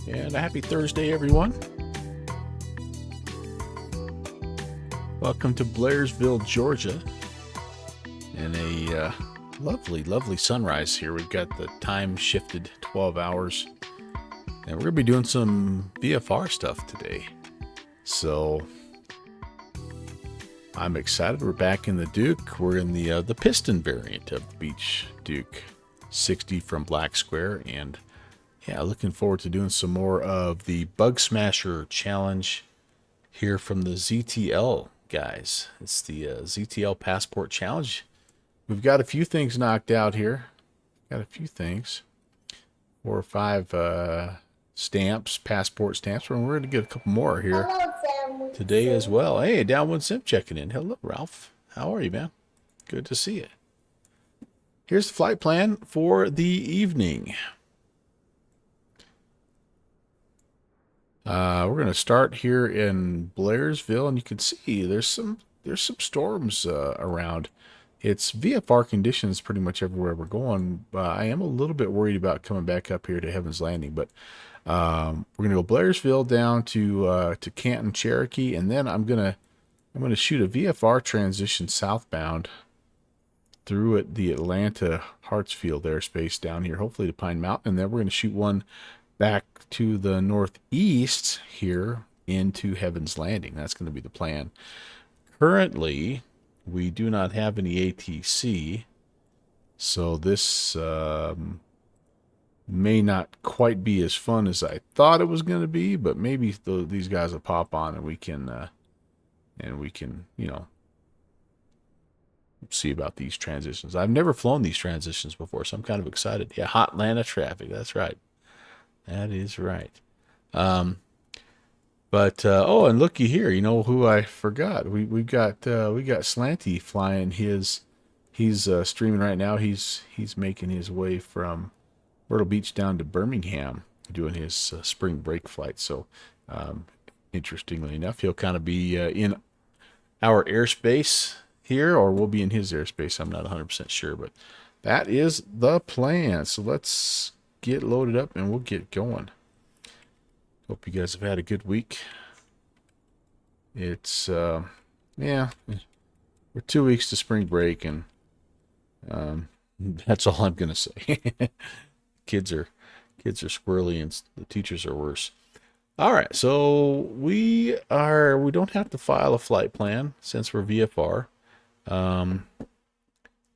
And a happy Thursday, everyone. Welcome to Blairsville, Georgia. And a lovely, lovely sunrise here. We've got the time shifted 12 hours. And we're going to be doing some VFR stuff today. So I'm excited. We're back in the Duke. We're in the piston variant of the Beach Duke 60 from Black Square. And yeah, looking forward to doing some more of the Bug Smasher Challenge here from the ZTL guys. It's the ZTL Passport Challenge. We've got a few things knocked out here. Got a few things. 4 or 5 stamps, passport stamps. We're going to get a couple more here today as well. Hey, Downwind Sim checking in. Hello, Ralph. How are you, man? Good to see you. Here's the flight plan for the evening. We're going to start here in Blairsville, and you can see there's some storms around. It's VFR conditions pretty much everywhere we're going. I am a little bit worried about coming back up here to Heaven's Landing, but we're going to go Blairsville down to Canton, Cherokee, and then I'm gonna shoot a VFR transition southbound through the Atlanta Hartsfield airspace down here, hopefully to Pine Mountain, and then we're going to shoot one back to the northeast here into Heaven's Landing. That's going to be the plan. Currently, we do not have any ATC, so this may not quite be as fun as I thought it was going to be, but maybe these guys will pop on and we can, see about these transitions. I've never flown these transitions before, so I'm kind of excited. Yeah, hot Atlanta traffic. That's right. That is right. Oh, and looky here. You know who I forgot? We got Slanty flying his. He's streaming right now. He's making his way from Myrtle Beach down to Birmingham, doing his spring break flight. So, interestingly enough, he'll kind of be in our airspace here, or we'll be in his airspace. I'm not 100% sure, but that is the plan. So let's get loaded up and we'll get going. Hope you guys have had a good week. It's we're 2 weeks to spring break, and that's all I'm gonna say. kids are squirrely and the teachers are worse. All right, so we don't have to file a flight plan since we're VFR.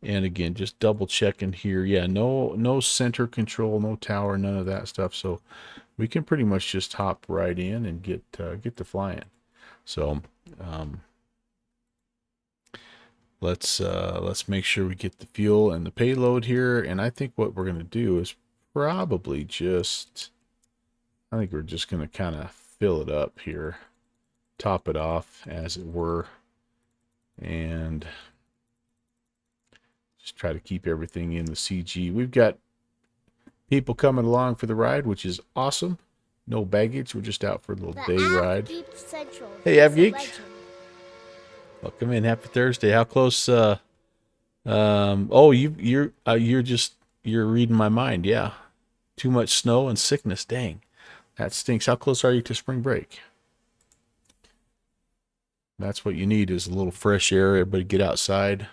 And again, just double checking here. Yeah, no center control, no tower, none of that stuff. So we can pretty much just hop right in and get to flying. So let's make sure we get the fuel and the payload here. And I think what we're gonna do is probably I think we're just gonna kind of fill it up here, top it off as it were, and just try to keep everything in the CG. We've got people coming along for the ride, which is awesome. No baggage. We're just out for a little day ride. Hey, Avgeek. Welcome in. Happy Thursday. How close? Oh, you're reading my mind. Yeah. Too much snow and sickness. Dang, that stinks. How close are you to spring break? That's what you need, is a little fresh air. Everybody get outside.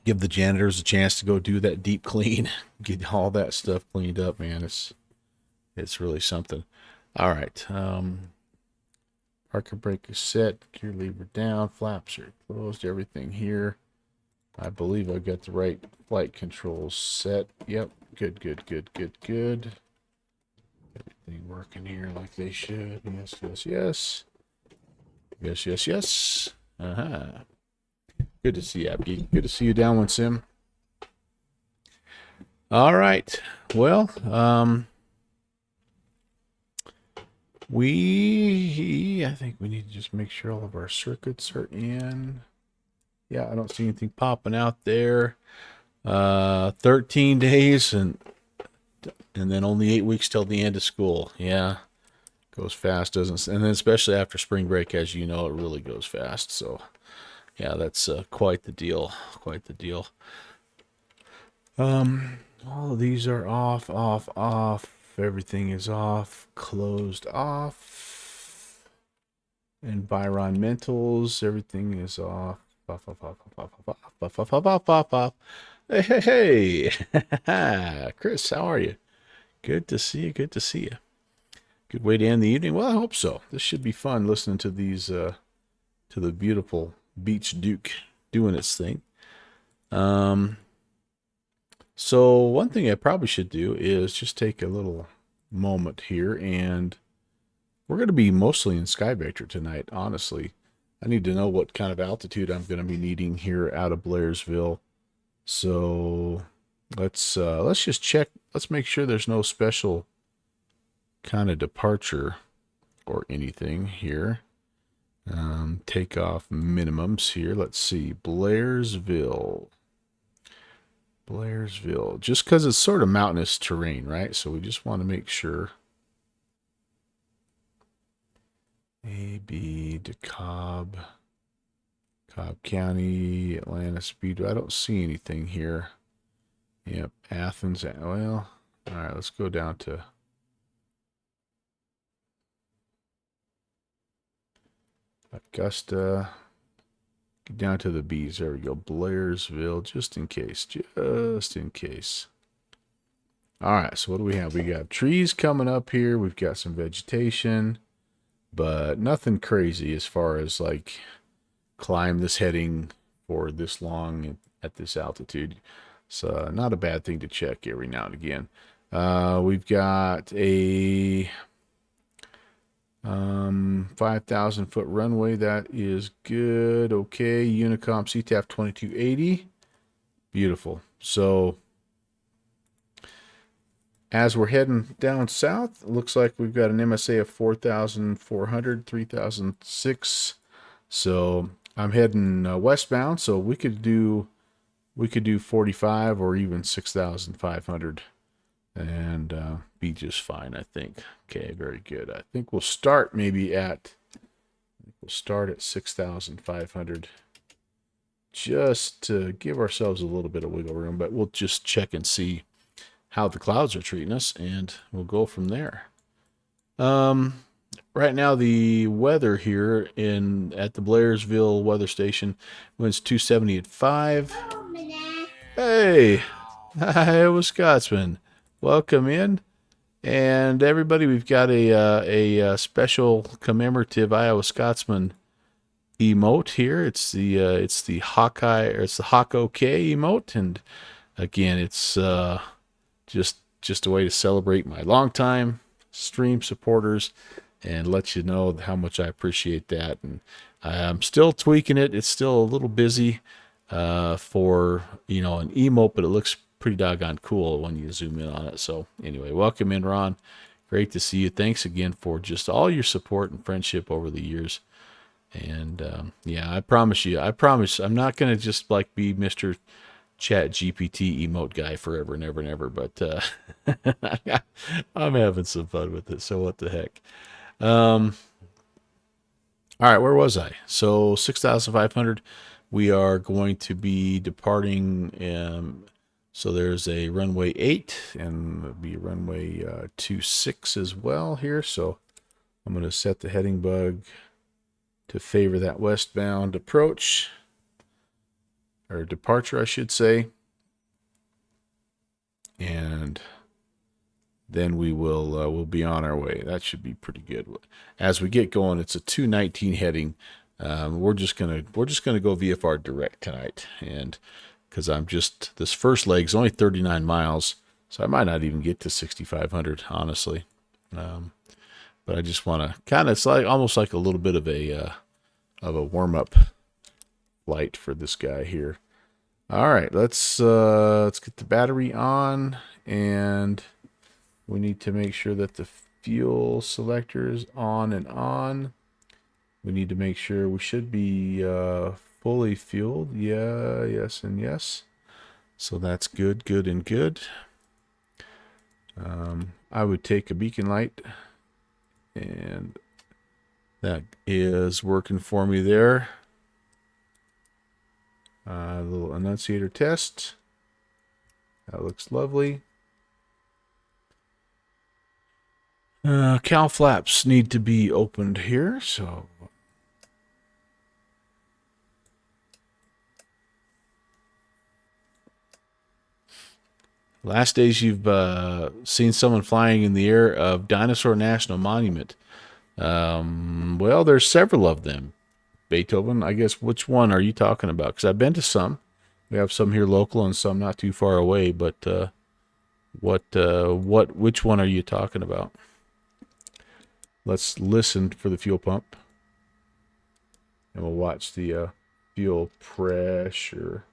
Give the janitors a chance to go do that deep clean. Get all that stuff cleaned up, man. It's really something. All right. Parker brake is set. Gear lever down. Flaps are closed. Everything here. I believe I've got the right flight controls set. Yep. Good. Everything working here like they should. Yes. Uh-huh. Good to see you, Abby. Good to see you, Downwind Sim. All right. Well, I think we need to just make sure all of our circuits are in. Yeah, I don't see anything popping out there. 13 days and then only 8 weeks till the end of school. Yeah, goes fast, doesn't it? And then especially after spring break, as you know, it really goes fast. So yeah, that's quite the deal. All of these are off, off, off. Everything is off, closed off. Environmentals, everything is off. Off, off, off, off, off, off, off, off, off, off, off. Hey, hey, hey. Chris, how are you? Good to see you. Good to see you. Good way to end the evening. Well, I hope so. This should be fun listening to these, to the beautiful Beach Duke doing its thing. So one thing I probably should do is just take a little moment here, and we're going to be mostly in Sky Vector tonight, honestly. I need to know what kind of altitude I'm going to be needing here out of Blairsville. So let's just check. Let's make sure there's no special kind of departure or anything here. Takeoff minimums here. Let's see. Blairsville. Just because it's sort of mountainous terrain, right? So we just want to make sure. AB, DeKalb, Cobb County, Atlanta Speedway. I don't see anything here. Yep, Athens. Well, all right, let's go down to Augusta. Get down to the B's. There we go. Blairsville, just in case. Just in case. All right, so what do we have? We got trees coming up here. We've got some vegetation, but nothing crazy as far as like climb this heading for this long at this altitude. So not a bad thing to check every now and again. We've got a 5,000 foot runway. That is good. Okay. Unicom CTAF 2280. Beautiful. So as we're heading down south, it looks like we've got an MSA of 4,400, 3,006. So I'm heading westbound. So we could do 45 or even 6,500 and be just fine, I think. Okay, very good. I think we'll start maybe at 6,500 just to give ourselves a little bit of wiggle room, but we'll just check and see how the clouds are treating us, and we'll go from there. Right now the weather here at the Blairsville weather station, winds 270 at 5. Hey, Iowa Scotsman, welcome in. And everybody, we've got a special commemorative Iowa Scotsman emote here. It's the Hawkeye, or it's the Hawk OK emote, and again, it's just a way to celebrate my longtime stream supporters and let you know how much I appreciate that. And I'm still tweaking it. It's still a little busy for an emote, but it looks pretty doggone cool when you zoom in on it. So anyway, welcome in, Ron. Great to see you. Thanks again for just all your support and friendship over the years. And yeah, I promise I'm not going to just like be Mr. Chat GPT emote guy forever and ever and ever, but I'm having some fun with it. So what the heck? All right, where was I? So 6,500. We are going to be departing. So there's a runway 8 and there'll be runway 26 as well here. So I'm going to set the heading bug to favor that westbound approach, or departure, I should say. And then we'll be on our way. That should be pretty good. As we get going, it's a 219 heading. We're just gonna go VFR direct tonight, and because this first leg's only 39 miles, so I might not even get to 6,500, honestly. But I just want to it's like almost like a little bit of a warm up flight for this guy here. All right, let's get the battery on, and we need to make sure that the fuel selector is on and on. We need to make sure we should be fully fueled. Yeah, yes, and yes. So that's good, good, and good. I would take a beacon light, and that is working for me there. A little annunciator test. That looks lovely. Cowl flaps need to be opened here, so last days you've seen someone flying in the air of Dinosaur National Monument. Well, there's several of them. Beethoven, I guess, which one are you talking about? Because I've been to some. We have some here local and some not too far away, but which one are you talking about? Let's listen for the fuel pump. And we'll watch the fuel pressure.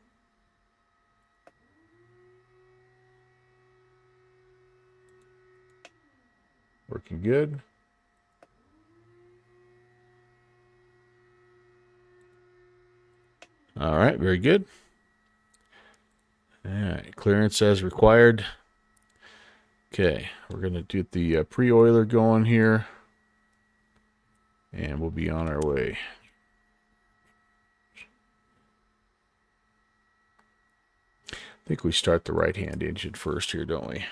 Working good. All right, very good. All right, clearance as required. Okay, we're going to get the pre-oiler going here. And we'll be on our way. I think we start the right-hand engine first here, don't we?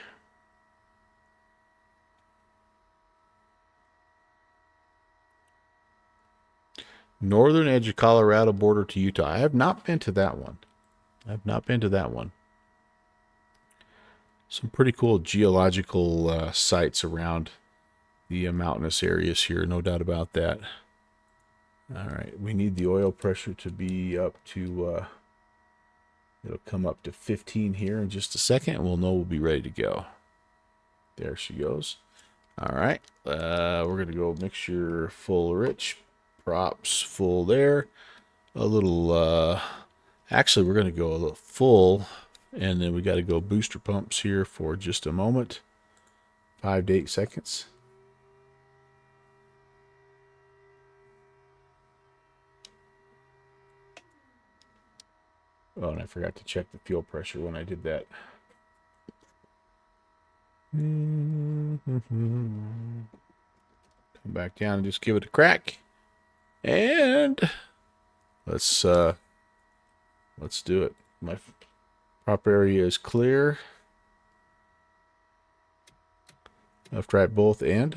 Northern edge of Colorado border to Utah. I have not been to that one. Some pretty cool geological sites around the mountainous areas here, no doubt about that. All right, we need the oil pressure to be up to, it'll come up to 15 here in just a second, and we'll know we'll be ready to go. There she goes. All right, we're going to go mixture full rich, props full there. A little, actually, we're going to go a little full, and then we got to go booster pumps here for just a moment. 5 to 8 seconds. Oh, and I forgot to check the fuel pressure when I did that. Come back down and just give it a crack. And let's do it. My prop area is clear. Left, right, both, and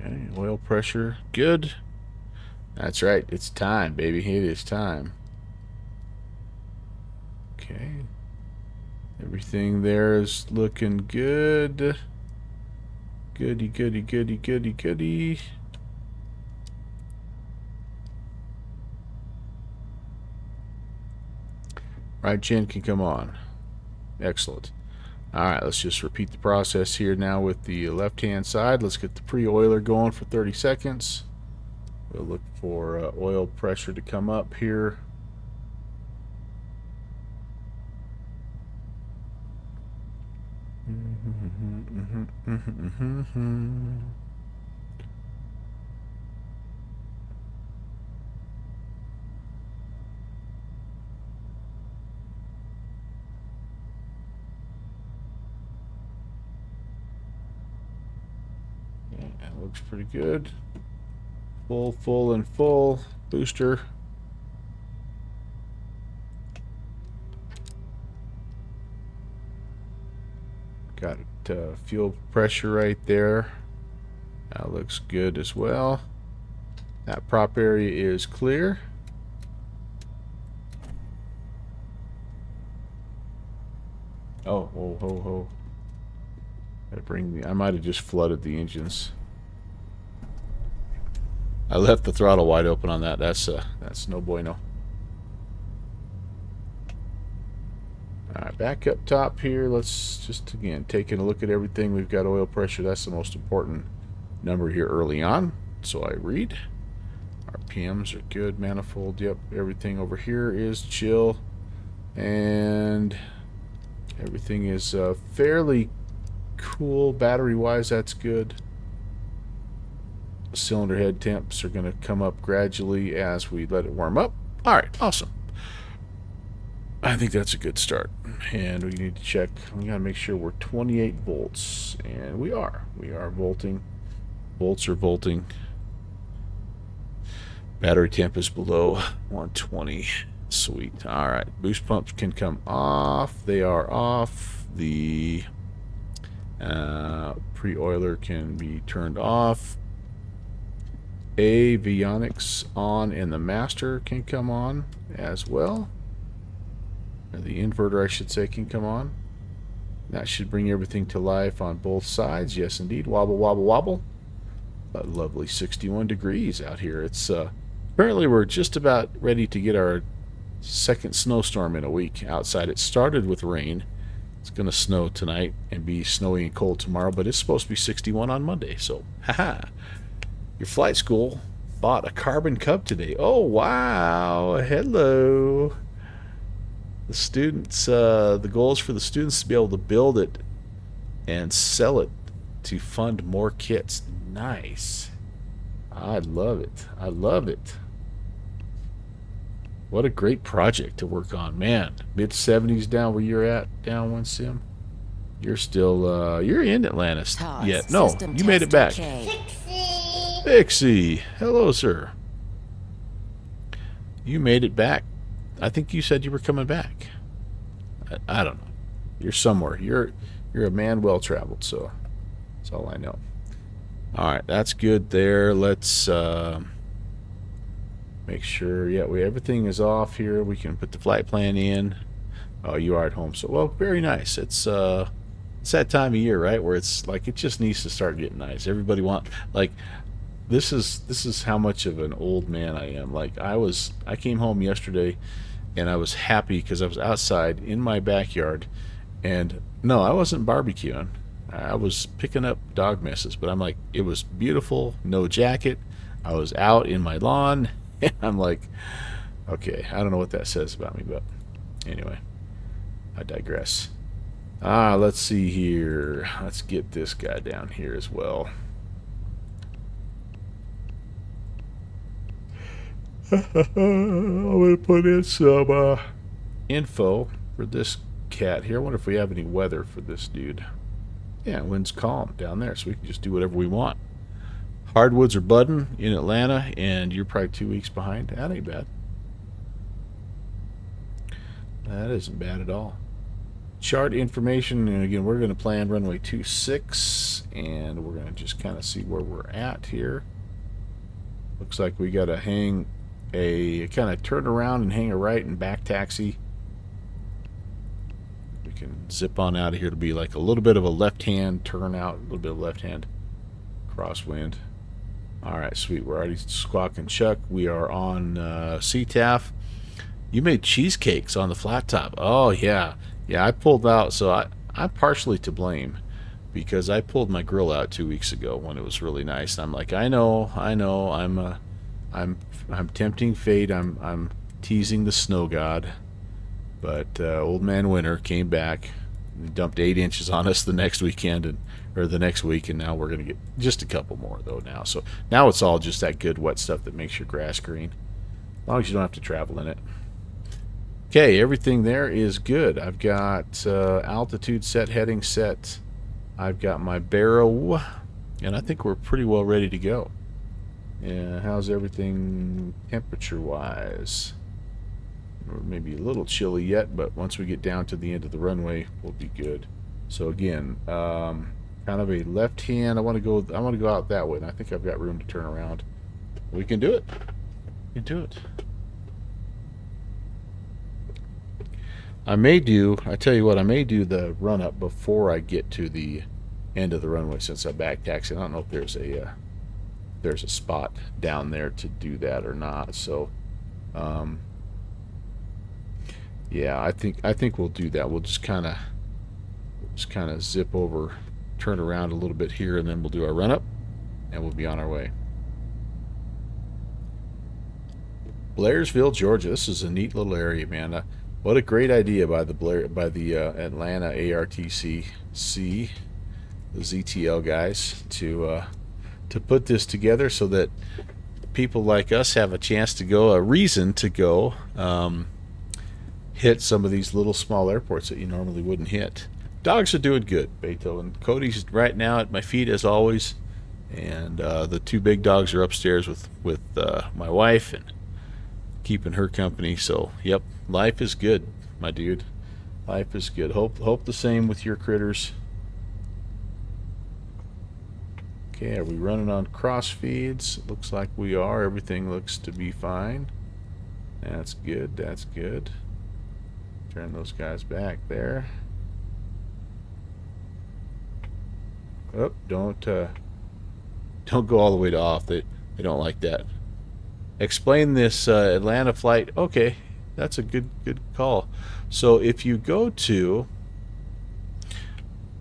okay, oil pressure, good. That's right, it's time, baby. It is time. Okay. Everything there is looking good. Goody, goody, goody, goody, goody. Right chin can come on. Excellent. All right, let's just repeat the process here now with the left-hand side. Let's get the pre-oiler going for 30 seconds. We'll look for oil pressure to come up here. That looks pretty good. Full, full, and full. Booster. Got fuel pressure right there. That looks good as well. That prop area is clear. Oh. Gotta bring I might have just flooded the engines. I left the throttle wide open on that. That's no bueno. Alright, back up top here. Let's just, again, taking a look at everything. We've got oil pressure. That's the most important number here early on. So I read. RPMs are good. Manifold, yep. Everything over here is chill. And everything is fairly cool. Battery-wise, that's good. Cylinder head temps are going to come up gradually as we let it warm up. Alright, awesome. I think that's a good start. And we need to check. We got to make sure we're 28 volts. And we are. We are volting Bolts are volting. Battery temp is below 120. Sweet. Alright. Boost pumps can come off. They are off. The pre-oiler can be turned off. Avionics on, and the master can come on as well. Or the inverter, I should say, can come on. That should bring everything to life on both sides. Yes, indeed. Wobble, wobble, wobble. A lovely 61 degrees out here. It's currently we're just about ready to get our second snowstorm in a week outside. It started with rain. It's going to snow tonight and be snowy and cold tomorrow, but it's supposed to be 61 on Monday. So, haha. Your flight school bought a carbon cub today. Oh, wow. Hello. The students, the goal is for the students to be able to build it and sell it to fund more kits. Nice. I love it. I love it. What a great project to work on, man. Mid-70s down where you're at, down one sim. You're still, you're in Atlanta yet. No, you made it back. Pixie. Hello, sir. You made it back. I think you said you were coming back. I don't know. You're somewhere. You're a man well traveled, so that's all I know. All right, that's good there. Let's make sure. Yeah, everything is off here. We can put the flight plan in. Oh, you are at home, so well, very nice. It's that time of year, right, where it's like it just needs to start getting nice. Everybody like. This is how much of an old man I am. Like I came home yesterday and I was happy because I was outside in my backyard, and no, I wasn't barbecuing. I was picking up dog messes, but I'm like, it was beautiful, no jacket. I was out in my lawn, and I'm like, okay, I don't know what that says about me, but anyway, I digress. Let's see here. Let's get this guy down here as well. I'm going to put in some info for this cat here. I wonder if we have any weather for this dude. Yeah, wind's calm down there, so we can just do whatever we want. Hardwoods are budding in Atlanta, and you're probably 2 weeks behind. That ain't bad. That isn't bad at all. Chart information, and again, we're going to plan runway 26, and we're going to just kind of see where we're at here. Looks like we got to hang a kind of turn around and hang a right and back taxi. We can zip on out of here to be like a little bit of a left-hand turn out, a little bit of left-hand crosswind. All right, sweet. We're already squawking Chuck. We are on CTAF. You made cheesecakes on the flat top. Oh, yeah. Yeah, I pulled out, so I'm partially to blame because I pulled my grill out 2 weeks ago when it was really nice. I'm like, I know, I'm tempting fate. I'm teasing the snow god, but old man winter came back, and dumped 8 inches on us the next weekend or the next week, and now we're gonna get just a couple more though now. So now it's all just that good wet stuff that makes your grass green, as long as you don't have to travel in it. Okay, everything there is good. I've got altitude set, heading set. I've got my barrow, and I think we're pretty well ready to go. Yeah, how's everything temperature-wise? Maybe a little chilly yet, but once we get down to the end of the runway, we'll be good. So again, kind of a left hand. I want to go out that way, and I think I've got room to turn around. We can do it. We can do it. I tell you what, I may do the run up before I get to the end of the runway since I back taxi. I don't know if there's a spot down there to do that or not. So, yeah, I think we'll do that. We'll just kind of zip over, turn around a little bit here, and then we'll do our run up, and we'll be on our way. Blairsville, Georgia. This is a neat little area, man. What a great idea by the Atlanta ARTC, the ZTL guys, to put this together so that people like us have a chance to go, a reason to go hit some of these little small airports that you normally wouldn't hit. Dogs are doing good, Beto, and Cody's right now at my feet as always. And the two big dogs are upstairs with my wife and keeping her company. So, yep, life is good, my dude. Life is good. Hope the same with your critters. Okay, are we running on cross feeds? Looks like we are. Everything looks to be fine. That's good. That's good. Turn those guys back there. Oh, don't go all the way to off. They don't like that. Explain this Atlanta flight. Okay, that's a good call. So if you go to,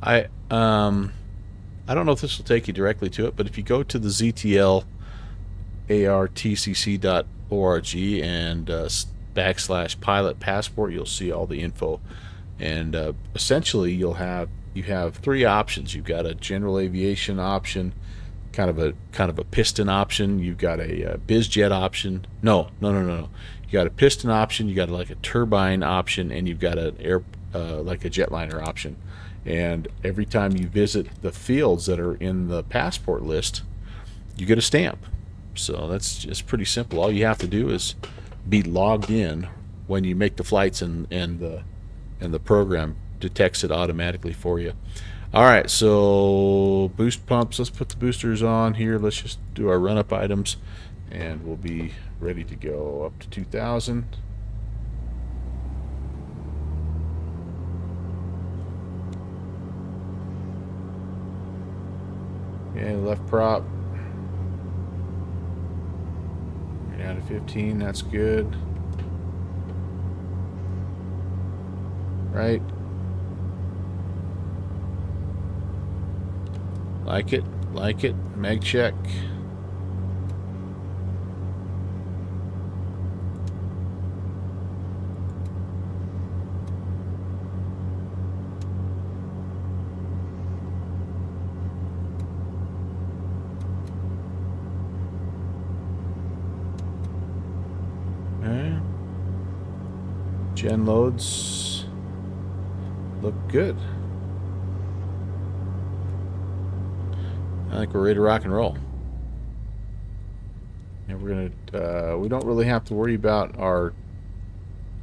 I don't know if this will take you directly to it, but if you go to the ZTL artcc.org and /pilot passport, you'll see all the info. And essentially, you have three options. You've got a general aviation option, kind of a piston option. You've got a bizjet option. No. You got a piston option. You got like a turbine option, and you've got an air like a jetliner option. And every time you visit the fields that are in the passport list, you get a stamp. So that's just pretty simple. All you have to do is be logged in when you make the flights, and the program detects it automatically for you. All right, so boost pumps. Let's put the boosters on here. Let's just do our run-up items, and we'll be ready to go up to 2,000. Okay, left prop. Down to 15, that's good. Right. Like it. Meg check. Gen loads look good. I think we're ready to rock and roll. And we're gonna we don't really have to worry about our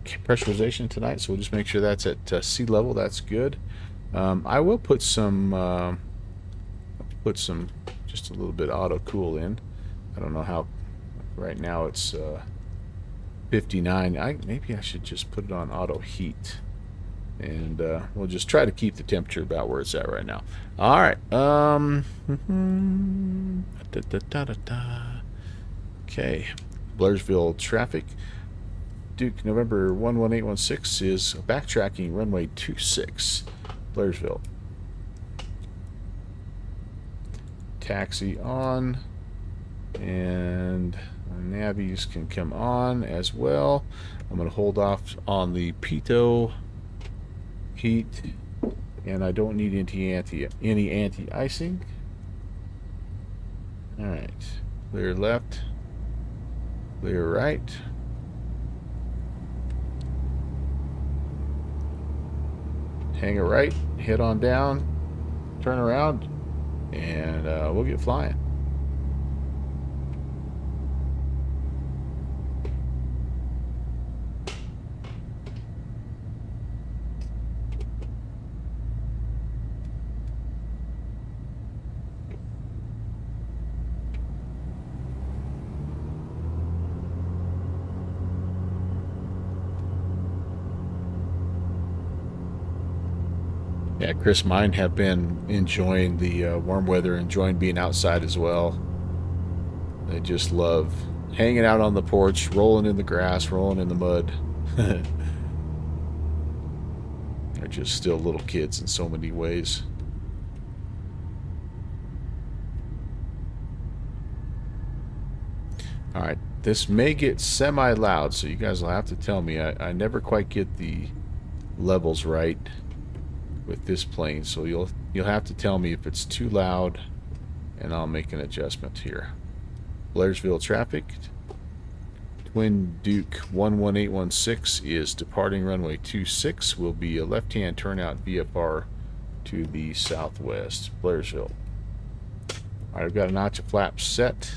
pressurization tonight, so we'll just make sure that's at sea level. That's good. I will put some just a little bit auto cool in. I don't know how. Right now it's 59. Maybe I should just put it on auto heat, and we'll just try to keep the temperature about where it's at right now. All right. Okay. Blairsville traffic. Duke November 11816 is backtracking runway 26. Blairsville. Taxi on, and navies can come on as well. I'm going to hold off on the pitot heat, and I don't need any anti-icing. All right, clear left, clear right. Hang a right, head on down, turn around, and we'll get flying. Yeah, Chris, mine have been enjoying the warm weather, enjoying being outside as well. They just love hanging out on the porch, rolling in the grass, rolling in the mud. They're just still little kids in so many ways. All right, this may get semi-loud, so you guys will have to tell me. I never quite get the levels right with this plane, so you'll have to tell me if it's too loud, and I'll make an adjustment here. Blairsville traffic. Twin Duke 11816 is departing runway 26. Will be a left-hand turnout VFR to the southwest. Blairsville. All right, I've got a notch of flaps set.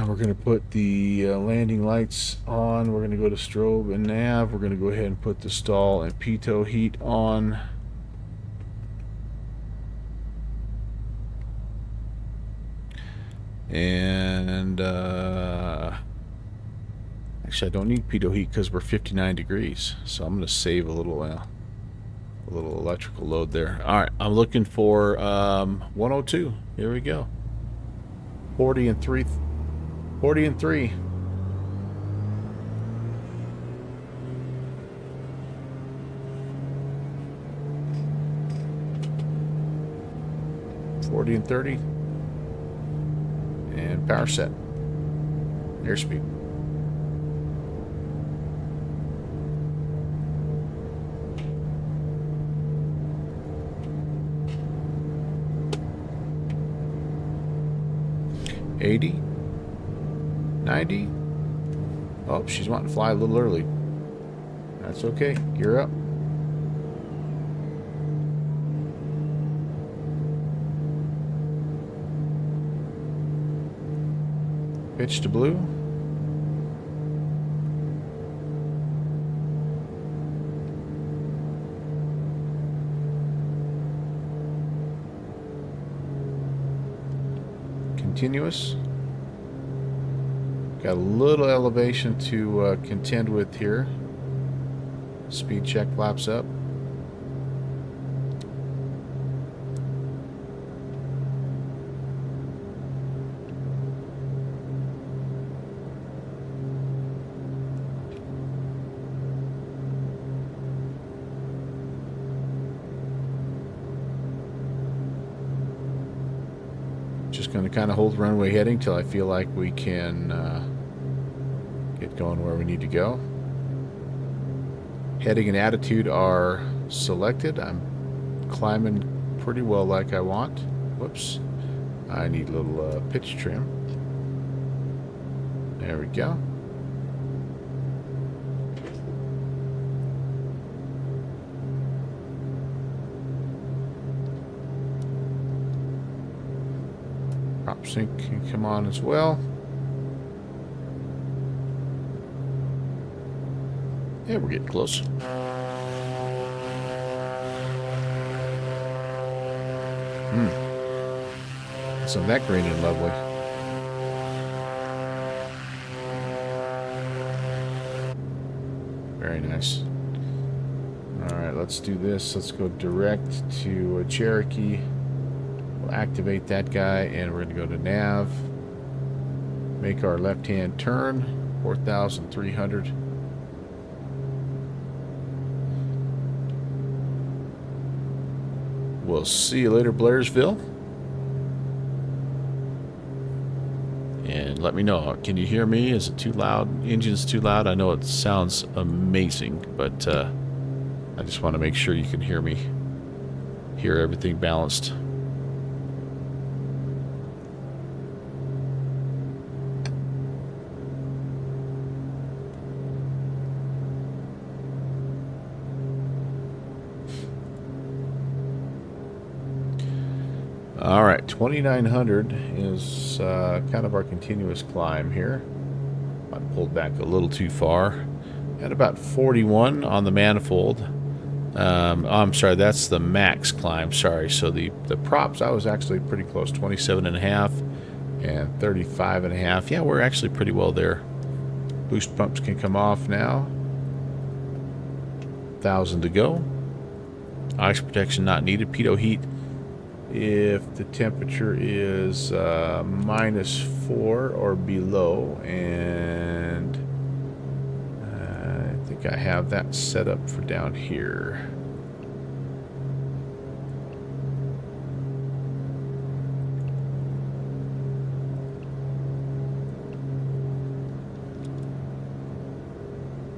We're going to put the landing lights on. We're going to go to strobe and nav. We're going to go ahead and put the stall and pitot heat on. And actually, I don't need pitot heat because we're 59 degrees. So I'm going to save a little electrical load there. All right, I'm looking for 102. Here we go. 40 and 3. 40 and 3. And 30. And power set. Airspeed. $80. 90. Oh, she's wanting to fly a little early. That's okay. Gear up. Pitch to blue. Continuous. Got a little elevation to contend with here. Speed check, flaps up. Just going to kind of hold runway heading till I feel like we can get going where we need to go. Heading and attitude are selected. I'm climbing pretty well like I want. Whoops. I need a little pitch trim. There we go. Prop sync can come on as well. Yeah, we're getting close. Some of that green and lovely. Very nice. Alright, let's do this. Let's go direct to Cherokee. We'll activate that guy, and we're going to go to nav. Make our left-hand turn. 4,300. We'll see you later, Blairsville. And let me know. Can you hear me? Is it too loud? Engine's too loud? I know it sounds amazing, but I just want to make sure you can hear me. Hear everything balanced. All right, 2,900 is kind of our continuous climb here. I pulled back a little too far. At about 41 on the manifold. Oh, I'm sorry, that's the max climb. Sorry. So the props, I was actually pretty close, 27.5 and 35.5. Yeah, we're actually pretty well there. Boost pumps can come off now. 1,000 to go. Ice protection not needed. Pitot heat. If the temperature is -4 or below, and I think I have that set up for down here.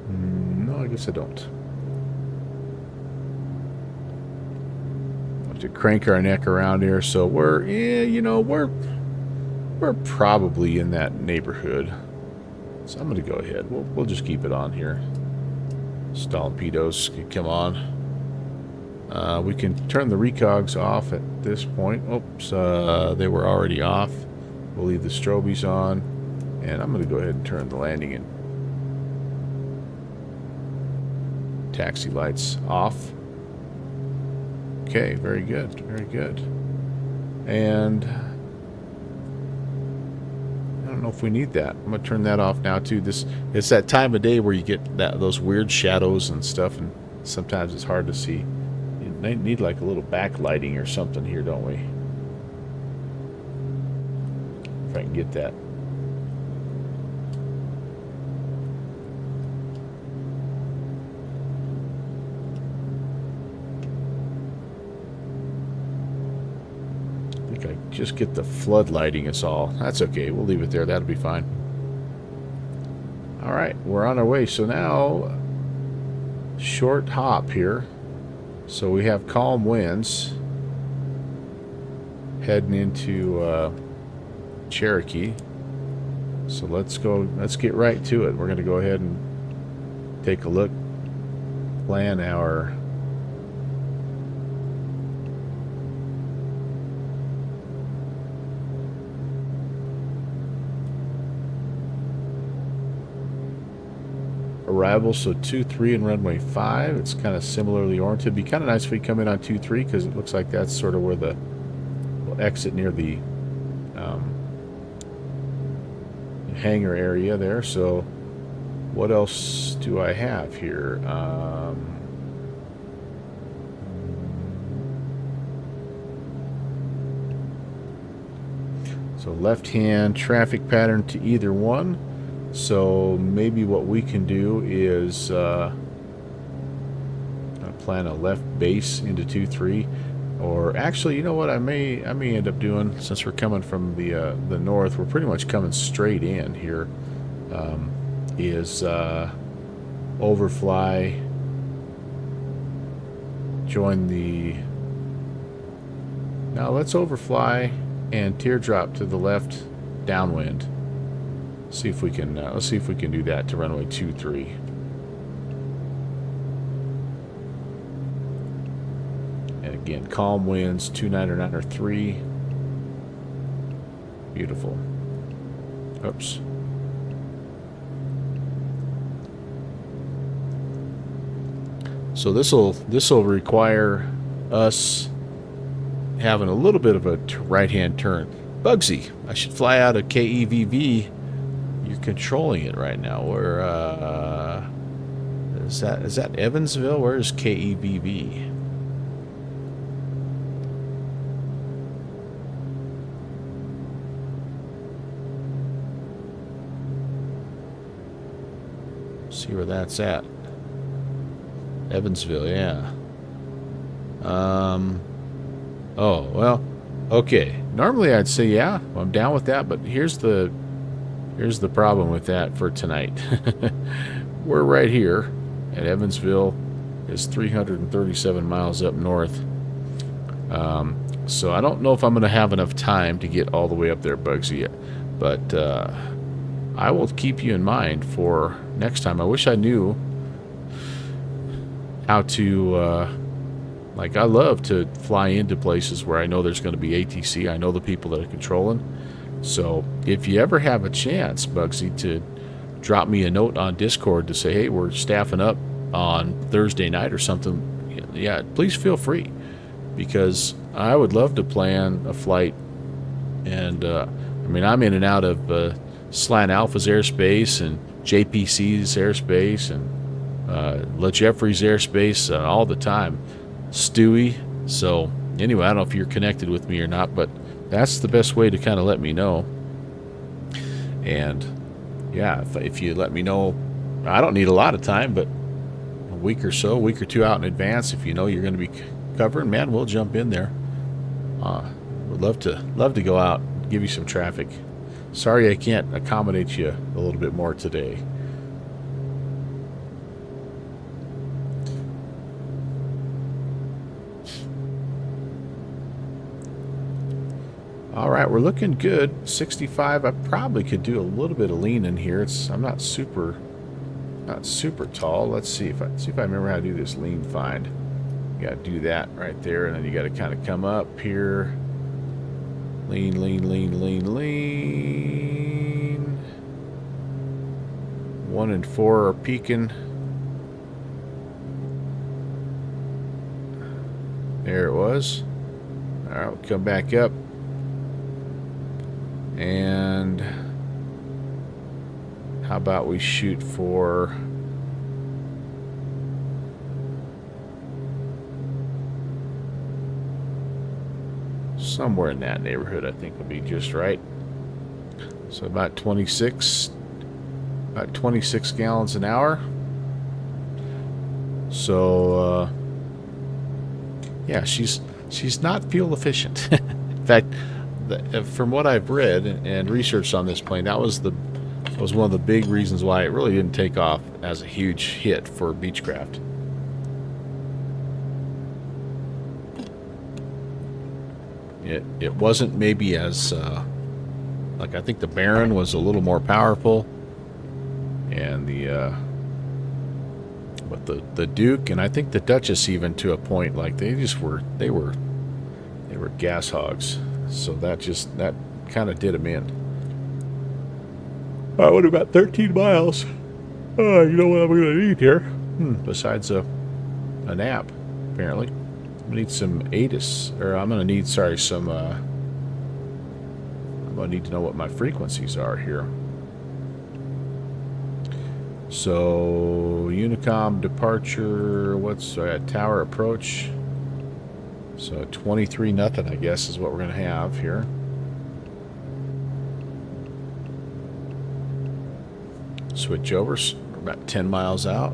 No, I guess I don't. To crank our neck around here, so we're, yeah, you know, we're probably in that neighborhood. So I'm gonna go ahead. We'll just keep it on here. Stall pitos can come on. We can turn the recogs off at this point. Oops, they were already off. We'll leave the strobies on, and I'm going to go ahead and turn the landing and taxi lights off. Okay, very good, very good. And I don't know if we need that. I'm going to turn that off now too. It's that time of day where you get those weird shadows and stuff, and sometimes it's hard to see. You need like a little backlighting or something here, don't we? If I can get that. I think I just get the flood lighting is all. That's okay. We'll leave it there. That'll be fine. All right, we're on our way. So now, short hop here. So we have calm winds heading into Cherokee. So let's get right to it. We're going to go ahead and take a look, plan our arrival. So 23 and runway 5. It's kind of similarly oriented. It'd be kind of nice if we come in on 23 because it looks like that's sort of where we'll exit near the hangar area there. So what else do I have here? So left-hand traffic pattern to either one. So maybe what we can do is plan a left base into 2-3, or actually, you know what? I may end up doing, since we're coming from the north, we're pretty much coming straight in here. Is overfly, join the. Now let's overfly and teardrop to the left downwind. See if we can. Let's see if we can do that to runway 23. And again, calm winds, 299 or 3. Beautiful. Oops. So this'll require us having a little bit of a right-hand turn. Bugsy, I should fly out of KEVV. You're controlling it right now. Where is that Evansville? Where is KEVV? See where that's at. Evansville, yeah. Oh, well, okay. Normally I'd say, yeah, I'm down with that, but here's the problem with that for tonight. We're right here, and Evansville is 337 miles up north. So I don't know if I'm going to have enough time to get all the way up there, Bugsy, but I will keep you in mind for next time. I wish I knew how to, like, I love to fly into places where I know there's going to be ATC. I know the people that are controlling. So if you ever have a chance, Bugsy, to drop me a note on Discord to say, hey, we're staffing up on Thursday night or something, yeah, please feel free, because I would love to plan a flight. And I mean, I'm in and out of Slant Alpha's airspace and JPC's airspace and LeJeffrey's airspace all the time, Stewie. So anyway, I don't know if you're connected with me or not, but that's the best way to kind of let me know. And yeah, if you let me know, I don't need a lot of time, but a week or so, a week or two out in advance, if you know you're going to be covering, man, we'll jump in there. Would love to go out and give you some traffic. Sorry I can't accommodate you a little bit more today. All right, we're looking good. 65. I probably could do a little bit of lean in here. I'm not super tall. Let's see if I remember how to do this lean find. You got to do that right there, and then you got to kind of come up here. Lean, lean, lean, lean, lean. 1 and 4 are peaking. There it was. All right, we'll come back up. And how about we shoot for somewhere in that neighborhood? I think would be just right. So about 26 gallons an hour. So yeah, she's not fuel efficient. In fact, from what I've read and researched on this plane, that was one of the big reasons why it really didn't take off as a huge hit for Beechcraft. It wasn't maybe as like, I think the Baron was a little more powerful, and but the Duke, and I think the Duchess, even to a point, like they were gas hogs. So that kind of did them in. All right, what about 13 miles? You know what I'm going to need here? Besides a nap, apparently. I'm going to need some ATIS, or I'm going to need, sorry, some, I'm going to need to know what my frequencies are here. So, Unicom departure, what's tower approach? So 23 nothing, I guess, is what we're going to have here. Switch over. We're about 10 miles out.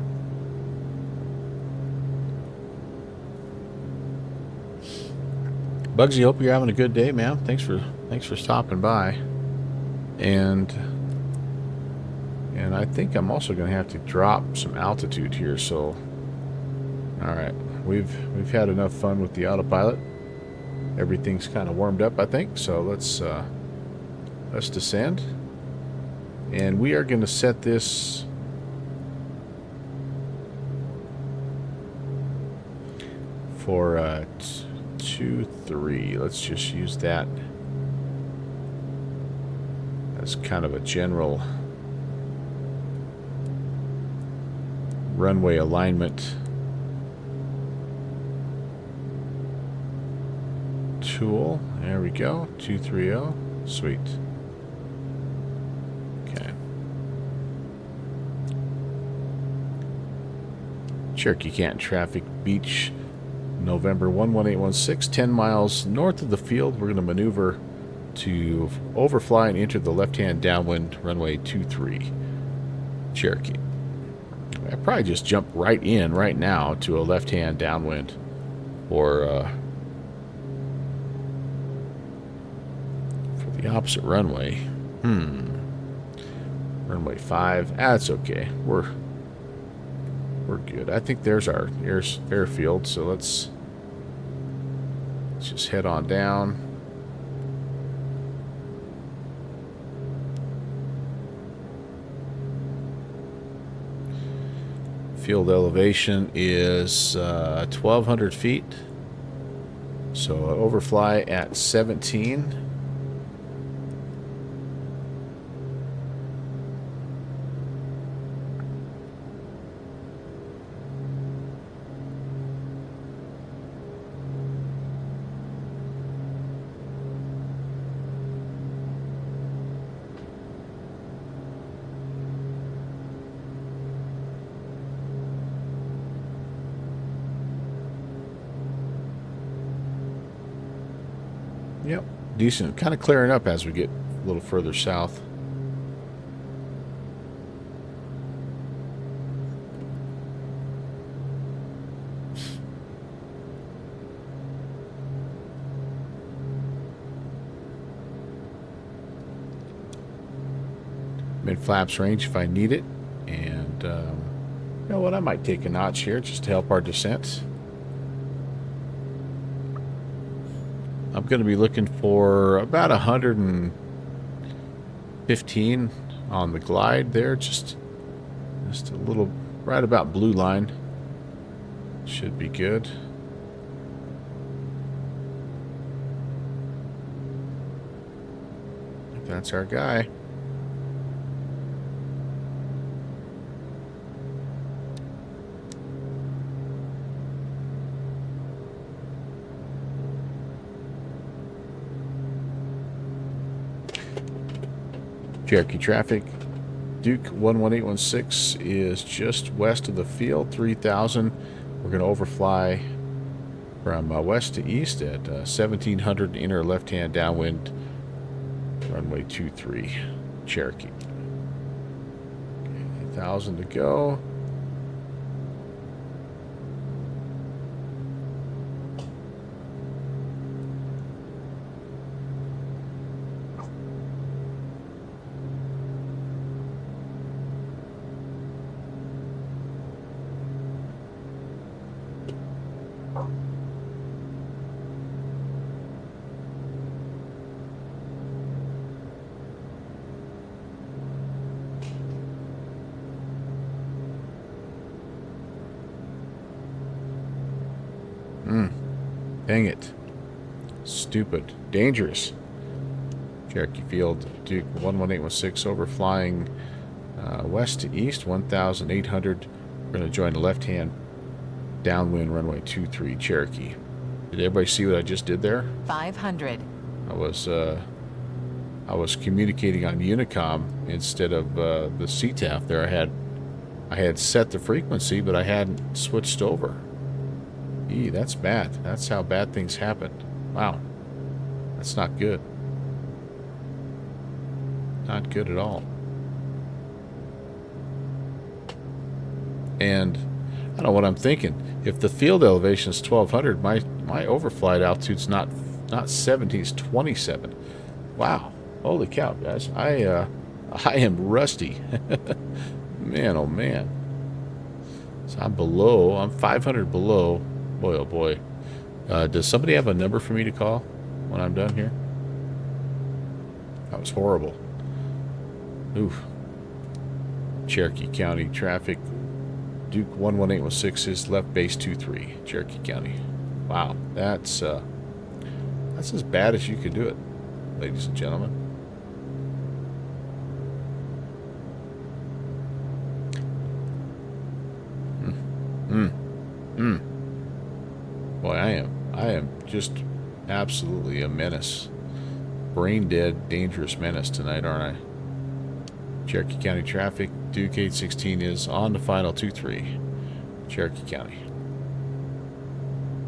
Bugsy, hope you're having a good day, man. Thanks for stopping by. And I think I'm also going to have to drop some altitude here. So, all right. We've had enough fun with the autopilot. Everything's kind of warmed up, I think. So let's descend, and we are going to set this for 2-3. Let's just use that as kind of a general runway alignment tool. There we go. 230. Sweet. Okay. Cherokee Canton traffic, Beach, November 11816, 10 miles north of the field. We're going to maneuver to overfly and enter the left-hand downwind runway 23. Cherokee. I probably just jump right in right now to a left-hand downwind, or the opposite runway. Runway 5. That's okay. We're good. I think there's our airfield. So let's just head on down. Field elevation is 1,200 feet. So overfly at 17. Yep, decent. Kind of clearing up as we get a little further south. Mid-flaps range if I need it. And, you know what, I might take a notch here just to help our descent. I'm going to be looking for about 115 on the glide there, just a little right about blue line. Should be good. That's our guy. Cherokee traffic. Duke 11816 is just west of the field, 3000. We're going to overfly from west to east at 1700, enter left-hand downwind, runway 23, Cherokee. Okay, 1,000 to go. Dang it. Stupid. Dangerous. Cherokee Field, Duke 11816 overflying west to east, 1,800. We're going to join the left-hand downwind runway 23, Cherokee. Did everybody see what I just did there? 500. I was communicating on Unicom instead of the CTAF there. I had set the frequency, but I hadn't switched over. Eee, that's bad. That's how bad things happen. Wow. That's not good. Not good at all. And I don't know what I'm thinking. If the field elevation is 1,200, my overflight altitude's not 70, it's 27. Wow. Holy cow, guys. I am rusty. Man, oh man. So I'm 500 below. Boy, oh boy. Does somebody have a number for me to call when I'm done here? That was horrible. Oof. Cherokee County traffic. Duke 11816 is left base 23, Cherokee County. Wow, that's as bad as you could do it, ladies and gentlemen. Boy, I am just absolutely a menace. Brain dead, dangerous menace tonight, aren't I? Cherokee County traffic, Duke 816 is on the final 23, Cherokee County.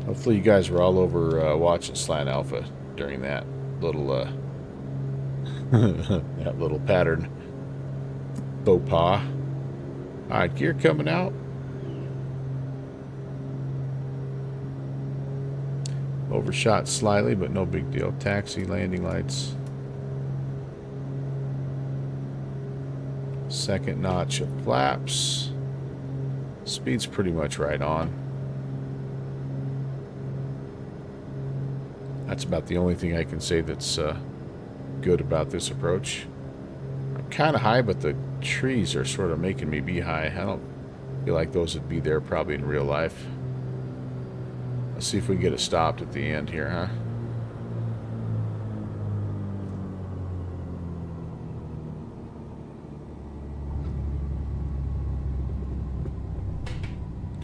Hopefully you guys were all over watching Slant Alpha during that little that little pattern faux pas. Alright, gear coming out. Overshot slightly, but no big deal. Taxi, landing lights. Second notch of flaps. Speed's pretty much right on. That's about the only thing I can say that's good about this approach. I'm kind of high, but the trees are sort of making me be high. I don't feel like those would be there probably in real life. Let's see if we can get it stopped at the end here, huh?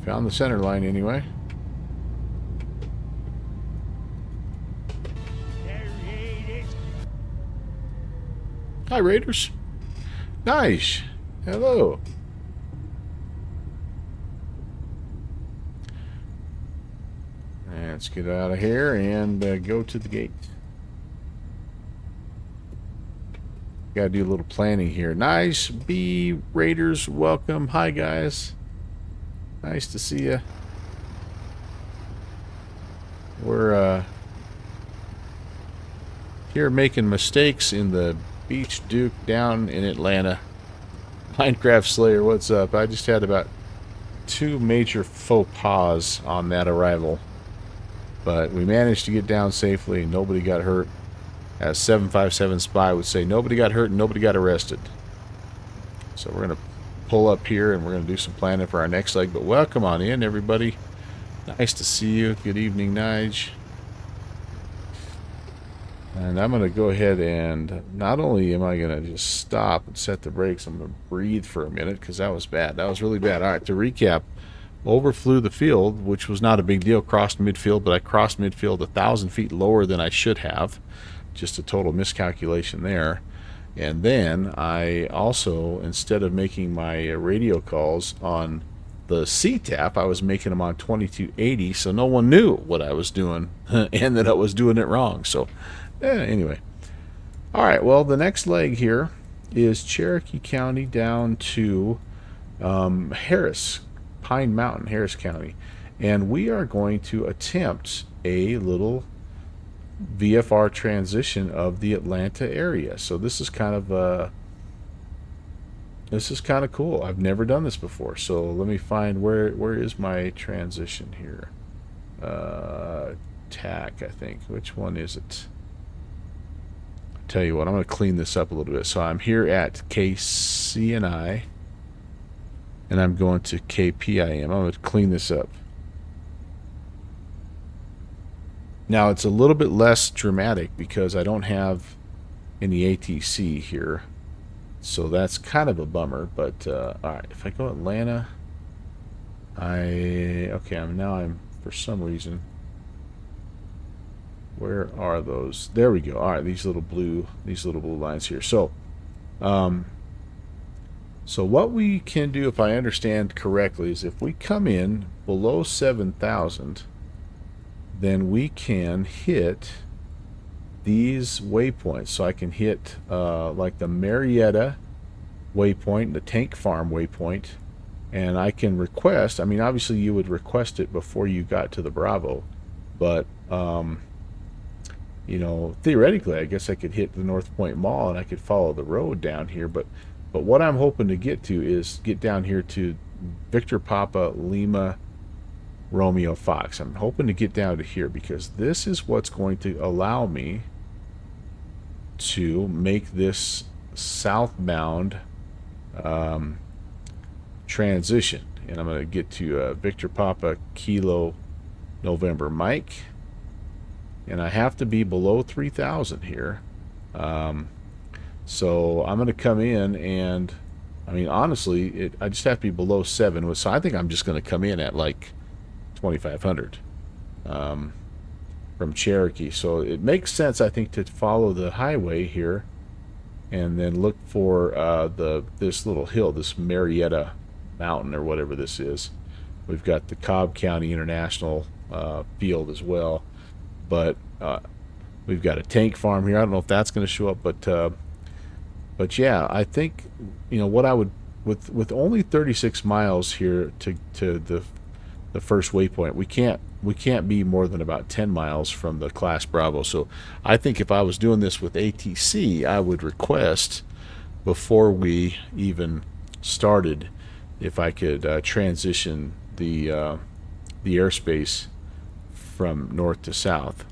Found the center line anyway. Hi, Raiders. Nice. Hello. Let's get out of here and go to the gate. Gotta do a little planning here. Nice. B Raiders, welcome. Hi, guys. Nice to see you. We're here making mistakes in the Beach Duke down in Atlanta. Minecraft Slayer, what's up? I just had about 2 major faux pas on that arrival. But we managed to get down safely and nobody got hurt. As 757 Spy would say, nobody got hurt and nobody got arrested. So we're going to pull up here and we're going to do some planning for our next leg. But welcome on in, everybody. Nice to see you. Good evening, Nige. And I'm going to go ahead and not only am I going to just stop and set the brakes, I'm going to breathe for a minute because that was bad. That was really bad. All right, to recap, overflew the field, which was not a big deal, crossed midfield, but I crossed midfield 1,000 feet lower than I should have. Just a total miscalculation there. And then I also, instead of making my radio calls on the CTAP, I was making them on 2280, so no one knew what I was doing and that I was doing it wrong. So anyway. All right, well, the next leg here is Cherokee County down to Harris, Pine Mountain, Harris County. And we are going to attempt a little VFR transition of the Atlanta area. So this is kind of cool. I've never done this before. So let me find where is my transition here. TAC, I think. Which one is it? Tell you what, I'm going to clean this up a little bit. So I'm here at KCNI, and I'm going to KPIM. I'm going to clean this up. Now it's a little bit less dramatic because I don't have any ATC here, so that's kind of a bummer. But all right, if I go Atlanta, I'm for some reason. Where are those? There we go. All right, these little blue lines here. So, so what we can do, if I understand correctly, is if we come in below 7,000, then we can hit these waypoints. So I can hit like the Marietta waypoint, the Tank Farm waypoint, and I can request. I mean, obviously you would request it before you got to the Bravo, but you know, theoretically, I guess I could hit the North Point Mall and I could follow the road down here. But what I'm hoping to get to is get down here to Victor Papa Lima Romeo Fox. I'm hoping to get down to here because this is what's going to allow me to make this southbound transition. And I'm going to get to Victor Papa Kilo November Mike. And I have to be below 3,000 here. So I'm going to come in and, I mean, honestly, I just have to be below 7. So I think I'm just going to come in at like 2,500 from Cherokee. So it makes sense, I think, to follow the highway here and then look for this little hill, this Marietta Mountain or whatever this is. We've got the Cobb County International field as well. But we've got a tank farm here. I don't know if that's going to show up, but yeah, I think, you know, what I would with only 36 miles here to the first waypoint, we can't be more than about 10 miles from the Class Bravo. So I think if I was doing this with ATC, I would request before we even started if I could transition the airspace from north to south.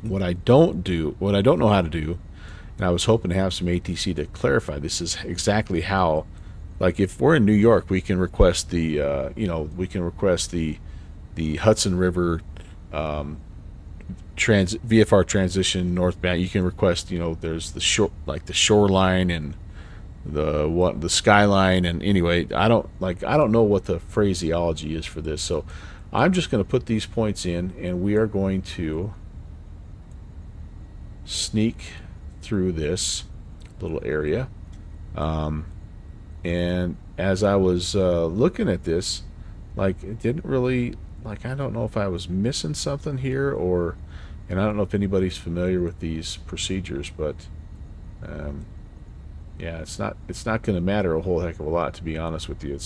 What I don't know how to do, and I was hoping to have some ATC to clarify this, is exactly how, like if we're in New York, we can request the Hudson River VFR transition northbound. You can request, you know, there's the shoreline and the skyline, and anyway, I don't know what the phraseology is for this, so I'm just going to put these points in, and we are going to sneak through this little area. And as I was looking at this, like, it didn't really, like, I don't know if I was missing something here, and I don't know if anybody's familiar with these procedures, but yeah, it's not going to matter a whole heck of a lot, to be honest with you.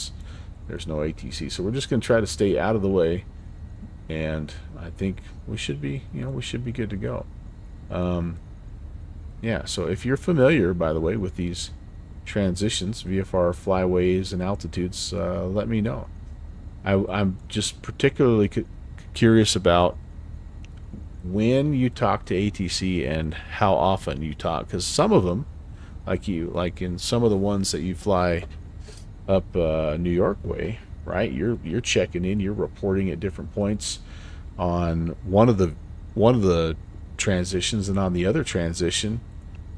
There's no ATC, so we're just going to try to stay out of the way, and I think we should be good to go. Yeah, so if you're familiar, by the way, with these transitions, VFR flyways and altitudes, let me know. I'm just particularly curious about when you talk to ATC and how often you talk, because some of them, like in some of the ones that you fly up New York way, right? You're checking in, you're reporting at different points on one of the transitions, and on the other transition,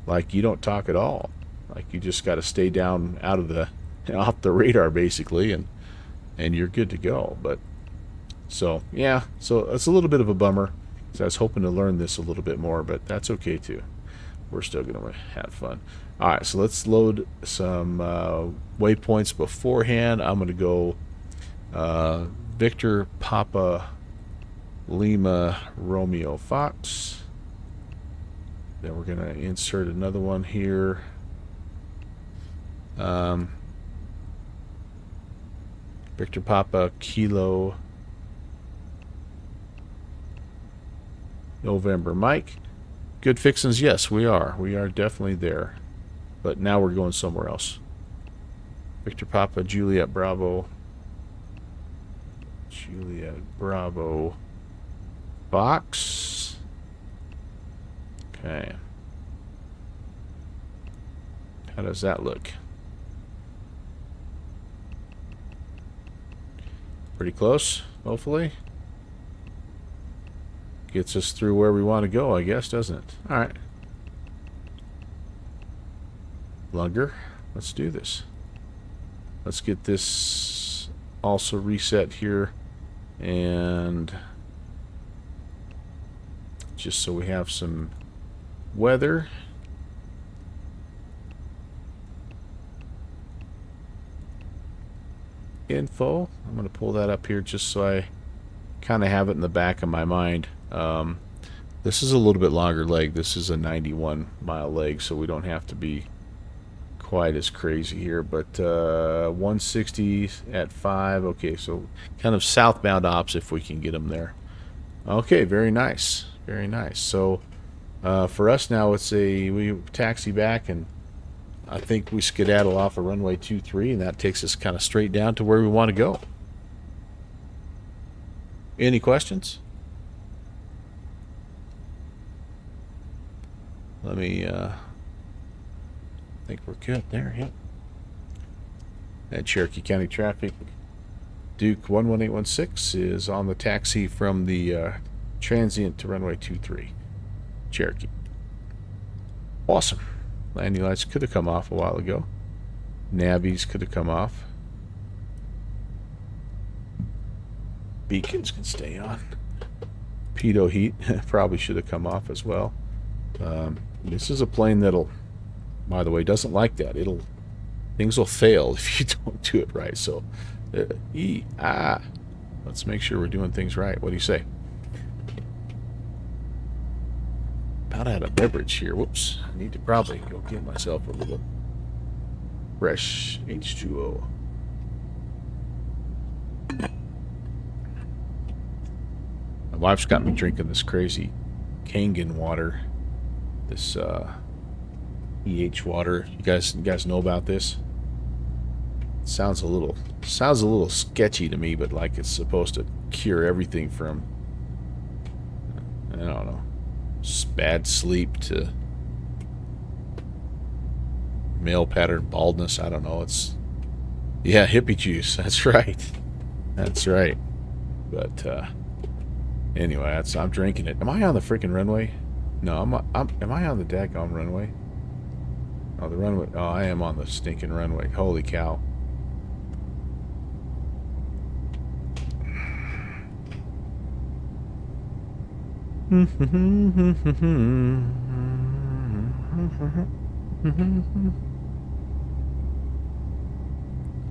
like, you don't talk at all. Like, you just got to stay down out of the off the radar basically, and you're good to go. But so yeah, so it's a little bit of a bummer. So I was hoping to learn this a little bit more, but that's okay too. We're still gonna have fun. All right, so let's load some waypoints beforehand. I'm gonna go Victor Papa Lima Romeo Fox. Then we're gonna insert another one here. Victor Papa Kilo November Mike. Good fixins, yes, we are. We are definitely there. But now we're going somewhere else. Victor Papa Juliet Bravo. Juliet Bravo Fox. Okay. How does that look? Pretty close, hopefully. Gets us through where we want to go, I guess, doesn't it? Alright. Lunger, let's do this. Let's get this also reset here. And just so we have some weather. Info. I'm going to pull that up here just so I kind of have it in the back of my mind. This is a little bit longer leg. This is a 91-mile leg, so we don't have to be quite as crazy here. But 160 at 5. Okay, so kind of southbound ops if we can get them there. Okay, very nice. Very nice. So for us now, it's we taxi back, and I think we skedaddle off of runway 23, and that takes us kind of straight down to where we want to go. Any questions? Let me, I think we're good there, yep. And Cherokee County traffic. Duke 11816 is on the taxi from the transient to runway 23. Cherokee. Awesome. Landing lights could have come off a while ago. Navies could have come off. Beacons can stay on. Pitot heat probably should have come off as well. This is a plane that'll, by the way, doesn't like that. Things will fail if you don't do it right. So, let's make sure we're doing things right. What do you say? About out of beverage here. Whoops. I need to probably go get myself a little fresh H2O. My wife's got me drinking this crazy Kangen water. This EH water. You guys know about this? It sounds a little sketchy to me, but like it's supposed to cure everything from, I don't know, bad sleep to male pattern baldness. I don't know. It's, yeah, hippie juice. That's right. That's right. But anyway, I'm drinking it. Am I on the freaking runway? No, am I on the daggone runway? Oh, the runway. Oh, I am on the stinking runway. Holy cow.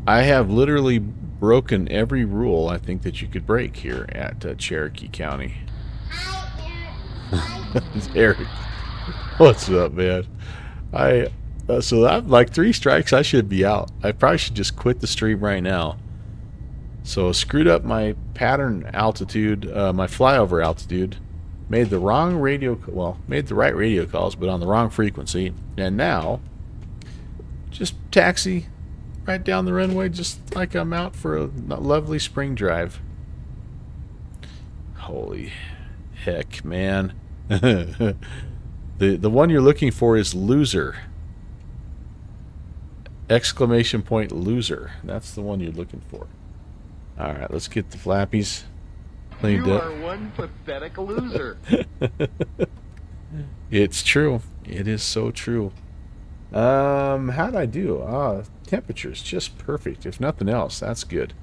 I have literally broken every rule I think that you could break here at Cherokee County. Eric, what's up, man? So I'm like 3 strikes. I should be out. I probably should just quit the stream right now. So screwed up my pattern altitude, my flyover altitude. Made the wrong radio, well, made the right radio calls, but on the wrong frequency. And now, just taxi right down the runway, just like I'm out for a lovely spring drive. Holy heck, man. The one you're looking for is loser. Exclamation point loser. That's the one you're looking for. Alright, let's get the flappies cleaned up. You are one pathetic loser. It's true. It is so true. How'd I do? Temperature's just perfect. If nothing else, that's good.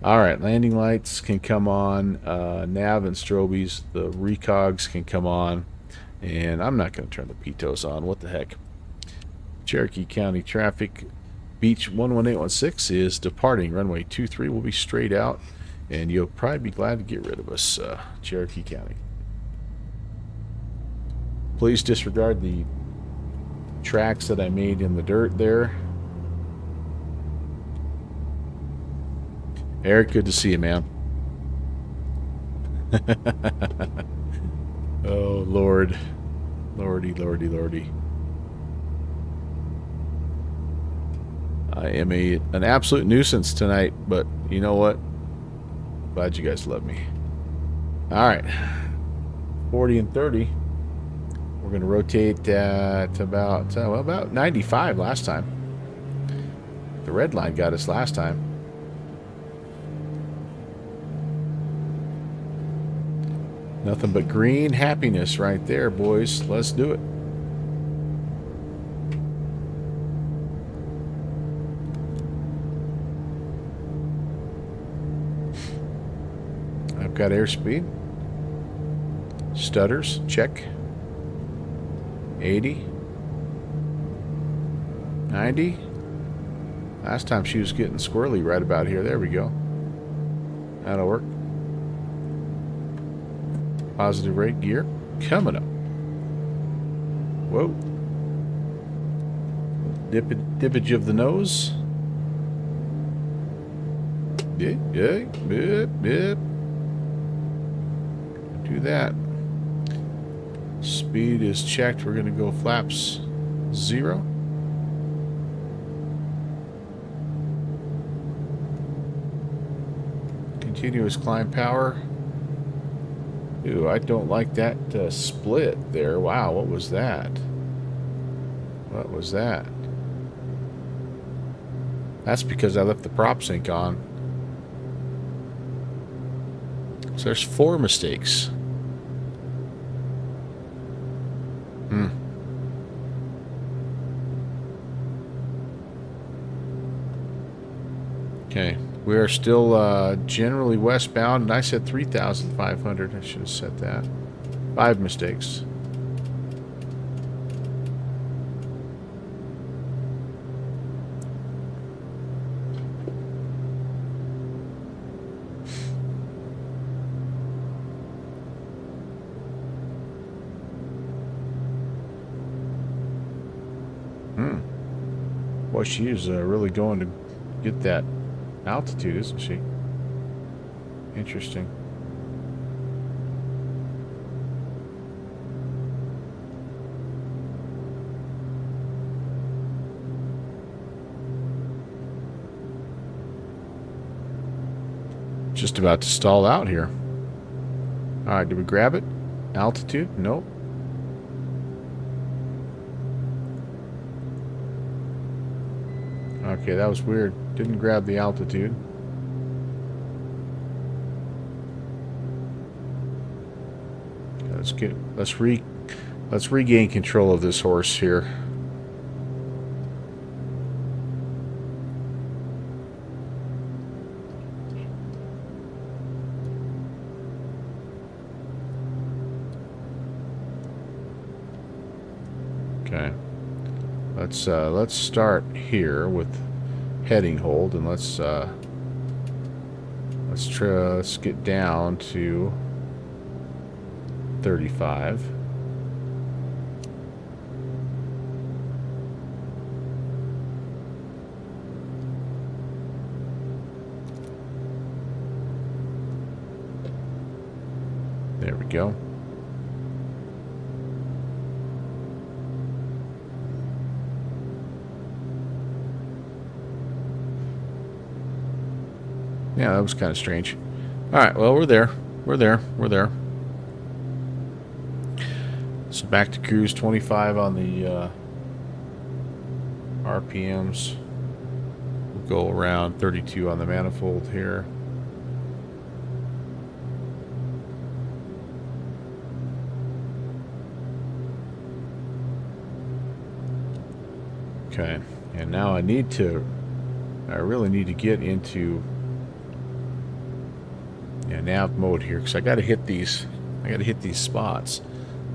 All right, landing lights can come on. Nav and strobies, the recogs can come on. And I'm not going to turn the pitos on. What the heck? Cherokee County traffic. Beach 11816 is departing. Runway 23 will be straight out. And you'll probably be glad to get rid of us, Cherokee County. Please disregard the tracks that I made in the dirt there. Eric, good to see you, man. Oh, Lord. Lordy, lordy, lordy. I am an absolute nuisance tonight, but you know what? Glad you guys love me. All right. 40 and 30. We're going to rotate at about 95 last time. The red line got us last time. Nothing but green happiness right there, boys. Let's do it. I've got airspeed. Stutters, check. 80. 90. Last time she was getting squirrely right about here. There we go. That'll work. Positive rate gear coming up. Whoa. Dippage of the nose. Yeah. Do that. Speed is checked. We're going to go flaps 0. Continuous climb power. Ooh, I don't like that split there. Wow, what was that? What was that? That's because I left the prop sync on. So there's 4 mistakes. Okay, we are still generally westbound, and I said 3,500. I should have said that. 5 mistakes. Boy, she is really going to get that altitude, isn't she? Interesting. Just about to stall out here. All right, did we grab it? Altitude? Nope. Okay, that was weird. Didn't grab the altitude. Let's regain control of this horse here. Okay. Let's start here with heading hold, and let's get down to 35. There we go. Yeah, that was kind of strange. All right, well, we're there. We're there. We're there. So back to cruise 25 on the RPMs. We'll go around 32 on the manifold here. Okay, and now I really need to get into nav mode here because I got to hit these spots.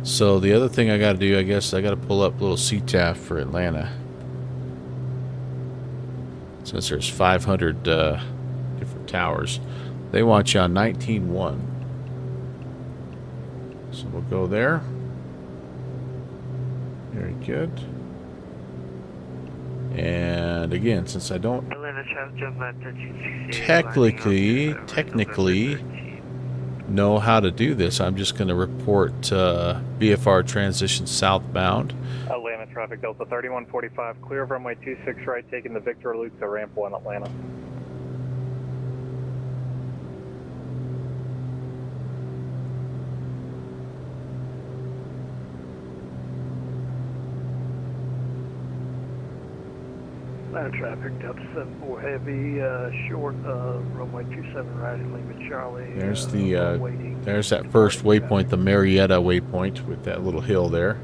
So the other thing I got to do, I guess, I got to pull up little CTAF for Atlanta. Since there's 500 different towers, they want you on 19.1. So we'll go there. Very good. And again, since I don't technically know how to do this, I'm just going to report VFR transition southbound. Atlanta traffic Delta 3145, clear of runway 26 right, taking the Victor Loop to ramp 1 Atlanta. Atlanta traffic Delta 74 heavy, short of runway 27 right in Lima Charlie. There's that first waypoint, the Marietta waypoint with that little hill there.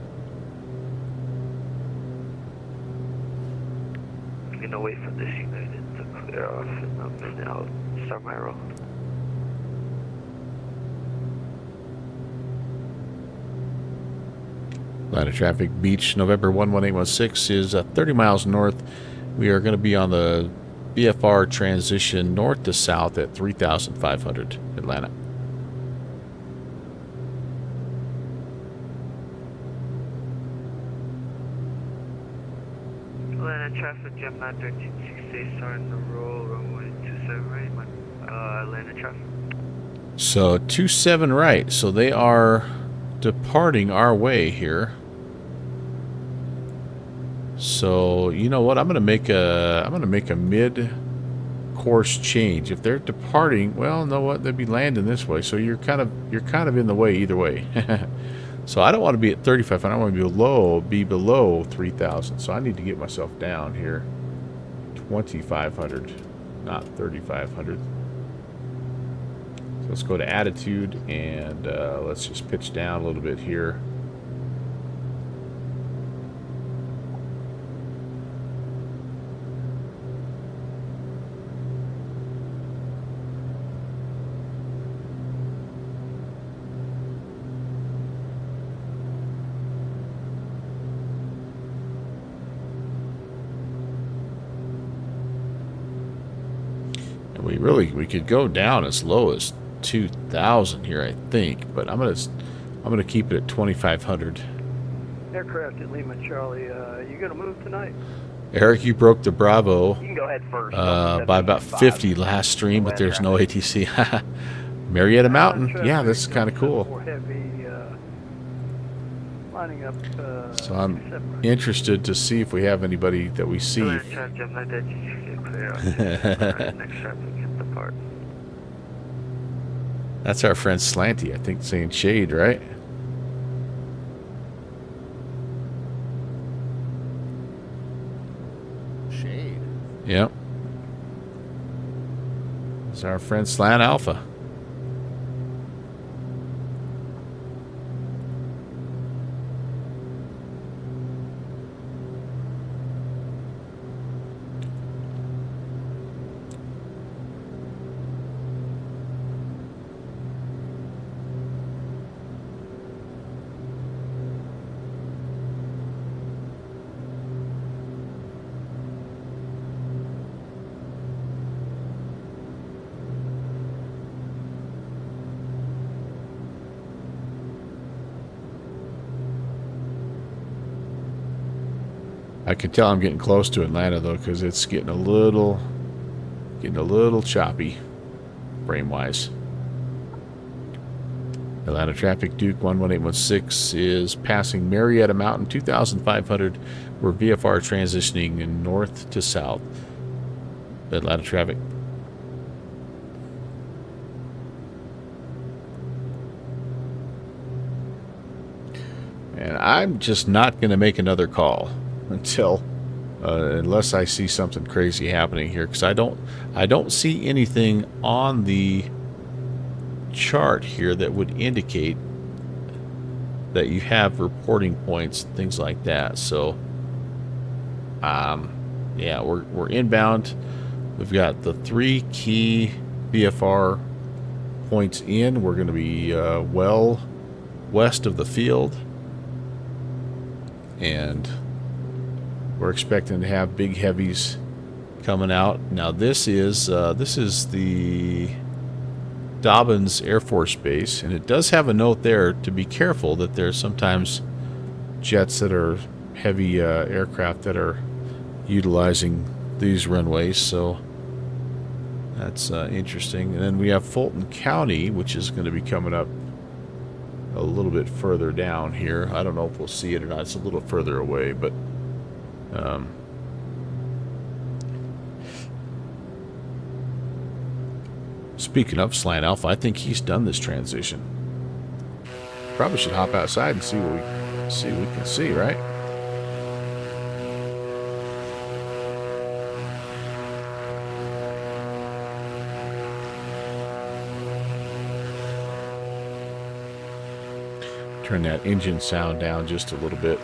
I'm gonna wait for this United to clear off and then I'll start my roll. Atlanta traffic Beach November 11816 is 30 miles north. We are going to be on the VFR transition north to south at 3,500 Atlanta. Atlanta traffic, Gemini 1368, starting the roll, runway 27 right, Atlanta traffic. So 27 right, so they are departing our way here. So you know what? I'm gonna make a mid-course change. If they're departing, well, know what? They'd be landing this way. So you're kind of in the way either way. So I don't want to be at 3,500. I want to be below 3,000. So I need to get myself down here, 2,500, not 3,500. So let's go to attitude and let's just pitch down a little bit here. We could go down as low as 2,000 here, I think, but I'm gonna keep it at 2,500. Aircraft at Lima Charlie, you gonna move tonight? Eric, you broke the Bravo. You can go ahead first. By about 50 last stream, but there's no ATC. Marietta Mountain, yeah, this is kind of cool. So I'm interested to see if we have anybody that we see. That's our friend Slanty, I think, saying shade, right? Shade. Yep. It's our friend Slant Alpha. I can tell I'm getting close to Atlanta though, because it's getting a little choppy, frame-wise. Atlanta traffic Duke 11816 is passing Marietta Mountain 2,500. We're VFR transitioning north to south. Atlanta traffic. And I'm just not going to make another call until unless I see something crazy happening here, because I don't see anything on the chart here that would indicate that you have reporting points, things like that. So Yeah, we're inbound. We've got the 3 key VFR points in. We're going to be well west of the field, and we're expecting to have big heavies coming out. Now this is the Dobbins Air Force Base, and it does have a note there to be careful that there's sometimes jets that are heavy aircraft that are utilizing these runways, so that's interesting. And then we have Fulton County, which is going to be coming up a little bit further down here. I don't know if we'll see it or not. It's a little further away, but speaking of Slant Alpha, I think he's done this transition. Probably should hop outside and see what we can see, right? Turn that engine sound down just a little bit.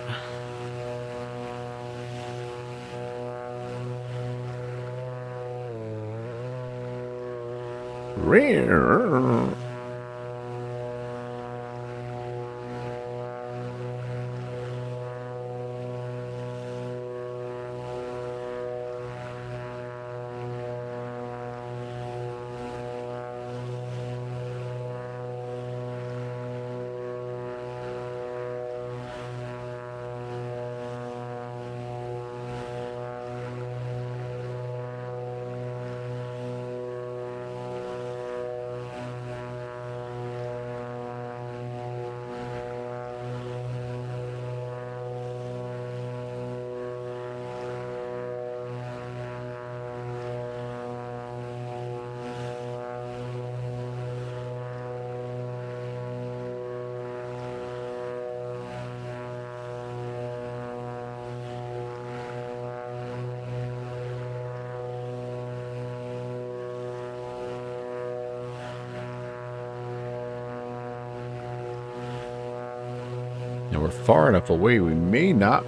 Now we're far enough away, we may not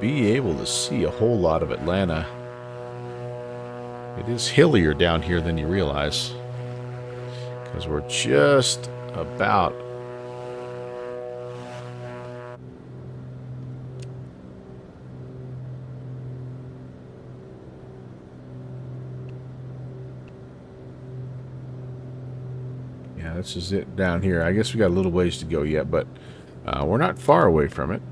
be able to see a whole lot of Atlanta. It is hillier down here than you realize, because we're just about this is it down here. I guess we got a little ways to go yet, but we're not far away from it.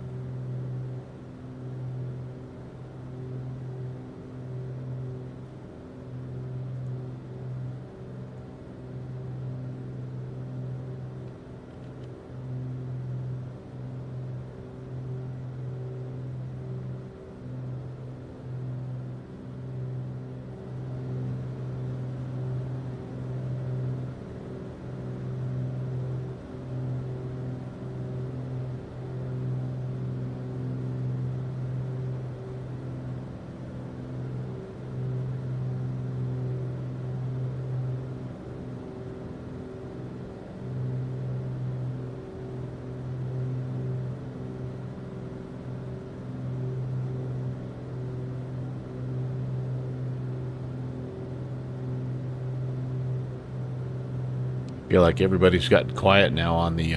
Feel like everybody's gotten quiet now on the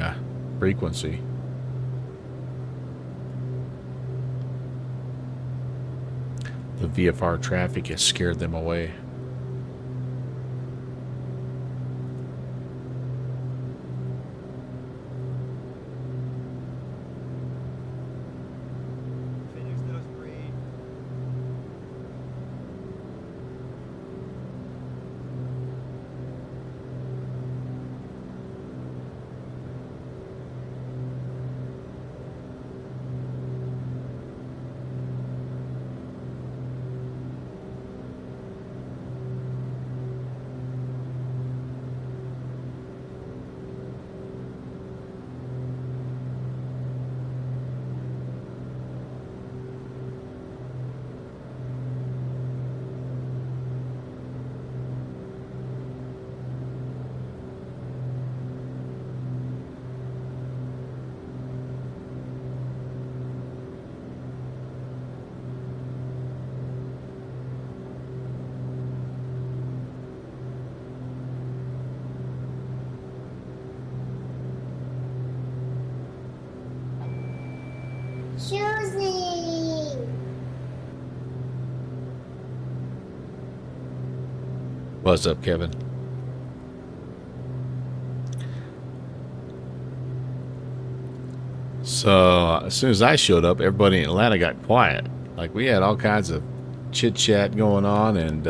frequency. The VFR traffic has scared them away. What's up, Kevin? So as soon as I showed up, everybody in Atlanta got quiet. Like we had all kinds of chit chat going on, and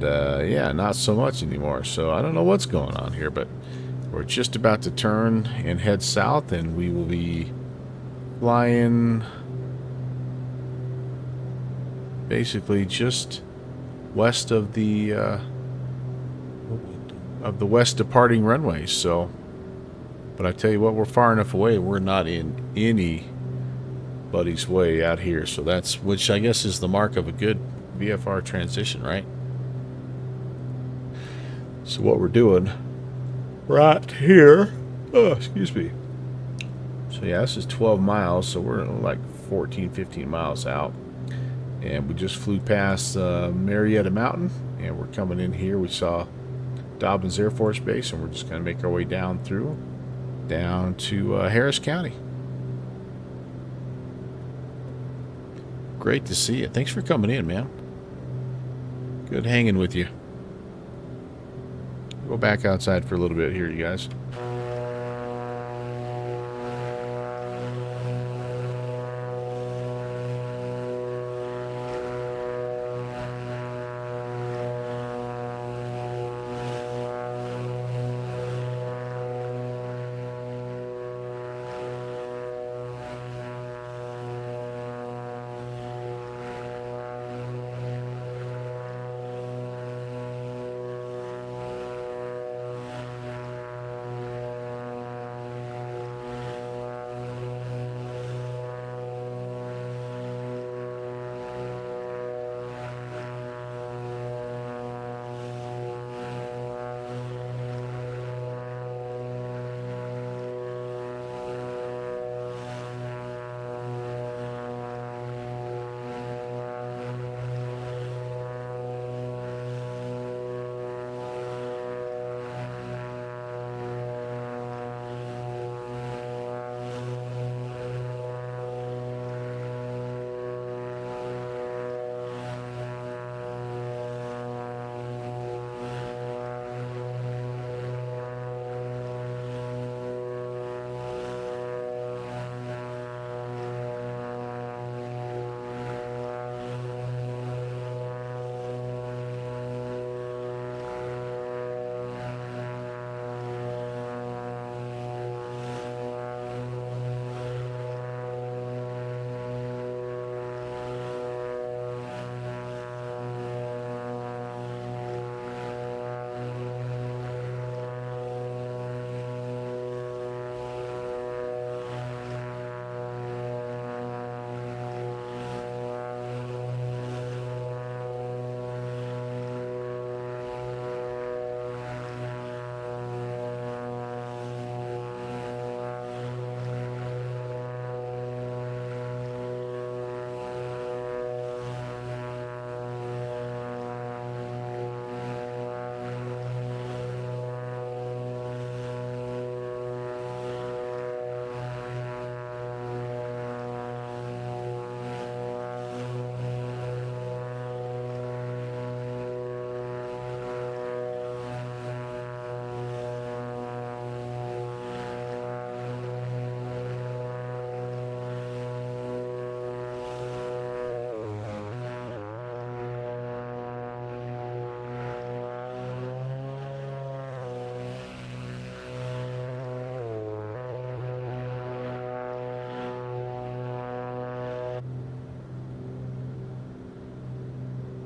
yeah, not so much anymore. So I don't know what's going on here, but we're just about to turn and head south, and we will be flying basically just west of the west departing runway. So, but I tell you what, we're far enough away. We're not in anybody's way out here. So that's, which I guess is the mark of a good VFR transition, right? So what we're doing right here, oh, excuse me. So yeah, this is 12 miles. So we're like 14, 15 miles out. And we just flew past Marietta Mountain, and we're coming in here. We saw Dobbins Air Force Base, and we're just going to make our way down to Harris County. Great to see you. Thanks for coming in, man. Good hanging with you. Go back outside for a little bit here, you guys.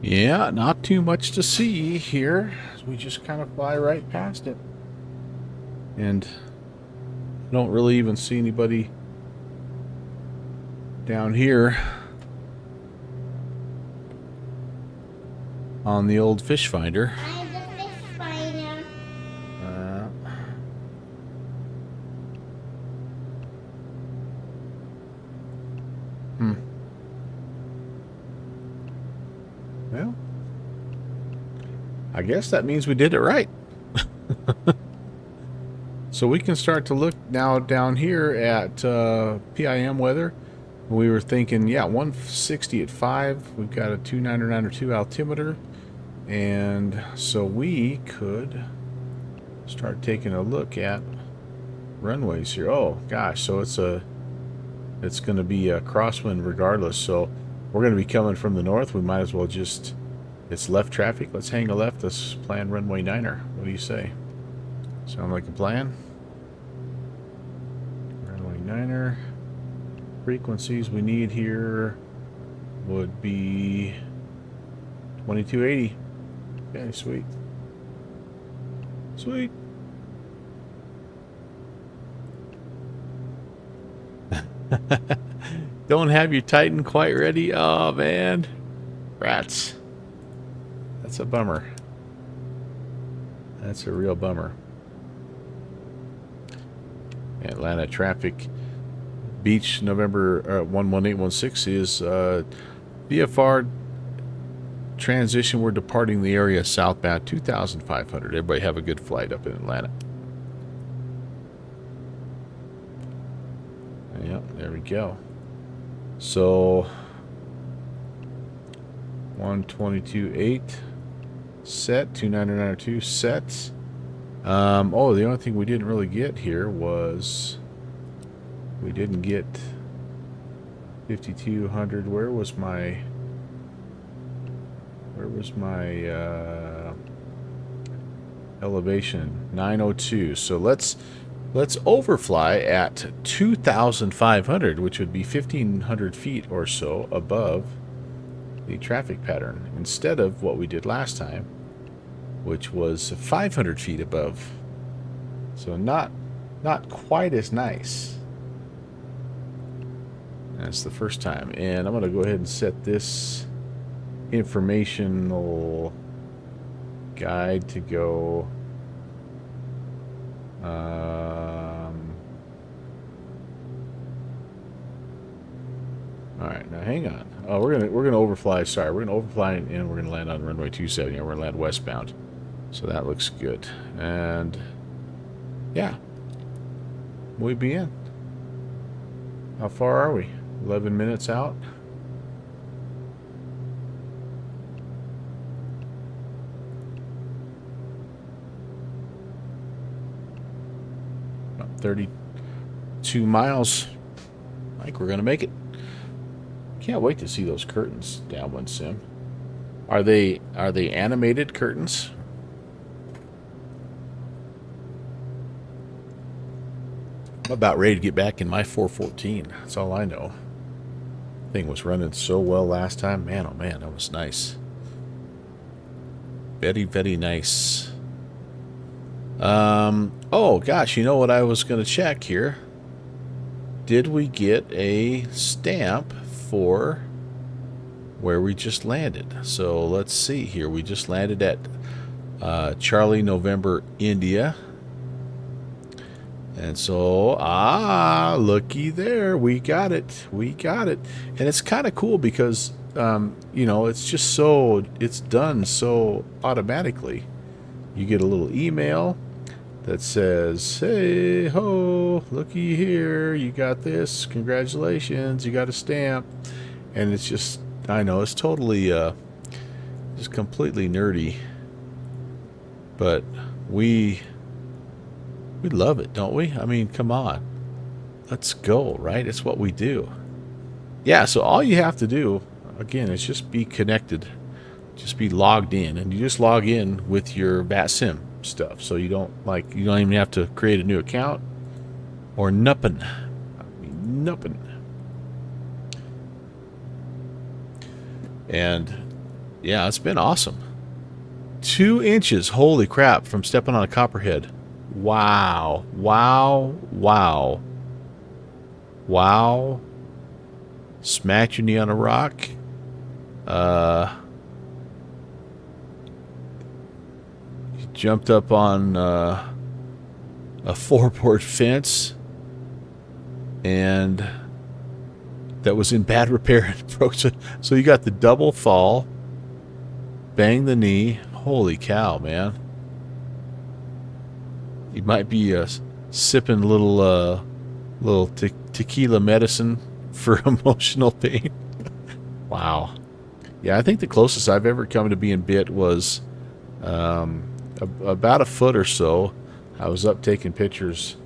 Yeah, not too much to see here. We just kind of fly right past it. And don't really even see anybody down here on the old fish finder. I'm the fish finder. Well, I guess that means we did it right. So we can start to look now down here at PIM weather. We were thinking, yeah, 160 at 5. We've got a 299 or 2 altimeter. And so we could start taking a look at runways here. Oh gosh, so it's going to be a crosswind regardless. So we're going to be coming from the north. We might as well just, it's left traffic. Let's hang a left. Let's plan runway 9er. What do you say? Sound like a plan? Runway 9er. Frequencies we need here would be 2280. Okay, sweet. Sweet. Don't have your Titan quite ready? Oh, man. Rats. That's a bummer. That's a real bummer. Atlanta traffic. Beach, November 11816 is VFR transition. We're departing the area southbound 2,500. Everybody have a good flight up in Atlanta. Yep, there we go. So 122.8 set, 299.2 sets. Oh, the only thing we didn't really get here was we didn't get 5,200. Where was my elevation? 902. So let's overfly at 2,500, which would be 1,500 feet or so above the traffic pattern, instead of what we did last time, which was 500 feet above. So not quite as nice. That's the first time. And I'm going to go ahead and set this informational guide to go all right, now hang on. Oh, we're gonna overfly. Sorry, we're gonna overfly and we're gonna land on runway 270. And we're gonna land westbound, so that looks good. And yeah, muy bien. How far are we? 11 minutes out. About 32 miles. I think we're gonna make it. Can't wait to see those curtains, downwind sim. Are they animated curtains? I'm about ready to get back in my 414. That's all I know. Thing was running so well last time. Man, oh man, that was nice. Very, very nice. Oh gosh, you know what I was gonna check here? Did we get a stamp for where we just landed? So let's see here. We just landed at Charlie November India, and so looky there, we got it, and it's kind of cool because you know, it's just so, it's done so automatically. You get a little email that says, hey ho, looky here, you got this, congratulations, you got a stamp. And it's just, I know it's totally just completely nerdy, but we love it, don't we? I mean, come on, let's go, right? It's what we do. Yeah, so all you have to do again is just be connected, just be logged in, and you just log in with your VATSIM stuff, so you don't even have to create a new account or nothing. I mean, nothing. And yeah, it's been awesome. 2 inches, holy crap, from stepping on a copperhead. Wow, wow, wow, wow. Smack your knee on a rock. Jumped up on a 4-board fence, and that was in bad repair and broke. So you got the double fall, bang the knee. Holy cow, man! You might be sipping little tequila medicine for emotional pain. Wow. Yeah, I think the closest I've ever come to being bit was about a foot or so. I was up taking pictures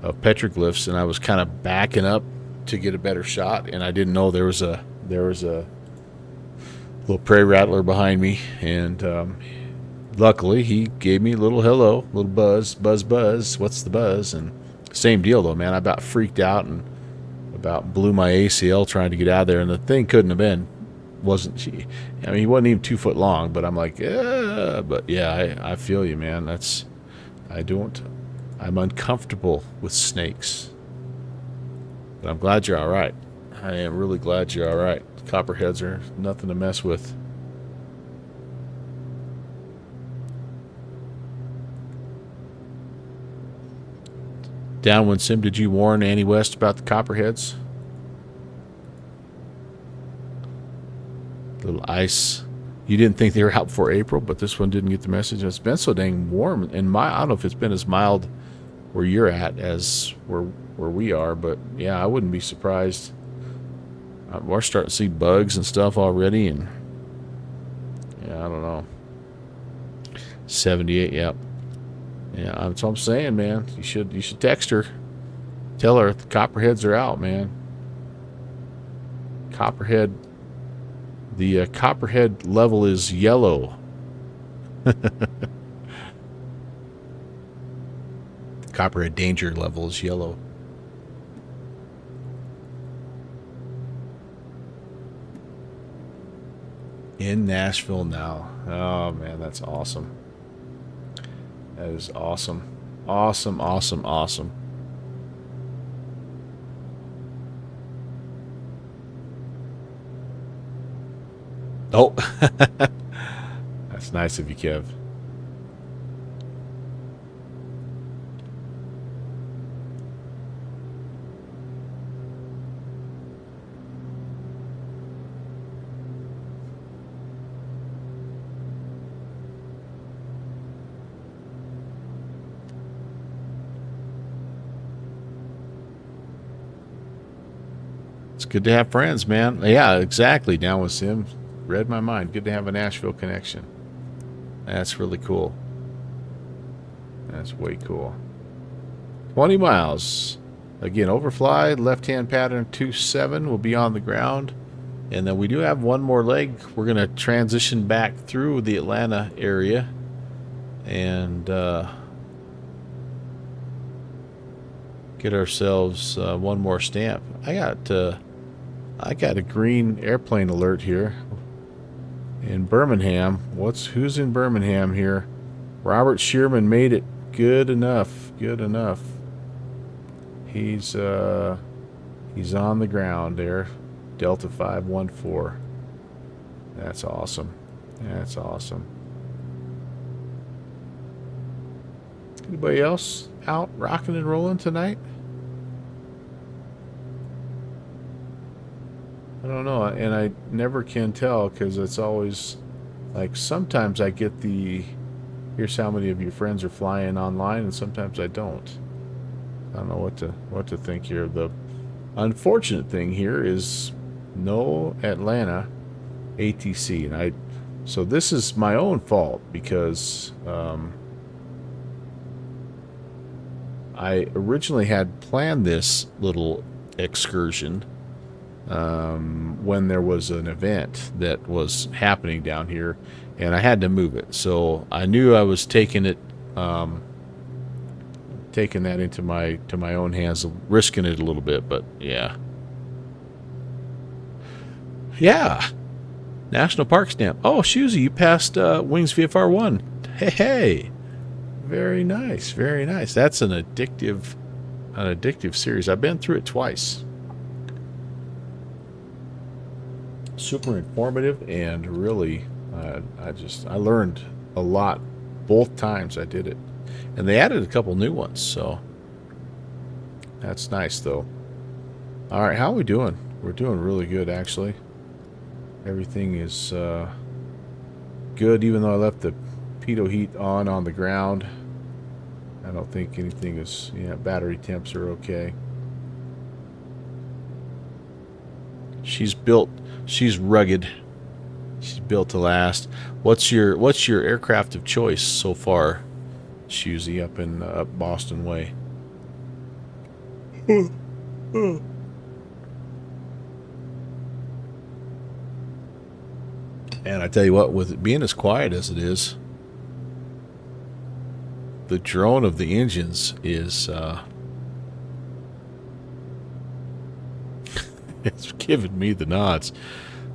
of petroglyphs, and I was kind of backing up to get a better shot, and I didn't know there was a little prairie rattler behind me, and luckily he gave me a little hello, little buzz, buzz, buzz. What's the buzz? And same deal though, man. I about freaked out and about blew my ACL trying to get out of there, and the thing couldn't have been. Wasn't she? I mean, he wasn't even 2 foot long, but I'm like, but yeah, I feel you, man. I'm uncomfortable with snakes, but I'm glad you're all right. I am really glad you're all right. Copperheads are nothing to mess with. Downwind Sim, did you warn Annie West about the copperheads? Little ice. You didn't think they were out before April, but this one didn't get the message. It's been so dang warm, and I don't know if it's been as mild where you're at as where we are, but yeah, I wouldn't be surprised. We're starting to see bugs and stuff already, and yeah, I don't know. 78, yep. Yeah, that's what I'm saying, man. You should text her. Tell her the copperheads are out, man. Copperhead. The copperhead level is yellow. Copperhead danger level is yellow. In Nashville now. Oh, man, that's awesome. That is awesome. Awesome, awesome, awesome. Oh, that's nice of you, Kev. It's good to have friends, man. Yeah, exactly. Down with Sim. Read my mind. Good to have a Nashville connection. That's really cool. That's way cool. 20 miles. Again, overfly, left-hand pattern 27 will be on the ground. And then we do have one more leg. We're going to transition back through the Atlanta area. And get ourselves one more stamp. I got a green airplane alert here. In Birmingham. Who's in Birmingham here? Robert Shearman made it. Good enough. Good enough. He's on the ground there. Delta 514. That's awesome. That's awesome. Anybody else out rocking and rolling tonight? I don't know, and I never can tell because it's always like sometimes I get here's how many of your friends are flying online, and sometimes I don't. I don't know what to think here. The unfortunate thing here is no Atlanta ATC, and so this is my own fault because I originally had planned this little excursion when there was an event that was happening down here, and I had to move it. So I knew I was taking that into my own hands, risking it a little bit. But yeah, National Park stamp. Oh, Shusey, you passed Wings VFR 1. Hey, very nice, very nice. That's an addictive series. I've been through it twice. Super informative, and really I learned a lot both times I did it, and they added a couple new ones, so that's nice though. All right, how are we doing? We're doing really good, actually. Everything is good, even though I left the pitot heat on the ground. I don't think anything is, battery temps are okay. She's built, she's rugged. She's built to last. What's your aircraft of choice so far, Shusey, up in Boston Way? And I tell you what, with it being as quiet as it is, the drone of the engines is it's giving me the nods.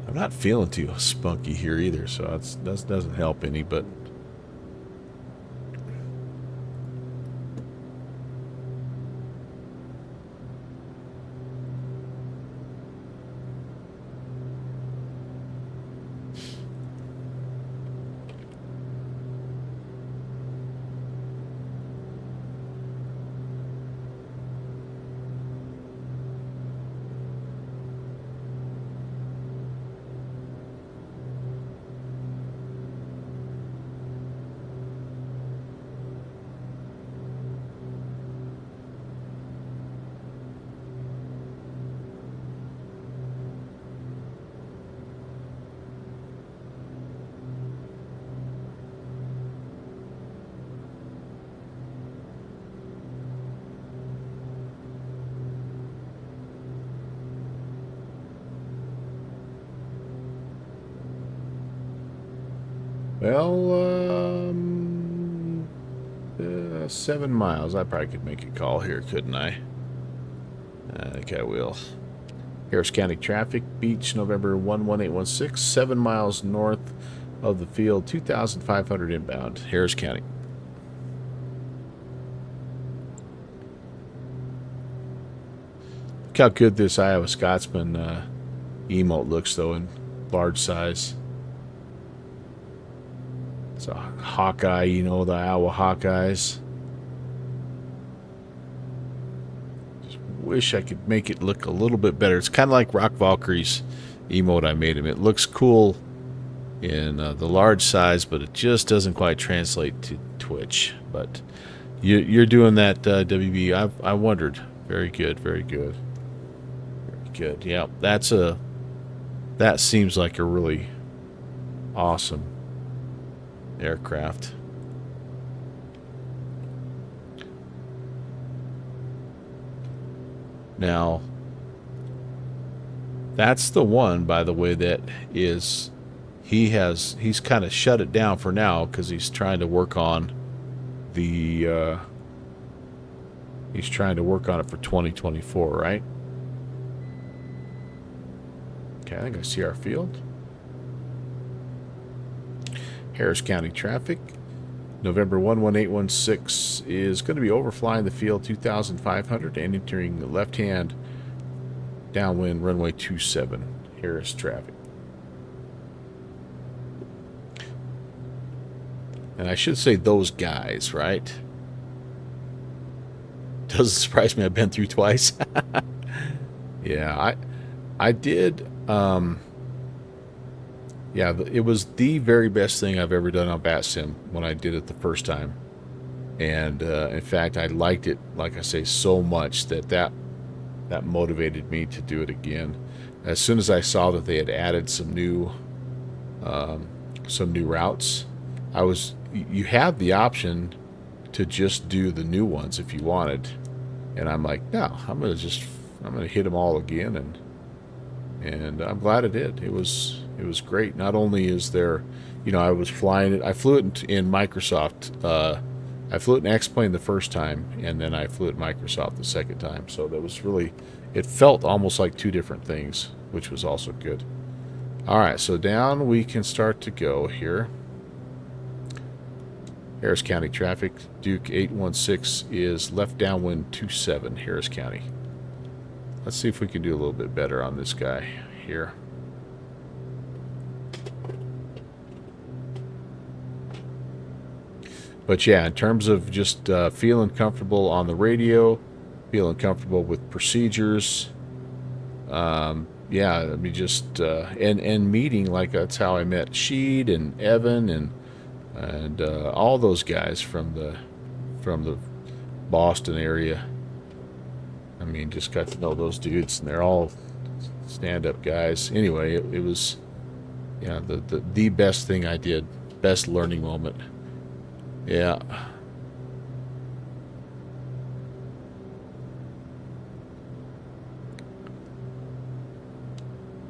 I'm not feeling too spunky here either, so that doesn't help any, but well, 7 miles. I probably could make a call here, couldn't I? I think I will. Harris County traffic, Beach, November 11816, 7 miles north of the field, 2,500 inbound, Harris County. Look how good this Iowa Scotsman emote looks, though, in large size. It's a Hawkeye, you know, the Iowa Hawkeyes. Just wish I could make it look a little bit better. It's kind of like Rock Valkyrie's emote I made him. It looks cool in the large size, but it just doesn't quite translate to Twitch. But you're doing that, WB. I wondered. Very good, very good. Very good. Yeah, that seems like a really awesome aircraft. Now, that's the one, by the way, that is he's kind of shut it down for now because he's trying to work on the he's trying to work on it for 2024, right? Okay, I think I see our field. Harris County traffic, November 11816 is going to be overflying the field 2,500 and entering left-hand downwind runway 27, Harris traffic. And I should say those guys, right? Doesn't surprise me. I've been through twice. Yeah, I did. Yeah, it was the very best thing I've ever done on VATSIM when I did it the first time. And in fact, I liked it, like I say, so much that motivated me to do it again. As soon as I saw that they had added some new routes, you have the option to just do the new ones if you wanted. And I'm like, no, I'm gonna hit them all again, and I'm glad I did. It was great. Not only is there, you know, I flew it in Microsoft. I flew it in X-Plane the first time, and then I flew it in Microsoft the second time. So that was really, it felt almost like two different things, which was also good. All right, so down we can start to go here. Harris County traffic, Duke 816 is left downwind 27, Harris County. Let's see if we can do a little bit better on this guy here. But yeah, in terms of just feeling comfortable on the radio, feeling comfortable with procedures, yeah, I mean, just and meeting, like that's how I met Sheed and Evan and all those guys from the Boston area. I mean, just got to know those dudes, and they're all stand-up guys. Anyway, it was Yeah, the best thing I did. Best learning moment. Yeah.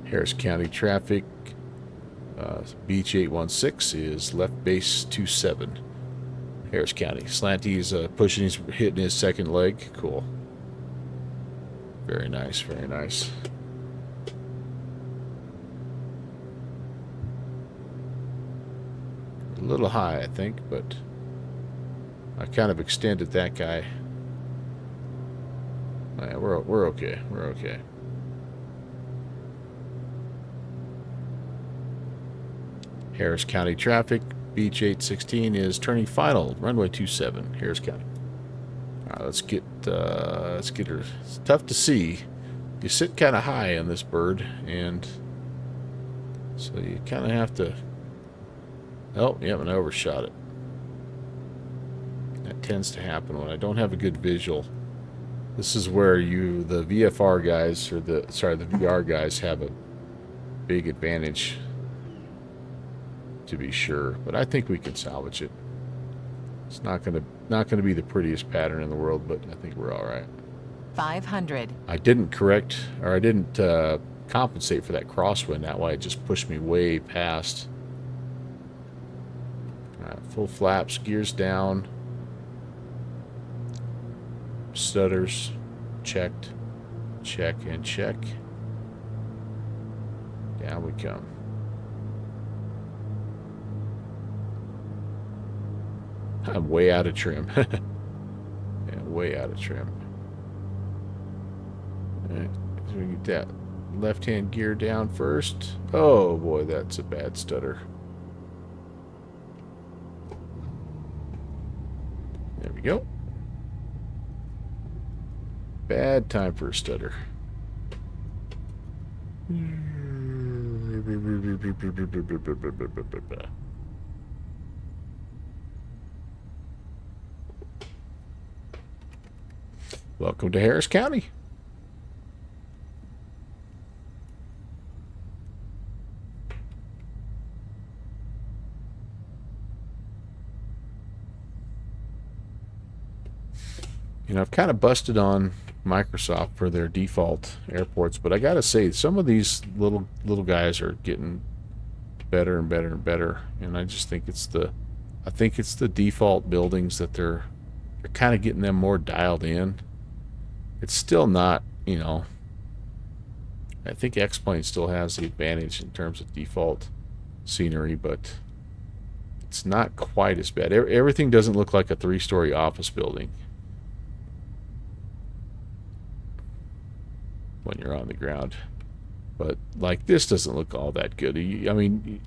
Harris County traffic. Beach 816 is left base 27. Harris County. Slanty's pushing his, hitting his second leg. Cool. Very nice, very nice. A little high, I think, but I kind of extended that guy. Yeah, we're okay. We're okay. Harris County traffic. Beach 816 is turning final. Runway 27. Harris County. All right, let's get her. It's tough to see. You sit kind of high on this bird, and so you kind of have to. Oh, yeah, and I overshot it. That tends to happen when I don't have a good visual. This is where the VFR guys, or the VR guys have a big advantage, to be sure. But I think we can salvage it. It's not gonna be the prettiest pattern in the world, but I think we're all right. 500. I didn't compensate for that crosswind. That way, it just pushed me way past. All right, full flaps, gears down. Stutters checked, check and check. Down we come. I'm way out of trim. Yeah, way out of trim. Alright, so we get that left-hand gear down first. Oh boy, that's a bad stutter. There we go. Bad time for a stutter. Welcome to Harris County. You know, I've kind of busted on Microsoft for their default airports, but I gotta say, some of these little guys are getting better and better and better, and I just think it's the default buildings that they're kind of getting them more dialed in. It's still not, you know, I think X-Plane still has the advantage in terms of default scenery, but it's not quite as bad. Everything doesn't look like a 3-story office building when you're on the ground. But like this doesn't look all that good. I mean,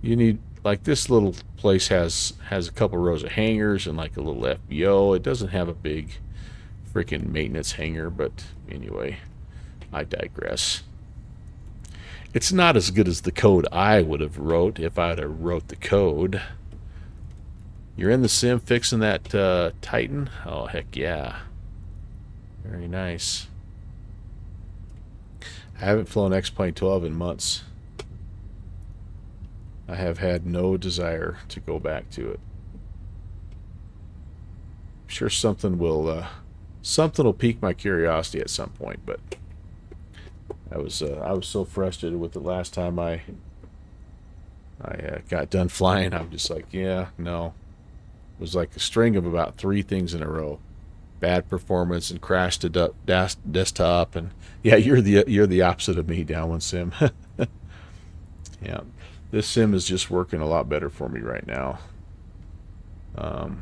you need, like, this little place has a couple rows of hangars and like a little FBO. It doesn't have a big freaking maintenance hangar, but anyway, I digress. It's not as good as the code I would have wrote if I'd have wrote the code. You're in the sim fixing that Titan? Oh, heck yeah. Very nice. I haven't flown X-Plane 12 in months. I have had no desire to go back to it. I'm sure something will pique my curiosity at some point, but I was so frustrated with the last time I got done flying. I'm just like, yeah, no. It was like a string of about 3 things in a row. Bad performance and crashed the desktop, and yeah, you're the opposite of me, Downwind Sim. Yeah, this sim is just working a lot better for me right now. Not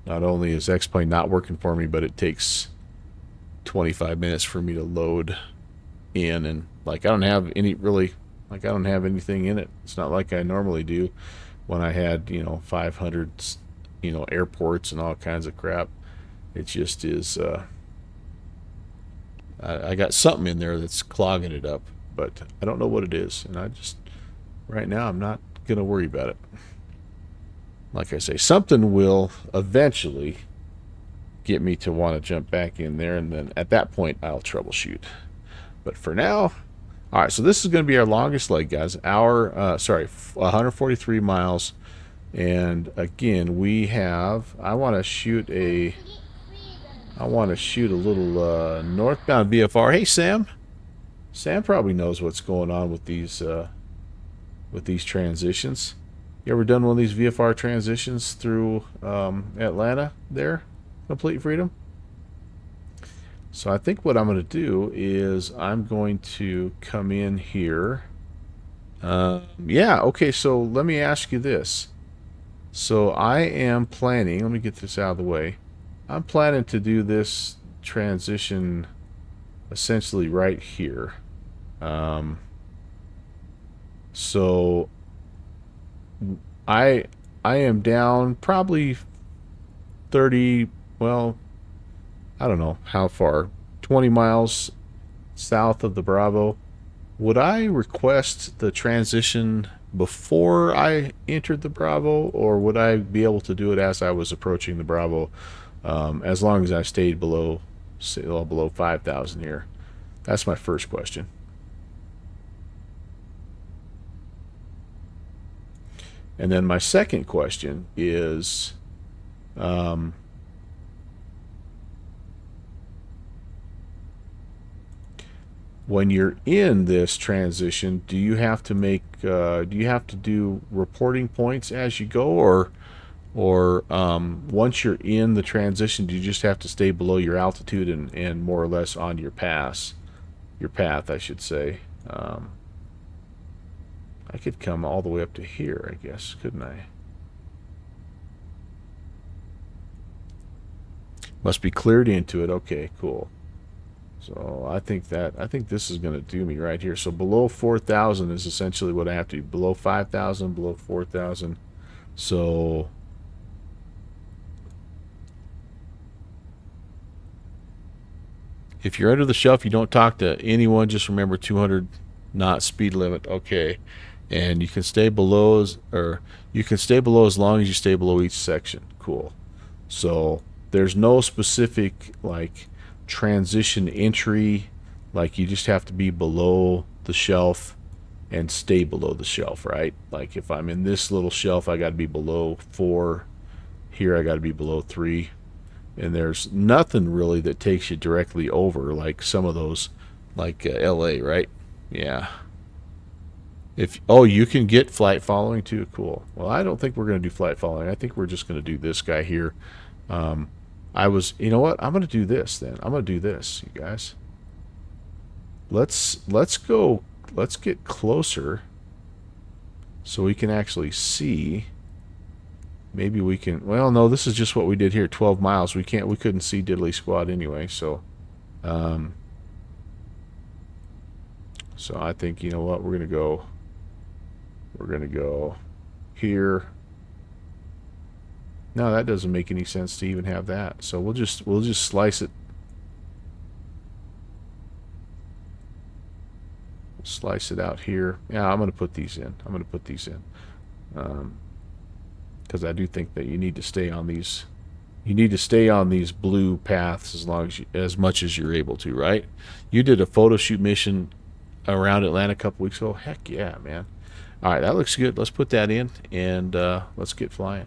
only is X-Plane not working for me, but it takes 25 minutes for me to load in, and like I don't have anything in it. It's not like I normally do when I had 500 airports and all kinds of crap. It just is I got something in there that's clogging it up, but I don't know what it is, and right now I'm not gonna worry about it. Like I say, something will eventually get me to want to jump back in there, and then at that point I'll troubleshoot. But for now, All right, so this is going to be our longest leg, guys. 143 miles. And again, we have, I want to shoot a little northbound VFR. Hey, Sam. Sam probably knows what's going on with these transitions. You ever done one of these VFR transitions through Atlanta there? Complete Freedom? So I think what I'm going to do is I'm going to come in here. Yeah, okay, so let me ask you this. So I am planning, let me get this out of the way. I'm planning to do this transition essentially right here. So I am down probably 30, well, I don't know how far, 20 miles south of the Bravo. Would I request the transition before I entered the Bravo, or would I be able to do it as I was approaching the Bravo, as long as I stayed below 5,000 here? That's my first question. And then my second question is, when you're in this transition, do you have to do reporting points as you go, or once you're in the transition, do you just have to stay below your altitude and more or less on your path, I should say? I could come all the way up to here, I guess, couldn't I? Must be cleared into it. Okay, cool. So I think this is going to do me right here. So below 4,000 is essentially what I have to do. Below 5,000, below 4,000. So if you're under the shelf, you don't talk to anyone. Just remember 200 knot speed limit. Okay. And you can stay below as long as you stay below each section. Cool. So there's no specific like transition entry, like you just have to be below the shelf and stay below the shelf, right? Like if I'm in this little shelf, I got to be below 4. Here I got to be below 3. And there's nothing really that takes you directly over like some of those, like LA, right? Yeah. You can get flight following too. Cool. Well, I don't think we're going to do flight following. I think we're just going to do this guy here. You know what? I'm going to do this then. I'm going to do this, you guys. Let's get closer so we can actually see. Maybe we can, well, no, this is just what we did here, 12 miles. We couldn't see diddly squat anyway, so I think, you know what, we're going to go here. No, that doesn't make any sense to even have that. So we'll just slice it. Slice it out here. Yeah, I'm going to put these in. Because I do think that you need to stay on these. You need to stay on these blue paths as much as you're able to, right? You did a photo shoot mission around Atlanta a couple weeks ago. Heck yeah, man. All right, that looks good. Let's put that in and let's get flying.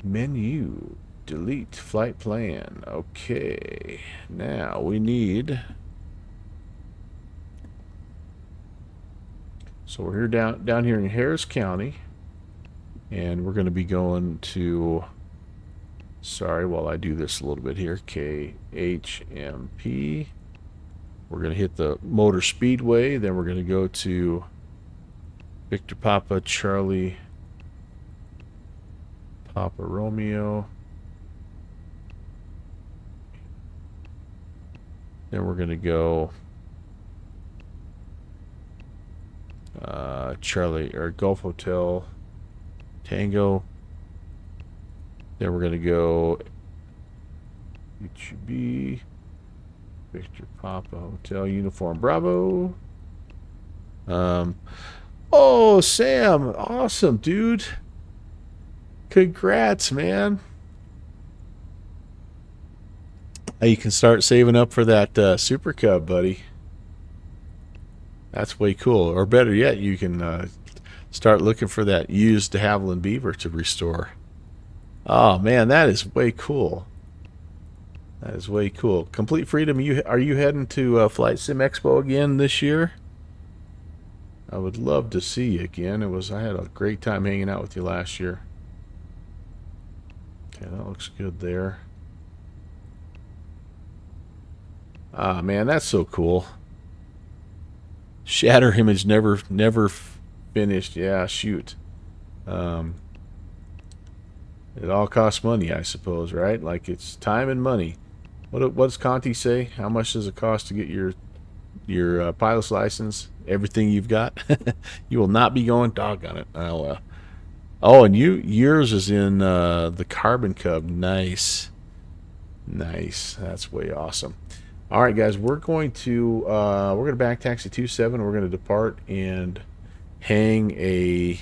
Menu, delete flight plan. Okay, now we need. So we're here down here in Harris County, and we're going to be going to. Sorry, while I do this a little bit here, KHMP. We're going to hit the Motor Speedway, then we're going to go to Victor Papa Charlie Papa Romeo. Then we're going to go Charlie or Gulf Hotel Tango. Then we're going to go HB Victor Papa Hotel Uniform Bravo. Oh, Sam, awesome, dude. Congrats, man. You can start saving up for that Super Cub, buddy. That's way cool. Or better yet, you can start looking for that used de Havilland Beaver to restore. Oh man, that is way cool. That is way cool. Complete Freedom, are you heading to Flight Sim Expo again this year? I would love to see you again. I had a great time hanging out with you last year. Okay, that looks good there. Ah, man, that's so cool. Shatter image never finished. Yeah, shoot. It all costs money, I suppose, right? Like, it's time and money. What does Conti say? How much does it cost to get your pilot's license? Everything you've got? You will not be going. Doggone it. Oh, and yours is in the Carbon Cub. Nice. Nice. That's way awesome. All right, guys, we're going to back taxi 27. We're going to depart and hang a.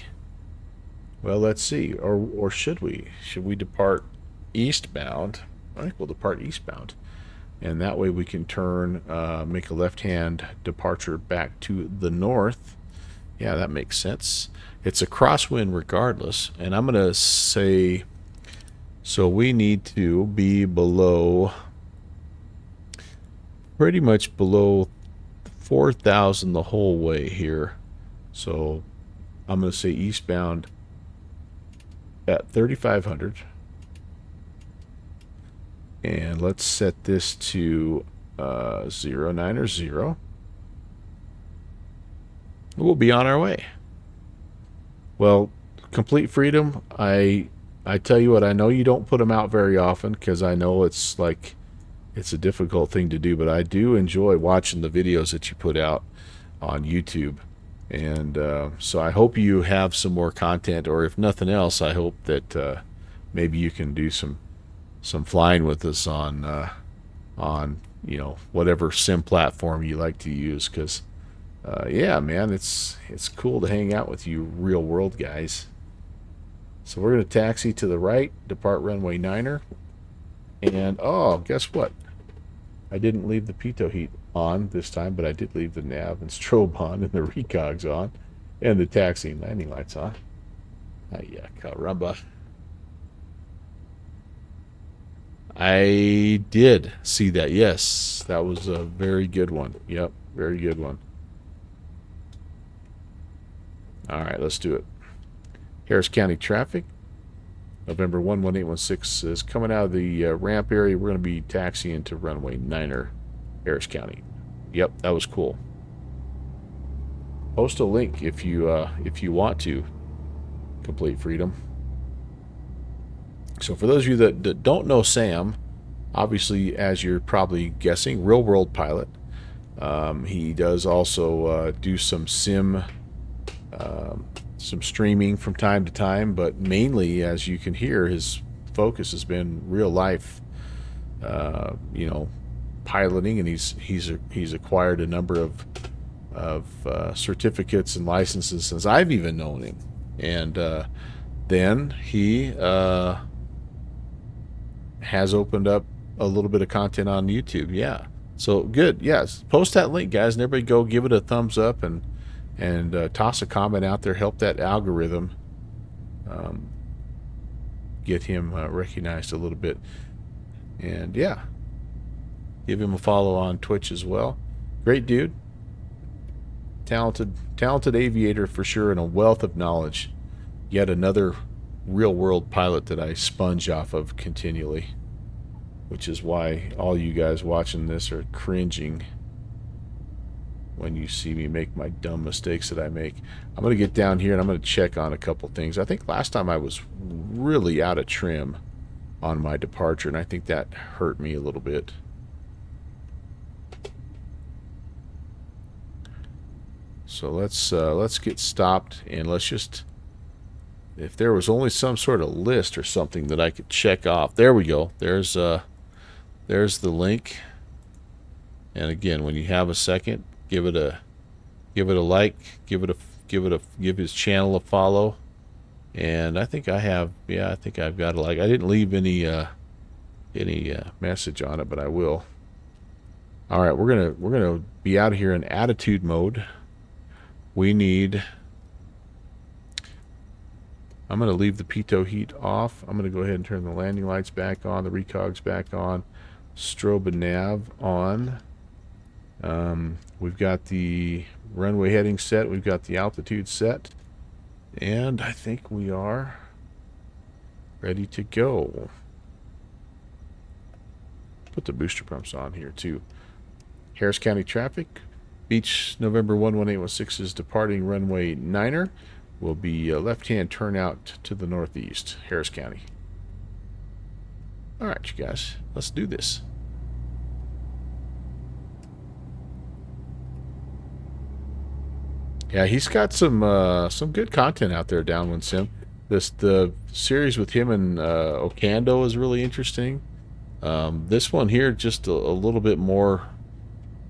Well, let's see. Or should we? Should we depart eastbound? I think we'll depart eastbound, and that way we can turn, make a left-hand departure back to the north. Yeah, that makes sense. It's a crosswind regardless, and I'm gonna say. So we need to be below. Pretty much below 4,000 the whole way here. So I'm going to say eastbound at 3,500. And let's set this to 090. We'll be on our way. Well, Complete Freedom, I tell you what, I know you don't put them out very often because I know it's like... It's a difficult thing to do, but I do enjoy watching the videos that you put out on YouTube. And so I hope you have some more content, or if nothing else, I hope that maybe you can do some flying with us on whatever sim platform you like to use. Because yeah, man, it's cool to hang out with you real world guys. So we're going to taxi to the right, depart runway 9er. And, oh, guess what? I didn't leave the pitot heat on this time, but I did leave the nav and strobe on and the recogs on and the taxi and landing lights on. Yeah, caramba. I did see that. Yes, that was a very good one. Yep, very good one. All right, let's do it. Harris County traffic. November 11816 is coming out of the ramp area. We're going to be taxiing to runway 9er, Harris County. Yep, that was cool. Post a link if you want to. Complete Freedom. So for those of you that don't know Sam, obviously, as you're probably guessing, real world pilot. He does also do some streaming from time to time, but mainly, as you can hear, his focus has been real life, piloting, and he's acquired a number of certificates and licenses since I've even known him, and then he has opened up a little bit of content on YouTube. Yeah, so good. Yes, post that link, guys, and everybody go give it a thumbs up and toss a comment out there. Help that algorithm get him recognized a little bit. And yeah, give him a follow on Twitch as well. Great dude. Talented aviator for sure, and a wealth of knowledge. Yet another real world pilot that I sponge off of continually, which is why all you guys watching this are cringing when you see me make my dumb mistakes that I make. I'm going to get down here and I'm going to check on a couple things. I think last time I was really out of trim on my departure, and I think that hurt me a little bit. So let's get stopped, and let's just, if there was only some sort of list or something that I could check off. There we go. There's the link. And again, when you have a second, give it a like, give his channel a follow. And I think I have, yeah, I think I've got a like. I didn't leave any any message on it, but I will. All right, we're gonna be out of here in attitude mode. We need. I'm gonna leave the pitot heat off. I'm gonna go ahead and turn the landing lights back on, the recogs back on, strobe and nav on. We've got the runway heading set. We've got the altitude set, and I think we are ready to go. Put the booster pumps on here too. Harris County traffic. Beach November 11816 is departing runway 9er. Will be left-hand turnout to the northeast, Harris County. All right, you guys, let's do this. Yeah, he's got some good content out there, Downwind Sim. The series with him and Ocando is really interesting. This one here just a little bit more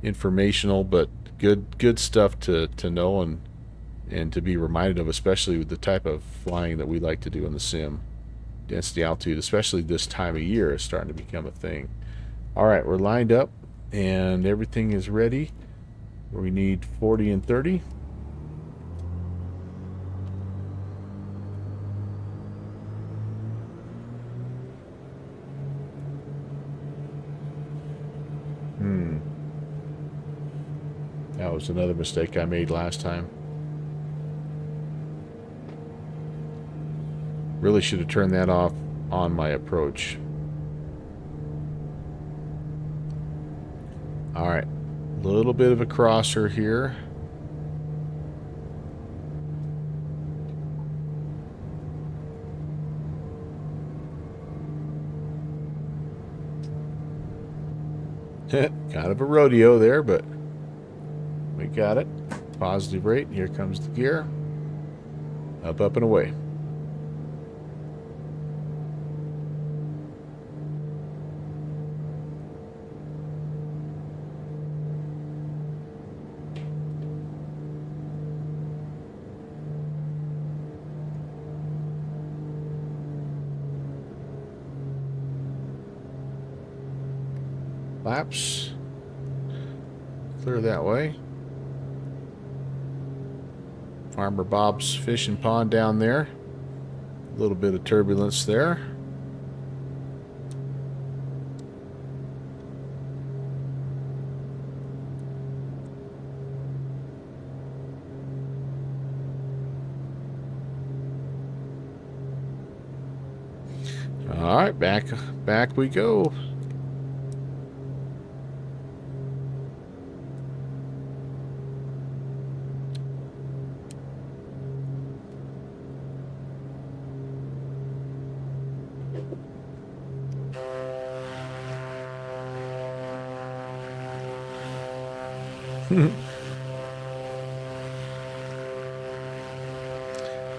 informational, but good stuff to know and to be reminded of, especially with the type of flying that we like to do in the sim. Density altitude, especially this time of year, is starting to become a thing. All right, we're lined up and everything is ready. We need 40 and 30. That was another mistake I made last time. Really should have turned that off on my approach. All right, a little bit of a crosser here. Kind of a rodeo there, but we got it. Positive rate. Here comes the gear. Up, up, and away. Laps. Clear that way. Farmer Bob's fishing pond down there. A little bit of turbulence there. All right, back we go.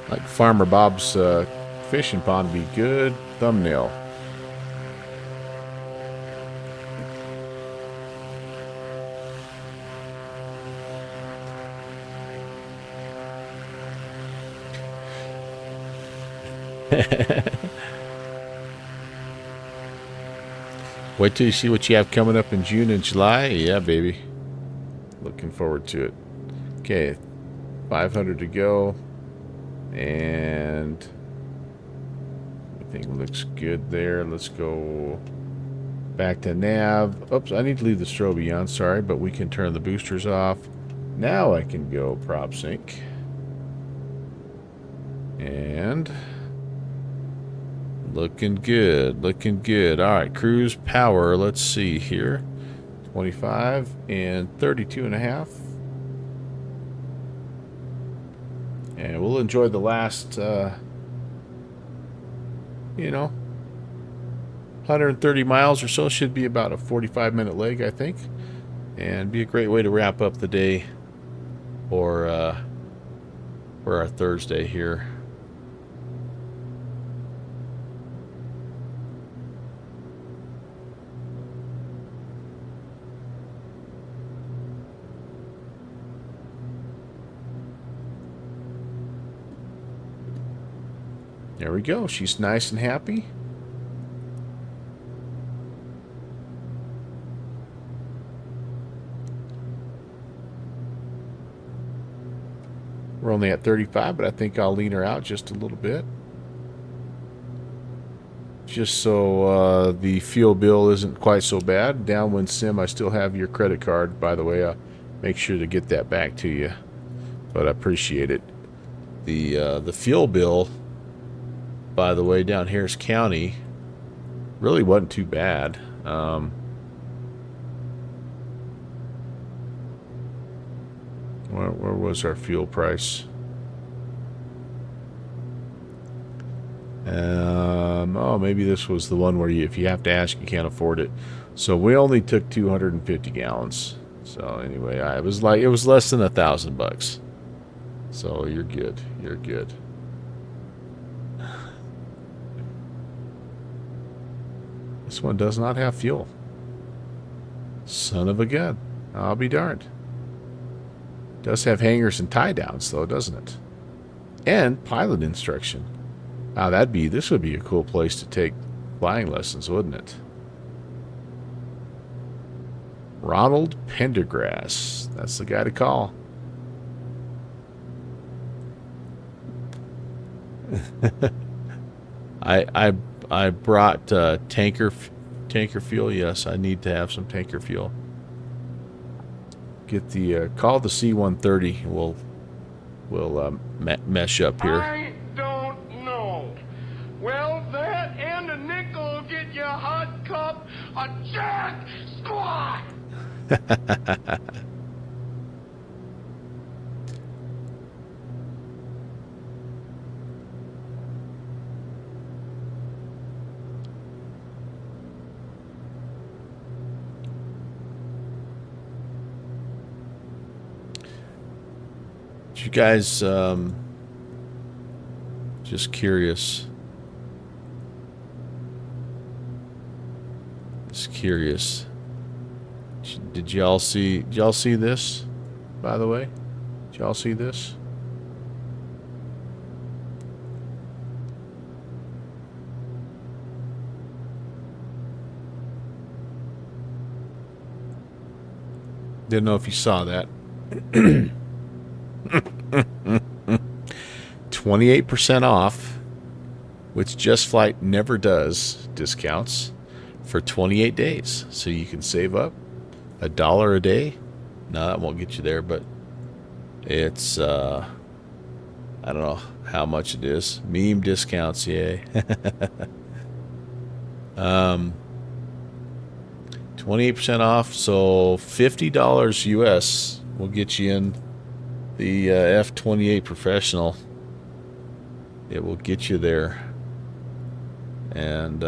Like Farmer Bob's fishing pond would be good thumbnail. Wait till you see what you have coming up in June and July. Yeah, baby. Looking forward to it. Okay, 500 to go. And everything looks good there. Let's go back to nav. Oops, I need to leave the strobe on, sorry, but we can turn the boosters off. Now I can go prop sync. And looking good, looking good. All right, cruise power, let's see here. 25 and 32 and a half. And we'll enjoy the last, 130 miles or so. Should be about a 45-minute leg, I think. And be a great way to wrap up the day for our Thursday here. There we go. She's nice and happy. We're only at 35, but I think I'll lean her out just a little bit. Just so the fuel bill isn't quite so bad. Downwind Sim, I still have your credit card, by the way. I'll make sure to get that back to you. But I appreciate it. The fuel bill, by the way, down Harris County, really wasn't too bad. Where was our fuel price? Oh, maybe this was the one where if you have to ask, you can't afford it. So we only took 250 gallons. So anyway, it was less than $1,000. So you're good. You're good. This one does not have fuel. Son of a gun. I'll be darned. Does have hangers and tie downs though, doesn't it? And pilot instruction. Wow, this would be a cool place to take flying lessons, wouldn't it? Ronald Pendergrass. That's the guy to call. I brought tanker fuel. Yes, I need to have some tanker fuel. Get the call the C-130. We'll mesh up here. I don't know. Well, that and a nickel get you a hot cup of Jack Squad. You guys, just curious. Just curious. Did y'all see this, by the way? Did y'all see this? Didn't know if you saw that. 28% off, which Just Flight never does discounts, for 28 days. So you can save up $1 a day. No, that won't get you there, but it's I don't know how much it is. Meme discounts, yay. 28% off, so $50 US will get you in the F-28 Professional. It will get you there, and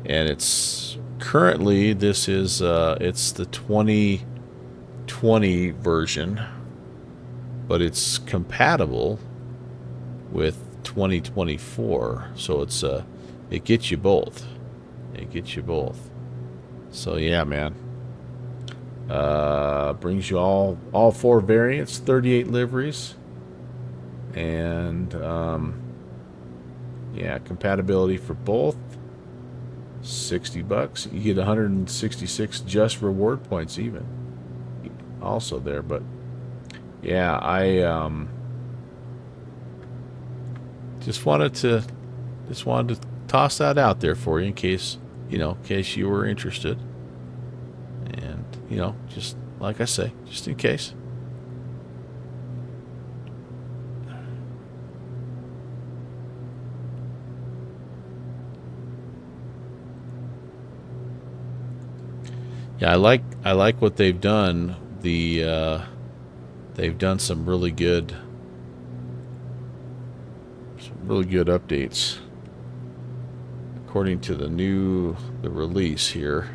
it's currently, this is it's the 2020 version, but it's compatible with 2024, so it's it gets you both. It gets you both. So yeah, man. Brings you all 4 variants, 38 liveries, and yeah, compatibility for both. $60. You get 166 just reward points even. Also there, but yeah, I just wanted to toss that out there for you in case you were interested. And, just like I say, just in case. Yeah, I like what they've done. They've done some really good updates. According to the release here.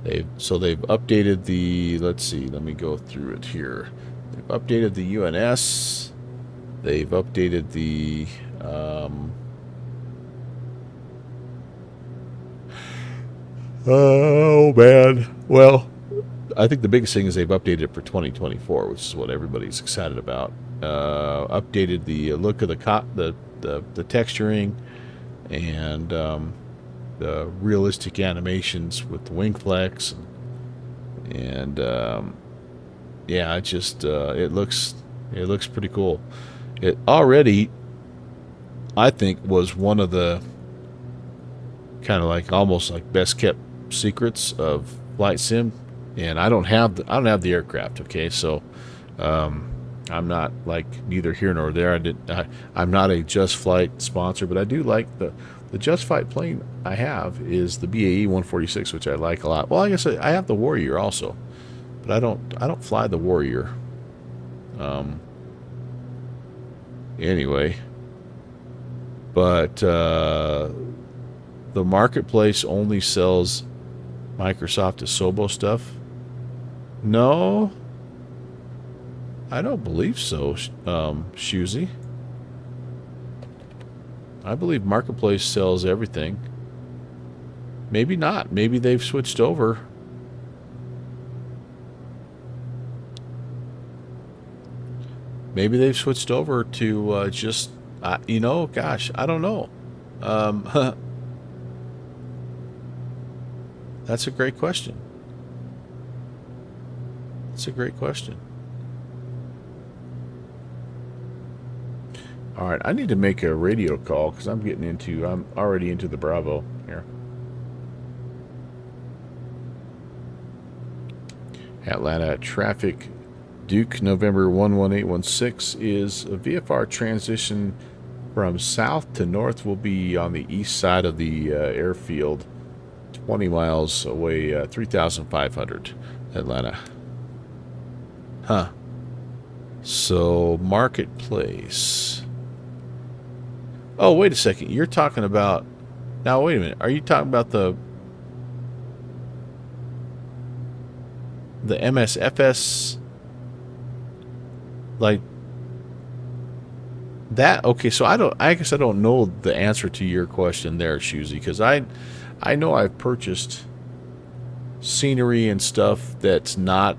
They've updated the, let's see, let me go through it here. They've updated the UNS. They've updated the oh man. Well, I think the biggest thing is they've updated it for 2024, which is what everybody's excited about. Updated the look of the texturing, and the realistic animations with the wing flex, and And yeah, it just it looks pretty cool. It already, I think, was one of the kind of like almost like best kept secrets of flight sim. And I don't have the aircraft. Okay, so I'm not like neither here nor there. I'm not a Just Flight sponsor, but I do like the Just Flight plane I have is the BAE 146, which I like a lot. Well, I guess I have the Warrior also, but I don't fly the Warrior. Anyway, but the marketplace only sells Microsoft Asobo stuff. No, I don't believe so, Shusy. I believe Marketplace sells everything. Maybe not. Maybe they've switched over. Maybe they've switched over to just, you know, gosh, I don't know. That's a great question. That's a great question. All right, I need to make a radio call because I'm already into the Bravo here. Atlanta traffic. Duke November 11816 is a VFR transition from south to north. Will be on the east side of the airfield, 20 miles away, 3,500 Atlanta. Huh. So, Marketplace. Oh, wait a second. You're talking about... Now, wait a minute. Are you talking about the MSFS? Like... That... Okay, so I guess I don't know the answer to your question there, Shusy, because I know I've purchased scenery and stuff that's not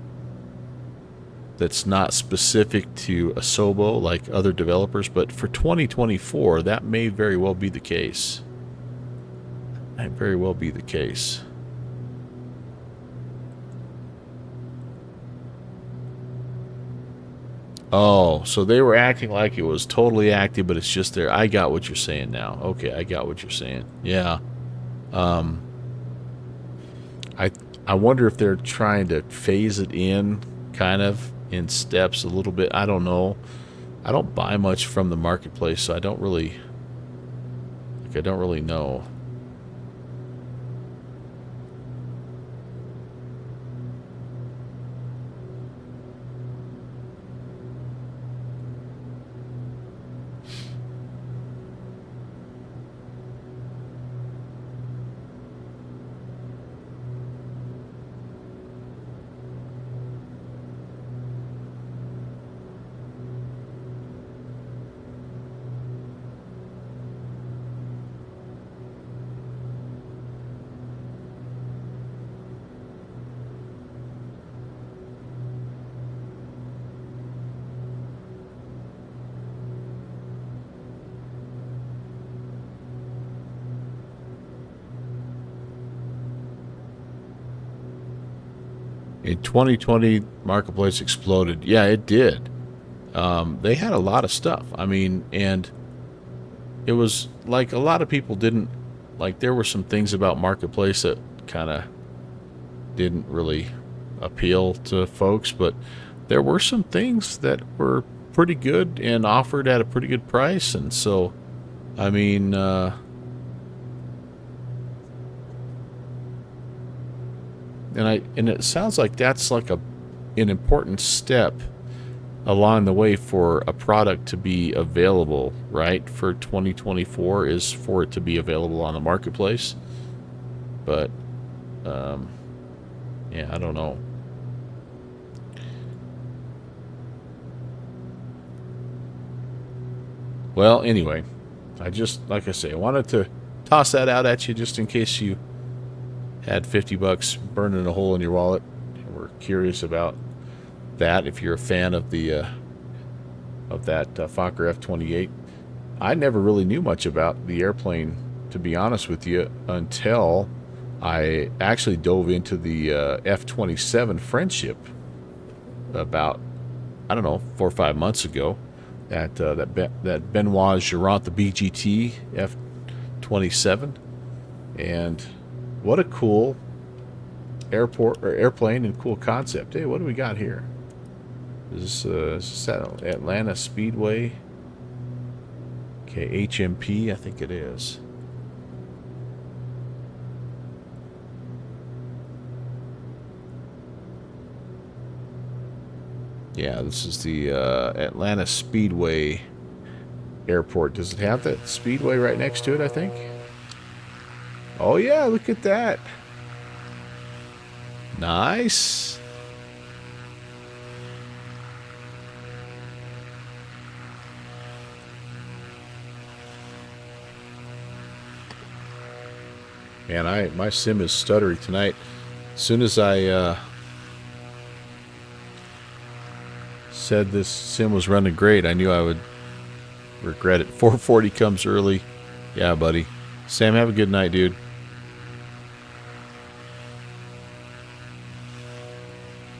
specific to Asobo like other developers, but for 2024 that may very well be the case. Might very well be the case. Oh, so they were acting like it was totally active, but it's just there. I got what you're saying now. Okay, I got what you're saying. Yeah. I wonder if they're trying to phase it in kind of in steps a little bit. I don't know. I don't buy much from the marketplace, so I don't really know. In 2020, Marketplace exploded. Yeah, it did. They had a lot of stuff. I mean, and it was like a lot of people didn't, like there were some things about Marketplace that kind of didn't really appeal to folks, but there were some things that were pretty good and offered at a pretty good price. And so, I mean, and it sounds like that's like an important step along the way for a product to be available, right? For 2024 is for it to be available on the marketplace. But yeah, I don't know. Well, anyway, like I say, I wanted to toss that out at you just in case you had $50 burning a hole in your wallet and we're curious about that. If you're a fan of the of that Fokker F-28, I never really knew much about the airplane, to be honest with you, until I actually dove into the F-27 Friendship about, I don't know, 4 or 5 months ago. That Benoit Girard, the BGT F-27, and what a cool airplane and cool concept. Hey, what do we got here? Is this Atlanta Speedway? Okay, HMP, I think it is. Yeah, this is the Atlanta Speedway Airport. Does it have that Speedway right next to it, I think? Oh, yeah, look at that. Nice. Man, my sim is stuttery tonight. As soon as I said this sim was running great, I knew I would regret it. 440 comes early. Yeah, buddy. Sam, have a good night, dude.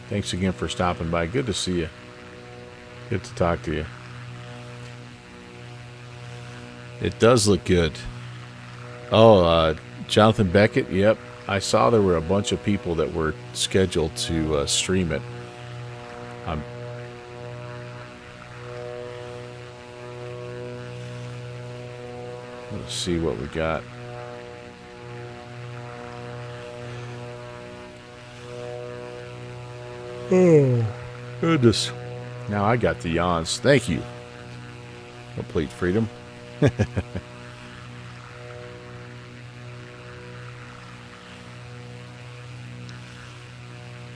Thanks again for stopping by. Good to see you. Good to talk to you. It does look good. Oh, Jonathan Beckett. Yep. I saw there were a bunch of people that were scheduled to stream it. Let's see what we got. Oh, goodness. Now I got the yawns. Thank you. Complete freedom.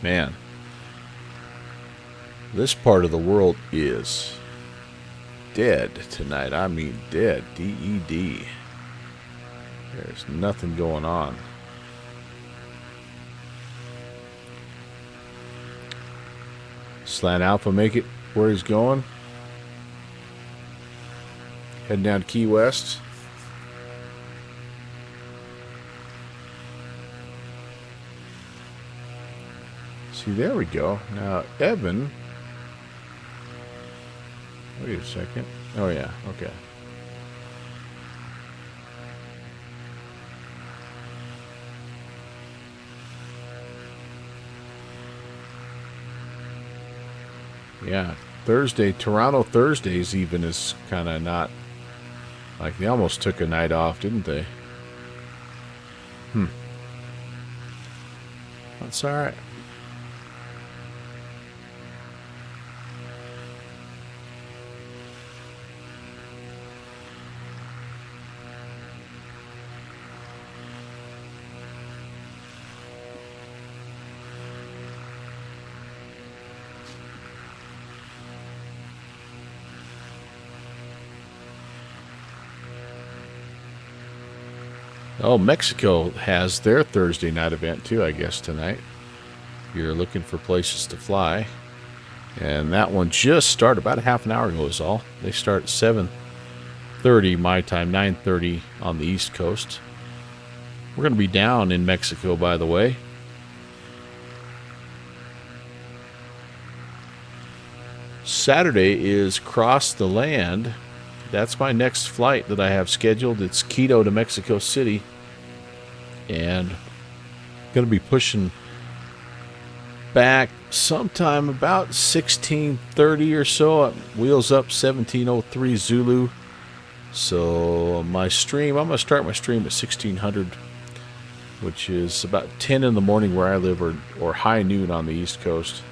Man. This part of the world is dead tonight. I mean dead. D-E-D. There's nothing going on. Slant Alpha make it where he's going. Heading down to Key West. See, there we go. Now, Evan. Wait a second. Oh, yeah. Okay. Yeah. Thursday, Toronto Thursdays even is kind of not... Like, they almost took a night off, didn't they? That's all right. Oh, Mexico has their Thursday night event too, I guess, tonight. If you're looking for places to fly. And that one just started about a half an hour ago is all. They start at 7:30 my time, 9:30 on the East Coast. We're going to be down in Mexico, by the way. Saturday is Cross the Land. That's my next flight that I have scheduled. It's Quito to Mexico City. And going to be pushing back sometime about 16:30 or so. Wheels up 17:03 Zulu. So my stream, I'm going to start my stream at 1600, which is about 10 in the morning where I live, or high noon on the East Coast.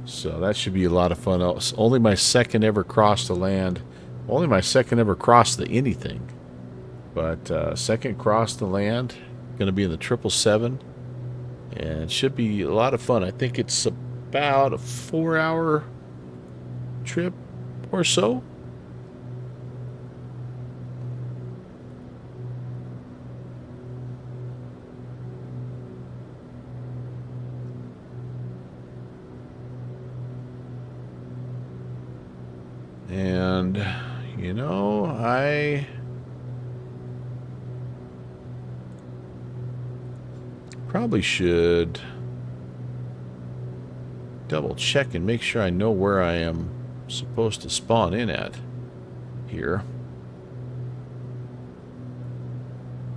So that should be a lot of fun. It's only my second ever cross the land. Only my second ever cross the anything. But second cross the land. Going to be in the 777. And it should be a lot of fun. I think it's about a 4-hour trip or so. And, you know, Probably should double check and make sure I know where I am supposed to spawn in at here.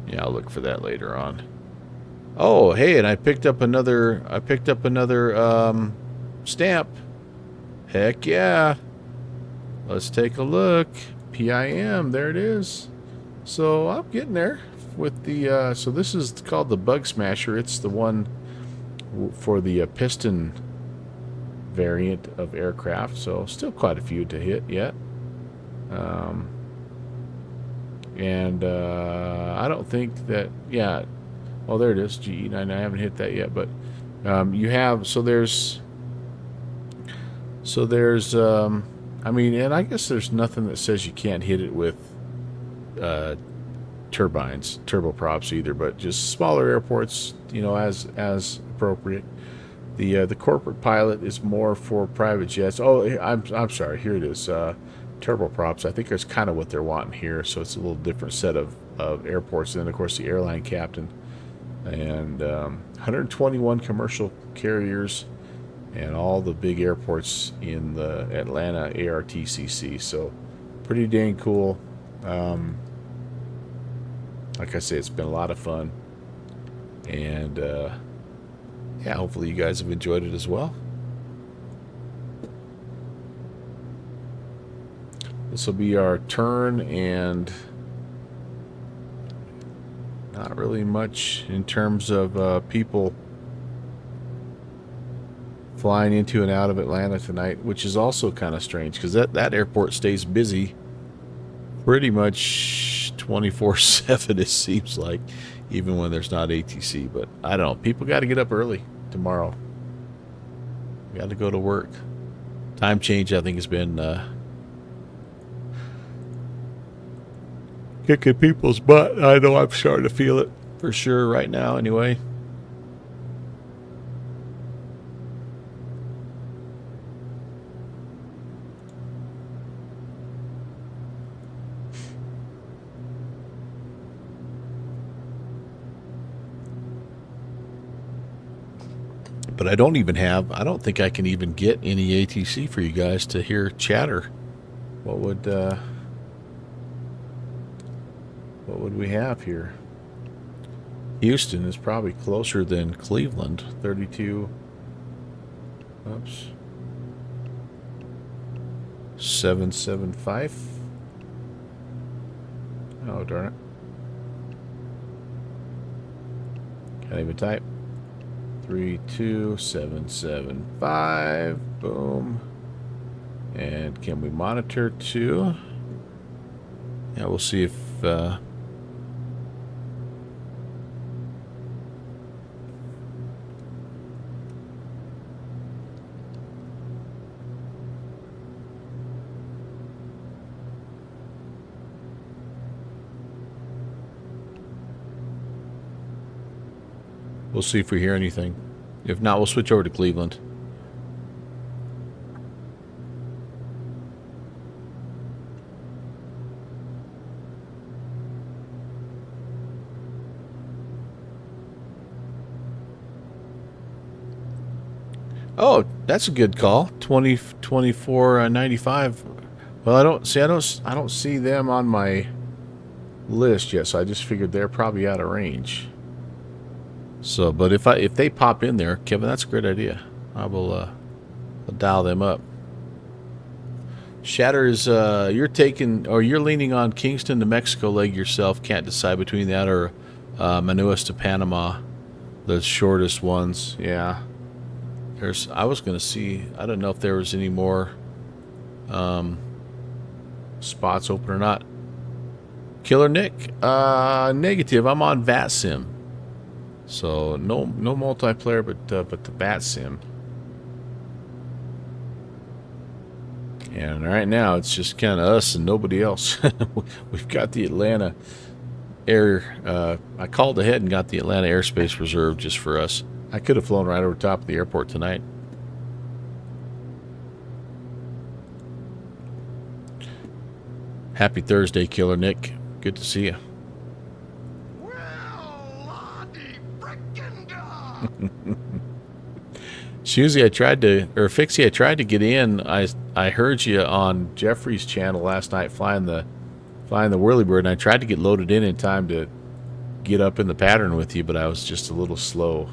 Yeah, I'll look for that later on. Oh, hey, and I picked up another stamp. Heck yeah. Let's take a look. PIM, there it is. So I'm getting there with the so this is called the Bug Smasher. It's the one for the piston variant of aircraft, so still quite a few to hit yet. I don't think that, yeah, well, there it is, GE9. I haven't hit that yet, but you have, so there's I mean, and I guess there's nothing that says you can't hit it with turbines, turboprops either, but just smaller airports, you know, as appropriate. The corporate pilot is more for private jets. Oh, I'm sorry. Here it is. Turboprops. I think that's kind of what they're wanting here. So it's a little different set of airports. And then, of course, the airline captain. And 121 commercial carriers and all the big airports in the Atlanta ARTCC. So pretty dang cool. Like I say, it's been a lot of fun. And yeah, hopefully you guys have enjoyed it as well. This will be our turn, and not really much in terms of people flying into and out of Atlanta tonight, which is also kind of strange because that airport stays busy pretty much 24/7, it seems like, even when there's not ATC. But I don't know. People got to get up early tomorrow. Got to go to work. Time change, I think, has been kicking people's butt. I know I'm starting to feel it for sure right now anyway. But I don't think I can even get any ATC for you guys to hear chatter. What would we have here? Houston is probably closer than Cleveland. 32. Oops. 775. Oh, darn it. Can't even type. 32775. Boom. And can we monitor too? Yeah, we'll see if we'll see if we hear anything. If not, we'll switch over to Cleveland. Oh, that's a good call. 2495. Well, I don't see them on my list yet, so I just figured they're probably out of range. So, but if they pop in there, Kevin, that's a great idea. I will I'll dial them up. Shatter is you're leaning on Kingston to Mexico leg yourself. Can't decide between that or Manaus to Panama, the shortest ones. Yeah. I was gonna see. I don't know if there was any more spots open or not. Killer Nick, negative. I'm on VATSIM. So no multiplayer, but the VATSIM. And right now it's just kind of us and nobody else. We've got the Atlanta air. I called ahead and got the Atlanta airspace reserved just for us. I could have flown right over top of the airport tonight. Happy Thursday, Killer Nick. Good to see you. Well, Lottie, frickin' dog! Fixie, I tried to get in. I heard you on Jeffrey's channel last night flying the whirlybird, and I tried to get loaded in time to get up in the pattern with you, but I was just a little slow.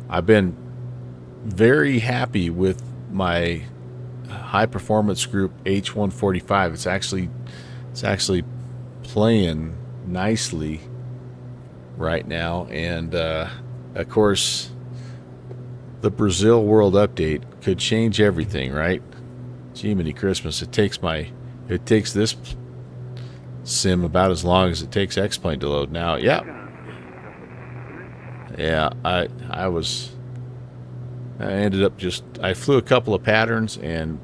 I've been very happy with my high performance group H145. It's actually playing nicely right now, and of course the Brazil World Update could change everything, right? Jiminy Christmas. It takes this sim about as long as it takes X-Plane to load now. Yeah, I ended up I flew a couple of patterns, and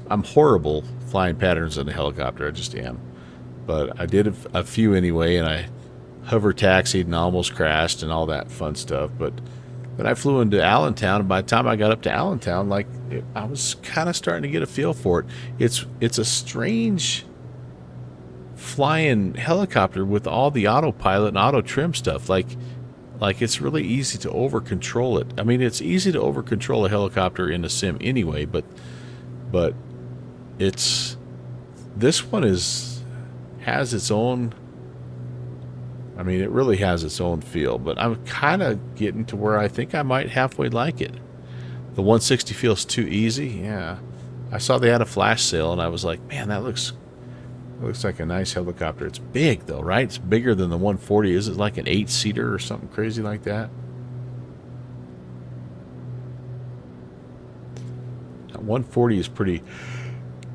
I'm horrible flying patterns in a helicopter. I just am. But I did a few anyway, and I hover taxied and almost crashed and all that fun stuff. But I flew into Allentown, and by the time I got up to Allentown, I was kind of starting to get a feel for it. It's a strange flying helicopter with all the autopilot and auto trim stuff. Like it's really easy to over control it. I mean, it's easy to over control a helicopter in a sim anyway, but this one has its own. I mean, it really has its own feel, but I'm kind of getting to where I think I might halfway like it. The 160 feels too easy. Yeah, I saw they had a flash sale, and I was like, man, that looks like a nice helicopter. It's big though, right? It's bigger than the 140. Is it like an 8-seater or something crazy like that? That 140 is pretty.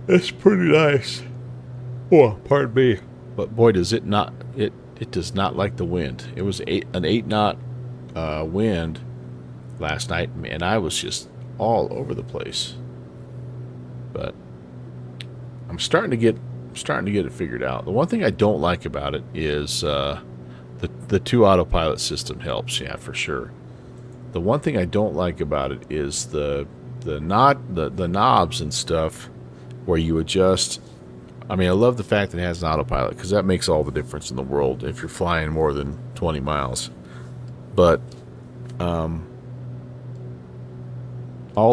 It's pretty nice. Oh, pardon me. But boy, does it not. It does not like the wind. It was an 8-knot wind last night, and I was just all over the place. But I'm starting to get it figured out. The one thing I don't like about it is the 2 autopilot system helps, yeah, for sure. The one thing I don't like about it is the knobs and stuff where you adjust. I mean, I love the fact that it has an autopilot, because that makes all the difference in the world if you're flying more than 20 miles. But all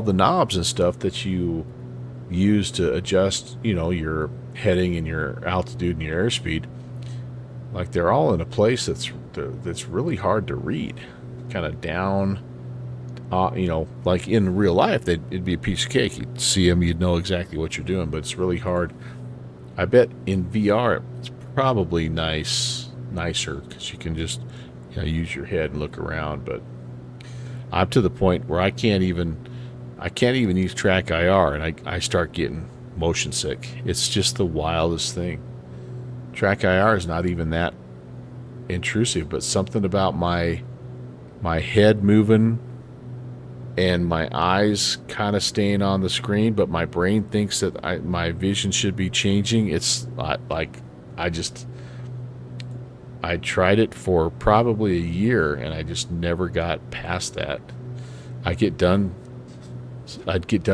the knobs and stuff that you use to adjust, your heading and your altitude and your airspeed, like they're all in a place that's really hard to read. Kind of down, like in real life, it'd be a piece of cake. You'd see them, you'd know exactly what you're doing, but it's really hard. I bet in VR it's probably nicer because you can just use your head and look around. But I'm to the point where I can't even use track IR, and I start getting motion sick. It's just the wildest thing. Track IR is not even that intrusive, but something about my head moving and my eyes kind of staying on the screen, but my brain thinks that my vision should be changing. It's like I tried it for probably a year, and I just never got past that. I'd get done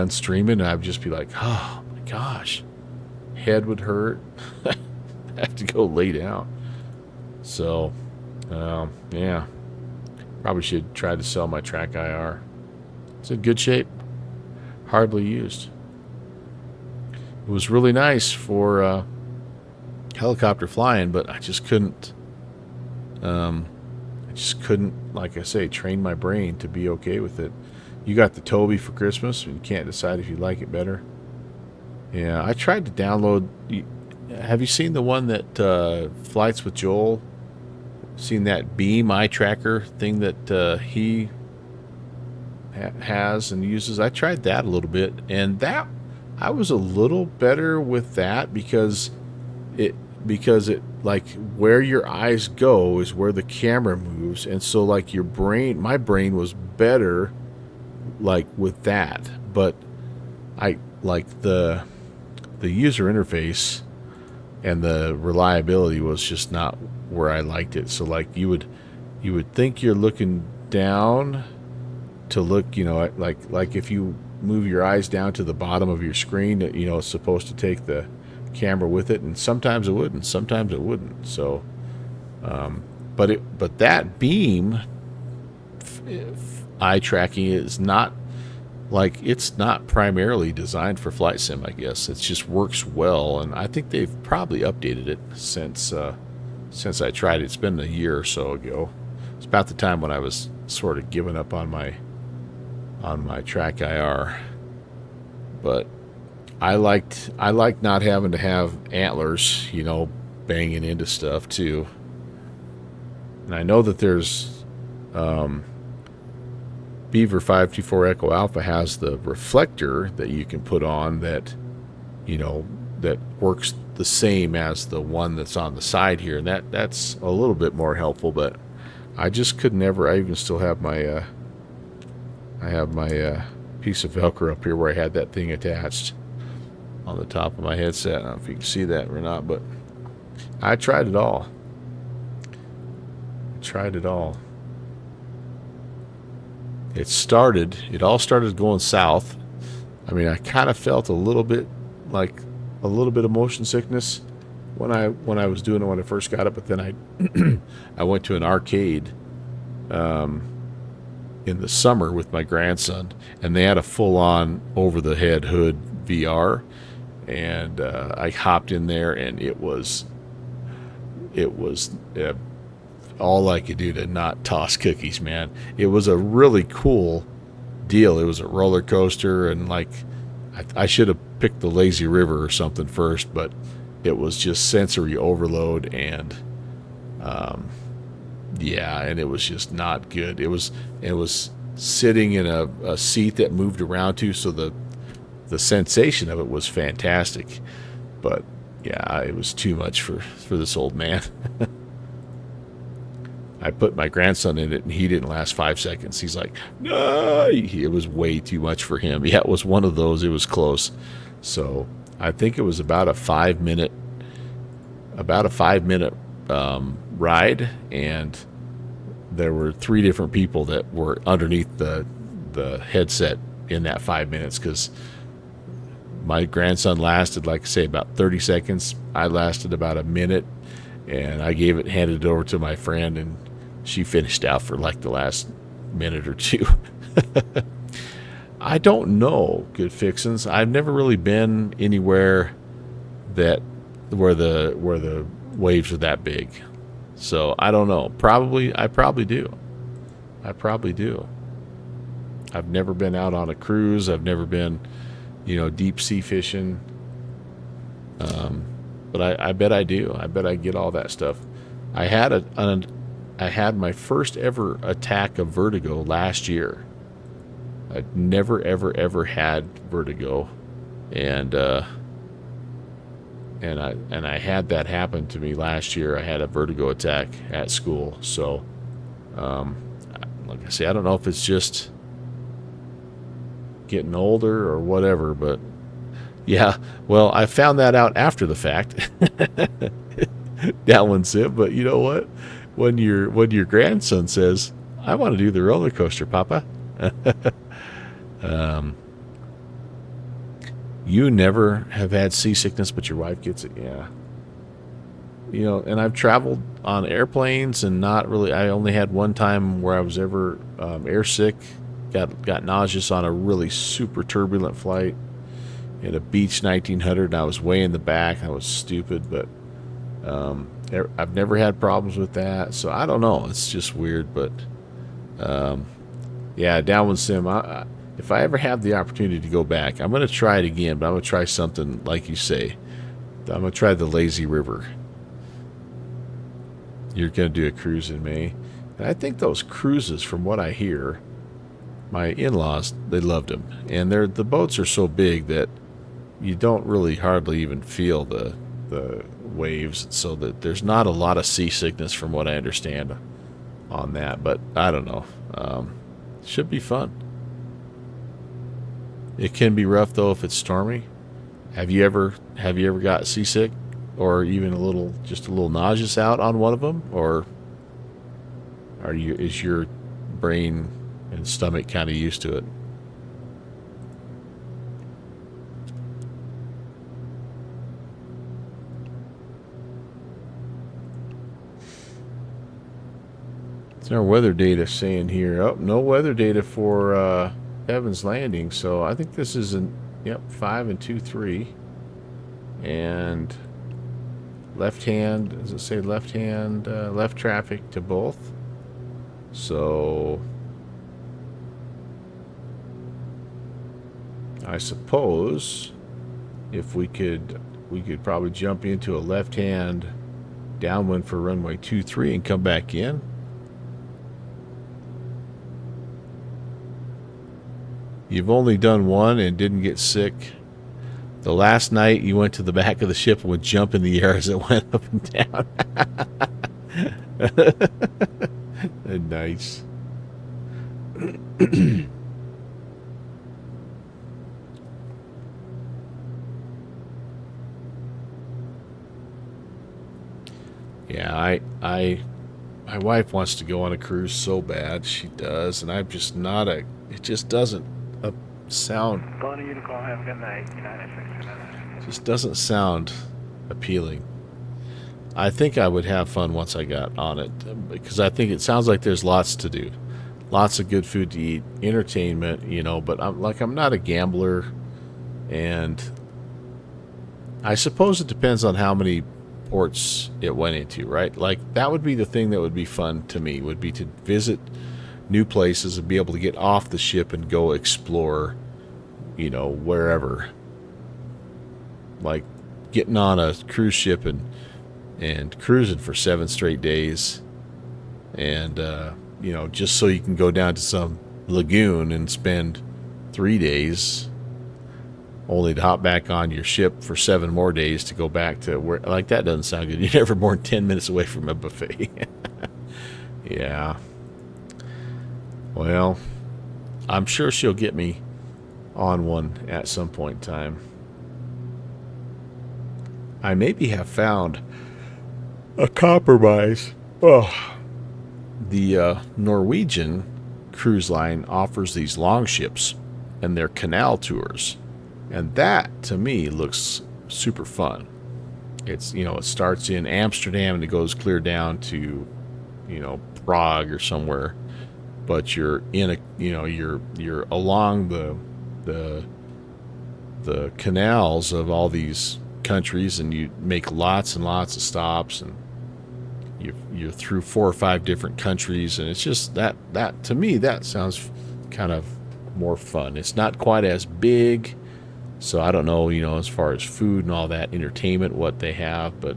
streaming, and I'd just be like, oh my gosh, head would hurt. I have to go lay down. So yeah, probably should try to sell my track IR. It's in good shape, hardly used. It was really nice for helicopter flying, but I just couldn't like I say, train my brain to be okay with it. You got the Toby for Christmas, and you can't decide if you like it better. Yeah, I tried to download. Have you seen the one that Flights with Joel? Seen that Beam eye tracker thing that he has and uses? I tried that a little bit, and that I was a little better with that because it like where your eyes go is where the camera moves, and so like my brain was better like with that. But I like the user interface and the reliability was just not where I liked it. So like you would think you're looking down to look, like if you move your eyes down to the bottom of your screen, it's supposed to take the camera with it, and sometimes it would, and sometimes it wouldn't. So But that beam eye tracking is not like, it's not primarily designed for flight sim, I guess. It just works well, and I think they've probably updated it since I tried it. It's been a year or so ago. It's about the time when I was sort of giving up on my track IR. But I liked not having to have antlers, you know, banging into stuff too. And I know that there's Beaver 524 Echo Alpha has the reflector that you can put on that, you know, that works the same as the one that's on the side here, and that's a little bit more helpful. But I just could never. I even still have my piece of Velcro up here where I had that thing attached on the top of my headset. I don't know if you can see that or not, but I tried it all. It all started going south. I mean, I kind of felt a little bit of motion sickness when I was doing it when I first got it, but then I went to an arcade in the summer with my grandson, and they had a full-on over-the-head hood VR, and I hopped in there, and it was all I could do to not toss cookies, man. It was a really cool deal. It was a roller coaster, and like I should have picked the Lazy River or something first, but it was just sensory overload, and yeah, and it was just not good. It was sitting in a seat that moved around too, so the sensation of it was fantastic. But yeah, it was too much for this old man. I put my grandson in it, and he didn't last 5 seconds. He's like, no, it was way too much for him. Yeah, it was one of those. It was close. So I think it was about a 5 minute ride, and there were 3 different people that were underneath the headset in that 5 minutes, because my grandson lasted, like I say, about 30 seconds. I lasted about a minute, and I handed it over to my friend, and she finished out for like the last minute or two. I don't know, Good Fixins. I've never really been anywhere where the waves are that big. So I don't know. I probably do. I've never been out on a cruise. I've never been, deep sea fishing. But I bet I do. I bet I get all that stuff. I had my first ever attack of vertigo last year. I'd never ever had vertigo, and I had that happen to me last year. I had a vertigo attack at school. So, like I say, I don't know if it's just getting older or whatever, but yeah, well, I found that out after the fact. That one's it. But you know what? When your grandson says, "I want to do the roller coaster, Papa," you never have had seasickness, but your wife gets it. Yeah. And I've traveled on airplanes, and not really. I only had one time where I was ever airsick, got nauseous on a really super turbulent flight in a Beech 1900, and I was way in the back. I was stupid, but I've never had problems with that. So I don't know. It's just weird, but yeah, downwind sim. If I ever have the opportunity to go back, I'm going to try it again, but I'm going to try something like you say. I'm going to try the Lazy River. You're going to do a cruise in May. And I think those cruises, from what I hear, my in-laws, they loved them. And the boats are so big that you don't really hardly even feel the waves, so that there's not a lot of seasickness from what I understand on that. But I don't know. Should be fun. It can be rough though if it's stormy. Have you ever got seasick, or even just a little nauseous out on one of them, or is your brain and stomach kind of used to it? What's our weather data saying here? Oh, no weather data for Evans Landing. So I think this is an, yep, 5 and 2-3. And left hand, does it say left hand, left traffic to both? So I suppose if we could probably jump into a left hand downwind for runway 23 and come back in. You've only done one and didn't get sick. The last night you went to the back of the ship and would jump in the air as it went up and down. Nice. Yeah, my wife wants to go on a cruise so bad. She does, and I'm just not a. It just doesn't sound. Bonnie Unicorn, have a good night. United 629. Just doesn't sound appealing. I think I would have fun once I got on it, because I think it sounds like there's lots to do, lots of good food to eat, entertainment, you know. But I'm not a gambler, and I suppose it depends on how many ports it went into, right? Like that would be the thing that would be fun to me, would be to visit new places and be able to get off the ship and go explore, you know, wherever. Like getting on a cruise ship and cruising for 7 straight days, and you know, just so you can go down to some lagoon and spend 3 days, only to hop back on your ship for 7 more days to go back to where. Like that doesn't sound good. You're never more than 10 minutes away from a buffet. Yeah. Well, I'm sure she'll get me on one at some point in time. I maybe have found a compromise. Oh, the Norwegian cruise line offers these long ships and their canal tours, and that to me looks super fun. It's, you know, it starts in Amsterdam and it goes clear down to, you know, Prague or somewhere, but you're in a, you know, you're along the canals of all these countries, and you make lots and lots of stops, and you're through 4 or 5 different countries, and it's just that to me that sounds kind of more fun. It's not quite as big, so I don't know, you know, as far as food and all that, entertainment, what they have, but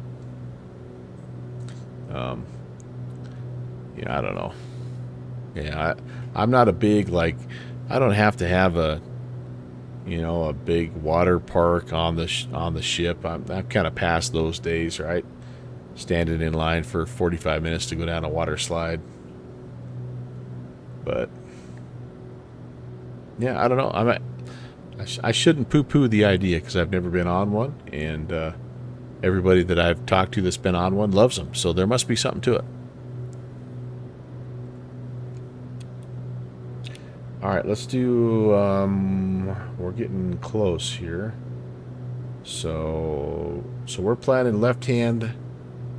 yeah, I don't know. Yeah, I'm not a big, like, I don't have to have a, you know, a big water park on the ship. I'm kind of past those days, right? Standing in line for 45 minutes to go down a water slide. But yeah, I don't know. I shouldn't poo-poo the idea, because I've never been on one, and everybody that I've talked to that's been on one loves them. So there must be something to it. All right, let's do, we're getting close here. So we're planning left-hand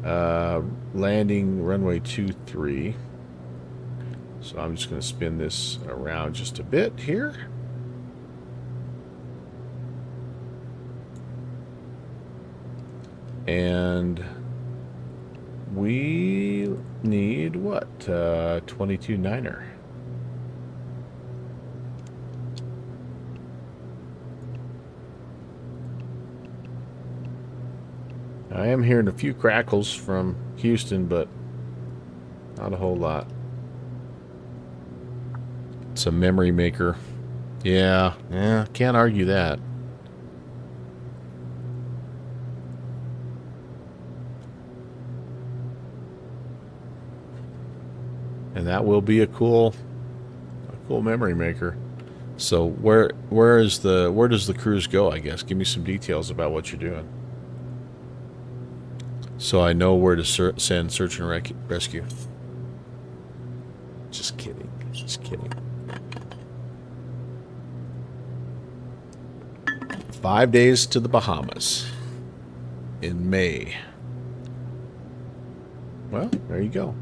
landing runway 23. So I'm just going to spin this around just a bit here. And we need what? 22-9er. I am hearing a few crackles from Houston, but not a whole lot. It's a memory maker. Yeah, can't argue that. And that will be a cool memory maker. So where does the cruise go, I guess? Give me some details about what you're doing, so I know where to send search and rescue. Just kidding. Just kidding. 5 days to the Bahamas in May. Well, there you go.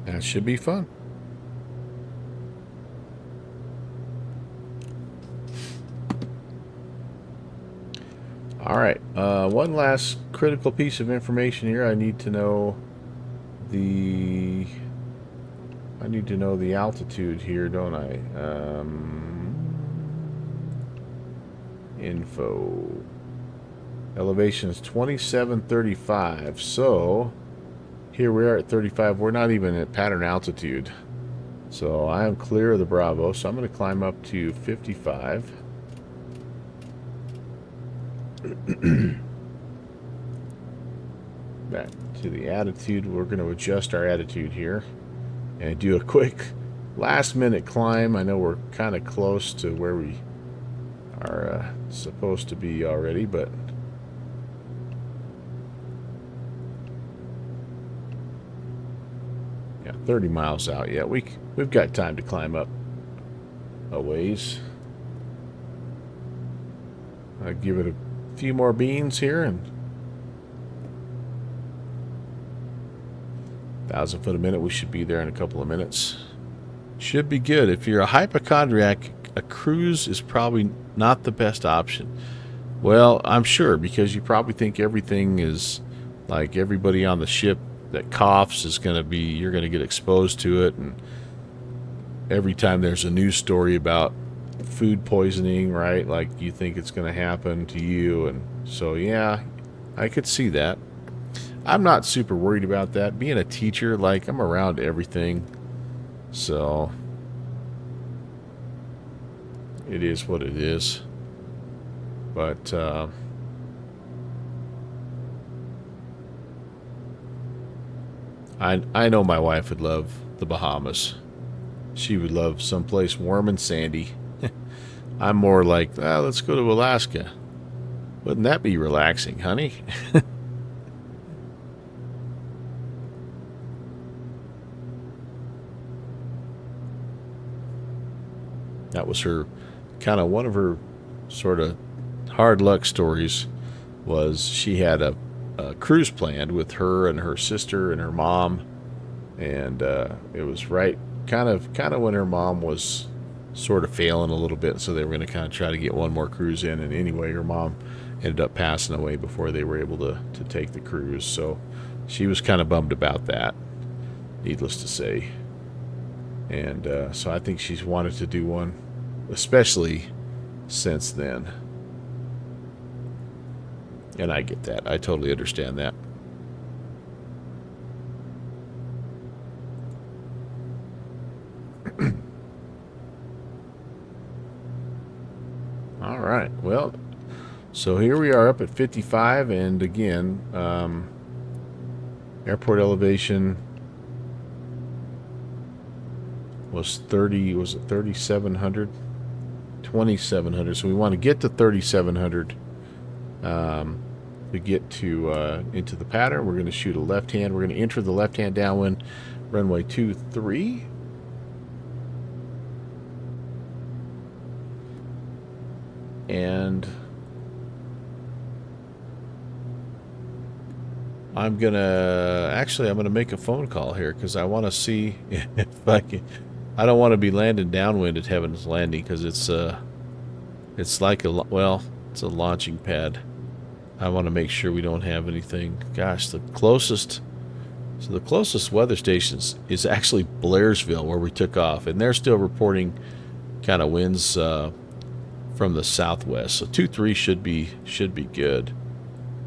That should be fun. All right. One last critical piece of information here. I need to know the altitude here, don't I? Info. Elevation is 2735. So here we are at 35. We're not even at pattern altitude. So I am clear of the Bravo. So I'm going to climb up to 55. Back to the attitude. We're going to adjust our attitude here and do a quick last minute climb. I know we're kind of close to where we are supposed to be already, but yeah, 30 miles out. Yeah, we've got time to climb up a ways. I'll give it a few more beans here, and 1,000 foot a minute. We should be there in a couple of minutes. Should be good. If you're a hypochondriac, a cruise is probably not the best option. Well, I'm sure, because you probably think everything is like everybody on the ship that coughs is going to be, you're going to get exposed to it, and every time there's a news story about food poisoning, right, like you think it's going to happen to you. And so yeah, I could see that. I'm not super worried about that. Being a teacher, like, I'm around everything, so it is what it is. But I know my wife would love the Bahamas. She would love someplace warm and sandy. I'm more like, let's go to Alaska. Wouldn't that be relaxing, honey? That was her kind of one of her sort of hard luck stories. Was she had a cruise planned with her and her sister and her mom, and it was right kind of when her mom was sort of failing a little bit, so they were going to kind of try to get one more cruise in. And anyway, her mom ended up passing away before they were able to take the cruise, so she was kind of bummed about that, needless to say. And so I think she's wanted to do one, especially since then. And I get that. I totally understand that. All right. Well, so here we are up at 55, and again, airport elevation was 30. Was it 3,700? 2,700. So we want to get to 3,700 to get to into the pattern. We're going to shoot a left hand. We're going to enter the left hand downwind, runway 23. And I'm gonna make a phone call here, because I want to see if I can. I don't want to be landing downwind at Heaven's Landing, because it's like it's a launching pad. I want to make sure we don't have anything. Gosh, the closest weather stations is actually Blairsville, where we took off, and they're still reporting kind of winds from the southwest. So 2-3 should be good.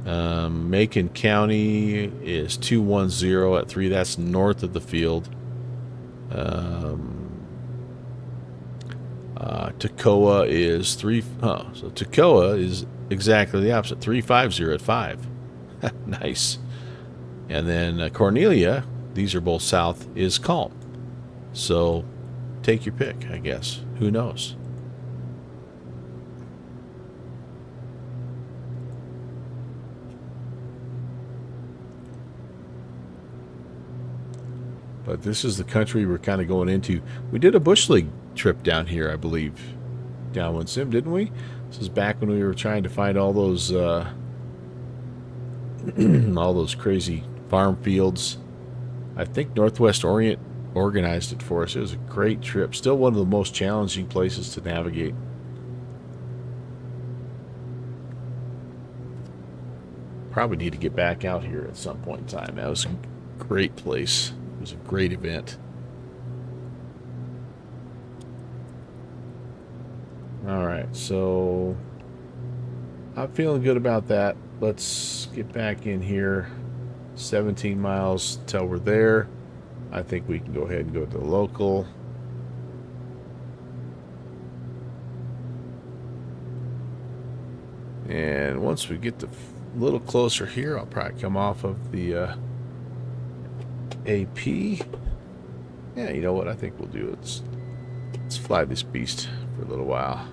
Macon County is 210 at 3. That's north of the field. Toccoa is 3. So Toccoa is exactly the opposite. 350 at 5. Nice. And then Cornelia, these are both south, is calm. So take your pick, I guess. Who knows? But this is the country we're kind of going into. We did a Bush League trip down here, I believe, downwind sim, didn't we? This is back when we were trying to find all those all those crazy farm fields. I think Northwest Orient organized it for us. It was a great trip. Still one of the most challenging places to navigate. Probably need to get back out here at some point in time. That was a great place. It was a great event. All right, so I'm feeling good about that. Let's get back in here. 17 miles till we're there. I think we can go ahead and go to the local. And once we get a little closer here, I'll probably come off of the AP. Yeah, you know what? I think we'll do it. Let's fly this beast for a little while.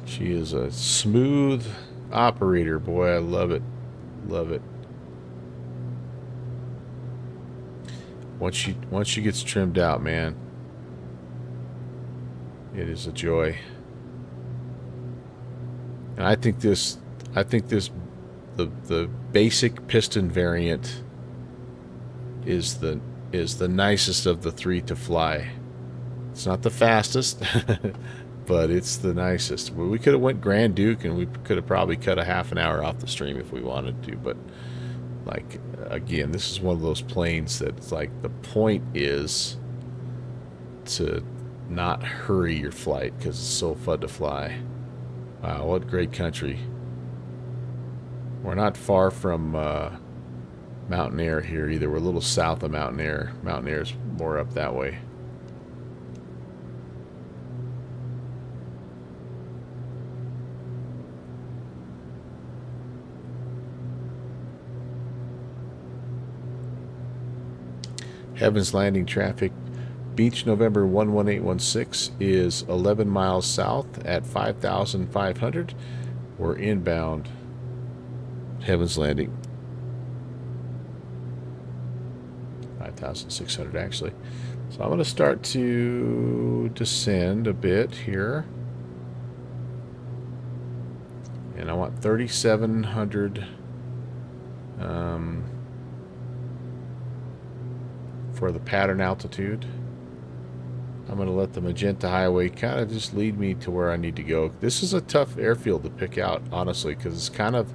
She is a smooth operator, boy. I love it. Love it. Once she gets trimmed out, man, it is a joy. And I think the basic piston variant is the nicest of the three to fly. It's not the fastest, but it's the nicest. We could have went Grand Duke, and we could have probably cut a half an hour off the stream if we wanted to. But like, again, this is one of those planes that's like, the point is to not hurry your flight because it's so fun to fly. Wow, what great country. We're not far from Mountain Air here either. We're a little south of Mountain Air. Mountain Air is more up that way. Heaven's Landing traffic. Beach November 11816 is 11 miles south at 5,500. We're inbound Heaven's Landing. 5,600 actually. So I'm going to start to descend a bit here. And I want 3,700 for the pattern altitude. I'm going to let the magenta highway kind of just lead me to where I need to go. This is a tough airfield to pick out, honestly, because it's kind of,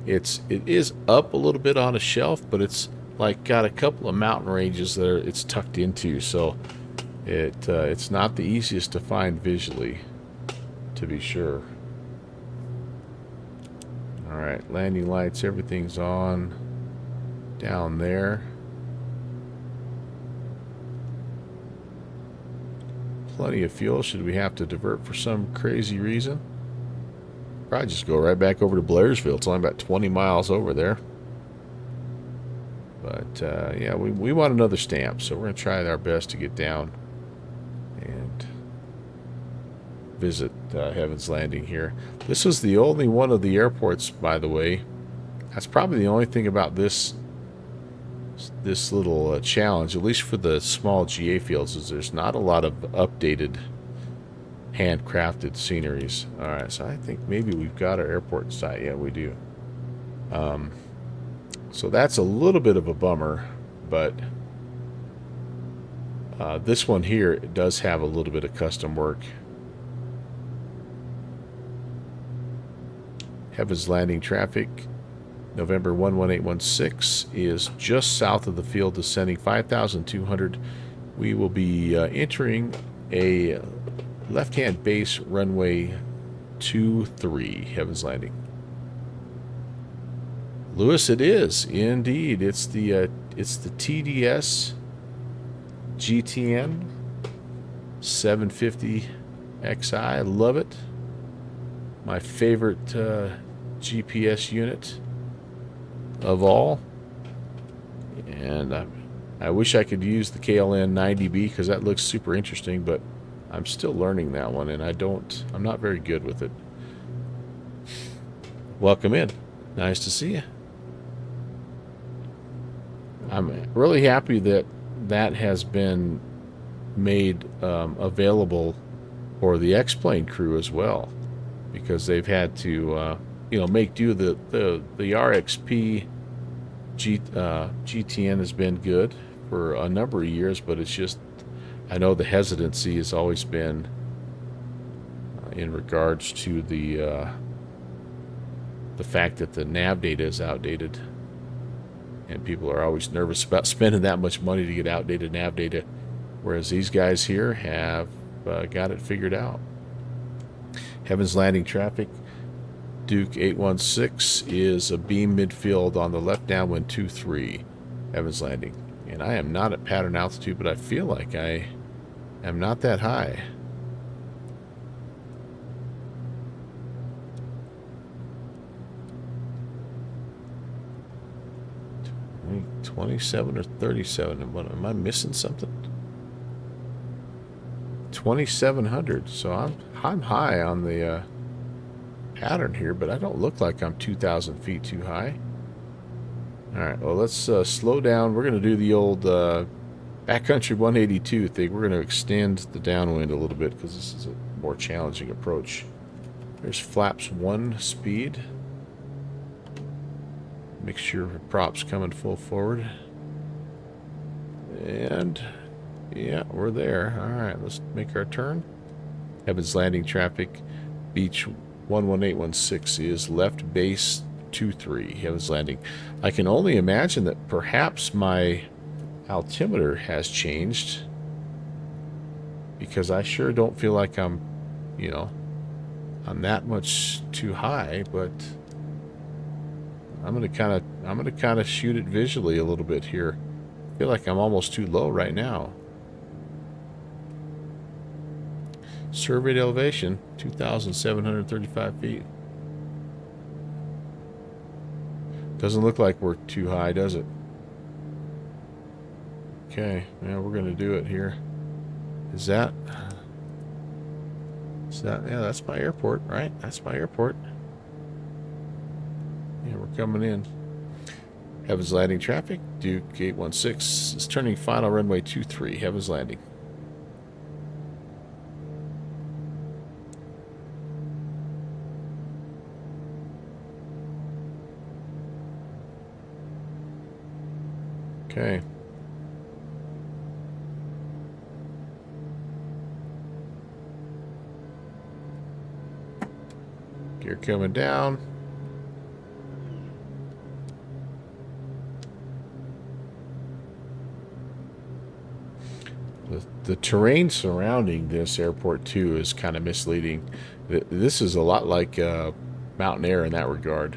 it is up a little bit on a shelf, but it's like got a couple of mountain ranges that it's tucked into, so it's not the easiest to find visually, to be sure. All right, landing lights, everything's on down there. Plenty of fuel should we have to divert for some crazy reason. Probably just go right back over to Blairsville. It's only about 20 miles over there. But yeah, we want another stamp, so we're going to try our best to get down and visit Heaven's Landing here. This is the only one of the airports, by the way. That's probably the only thing about this little challenge, at least for the small GA fields, is there's not a lot of updated handcrafted sceneries. Alright, so I think maybe we've got our airport site. Yeah, we do. So that's a little bit of a bummer, but this one here does have a little bit of custom work. Heaven's Landing traffic, November 11816 is just south of the field, descending 5,200. We will be entering a left-hand base runway 23, Heaven's Landing. Lewis, it is indeed. It's the TDS GTN 750 XI. I love it. My favorite GPS unit of all. And I wish I could use the KLN 90B because that looks super interesting, but I'm still learning that one, and I'm not very good with it. Welcome in. Nice to see you. I'm really happy that has been made available or the X-Plane crew as well, because they've had to, you know, make do. The RXP GTN has been good for a number of years, but it's just, I know the hesitancy has always been in regards to the fact that the nav data is outdated, and people are always nervous about spending that much money to get outdated nav data, whereas these guys here have got it figured out. Heavens Landing traffic. Duke 816 is a beam midfield on the left, downwind 23, Heavens Landing. And I am not at pattern altitude, but I feel like I am not that high. Maybe 27 or 37. What, am I missing something? 2,700. So I'm high on the pattern here, but I don't look like I'm 2,000 feet too high. All right, well, let's slow down. We're going to do the old backcountry 182 thing. We're going to extend the downwind a little bit because this is a more challenging approach. There's flaps 1 speed. Make sure the prop's coming full forward. And yeah, we're there. All right, let's make our turn. Heavens Landing traffic. Beach 11816 is left base 23, Heavens Landing. I can only imagine that perhaps my altimeter has changed, because I sure don't feel like I'm, you know, I'm that much too high, but I'm gonna kind of shoot it visually a little bit here. I feel like I'm almost too low right now. Surveyed elevation, 2,735 feet. Doesn't look like we're too high, does it? Okay, yeah, we're gonna do it here. Is that, yeah, that's my airport, right? That's my airport. Yeah, we're coming in. Heavens Landing traffic, Duke 816 is turning final runway 23, Heavens Landing. Okay. Gear coming down. The terrain surrounding this airport too is kind of misleading. This is a lot like Mountain Air in that regard,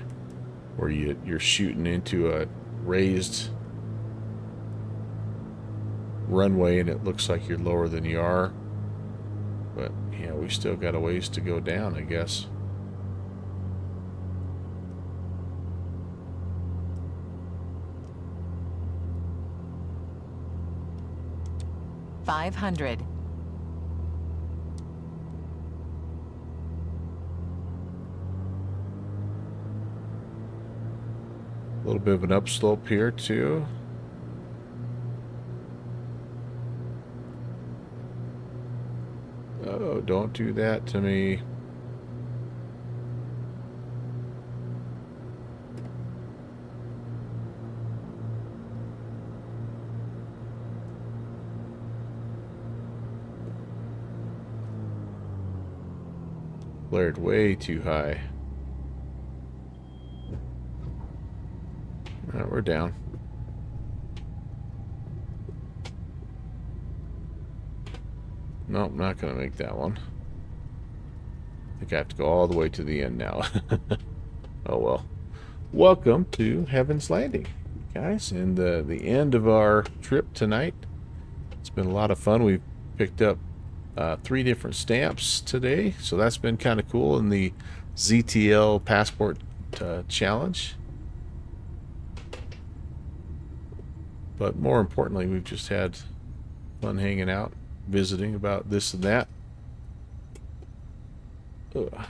where you're shooting into a raised runway and it looks like you're lower than you are. But yeah, we still got a ways to go down, I guess. $500. A little bit of an upslope here too. Oh, don't do that to me. Blared way too high. All right, we're down. Nope, not gonna make that one. I think I have to go all the way to the end now. Oh well. Welcome to Heavens Landing, guys, and the end of our trip tonight. It's been a lot of fun. We've picked up 3 different stamps today, so that's been kind of cool in the ZTL Passport Challenge. But more importantly, we've just had fun hanging out, visiting about this and that. Ugh.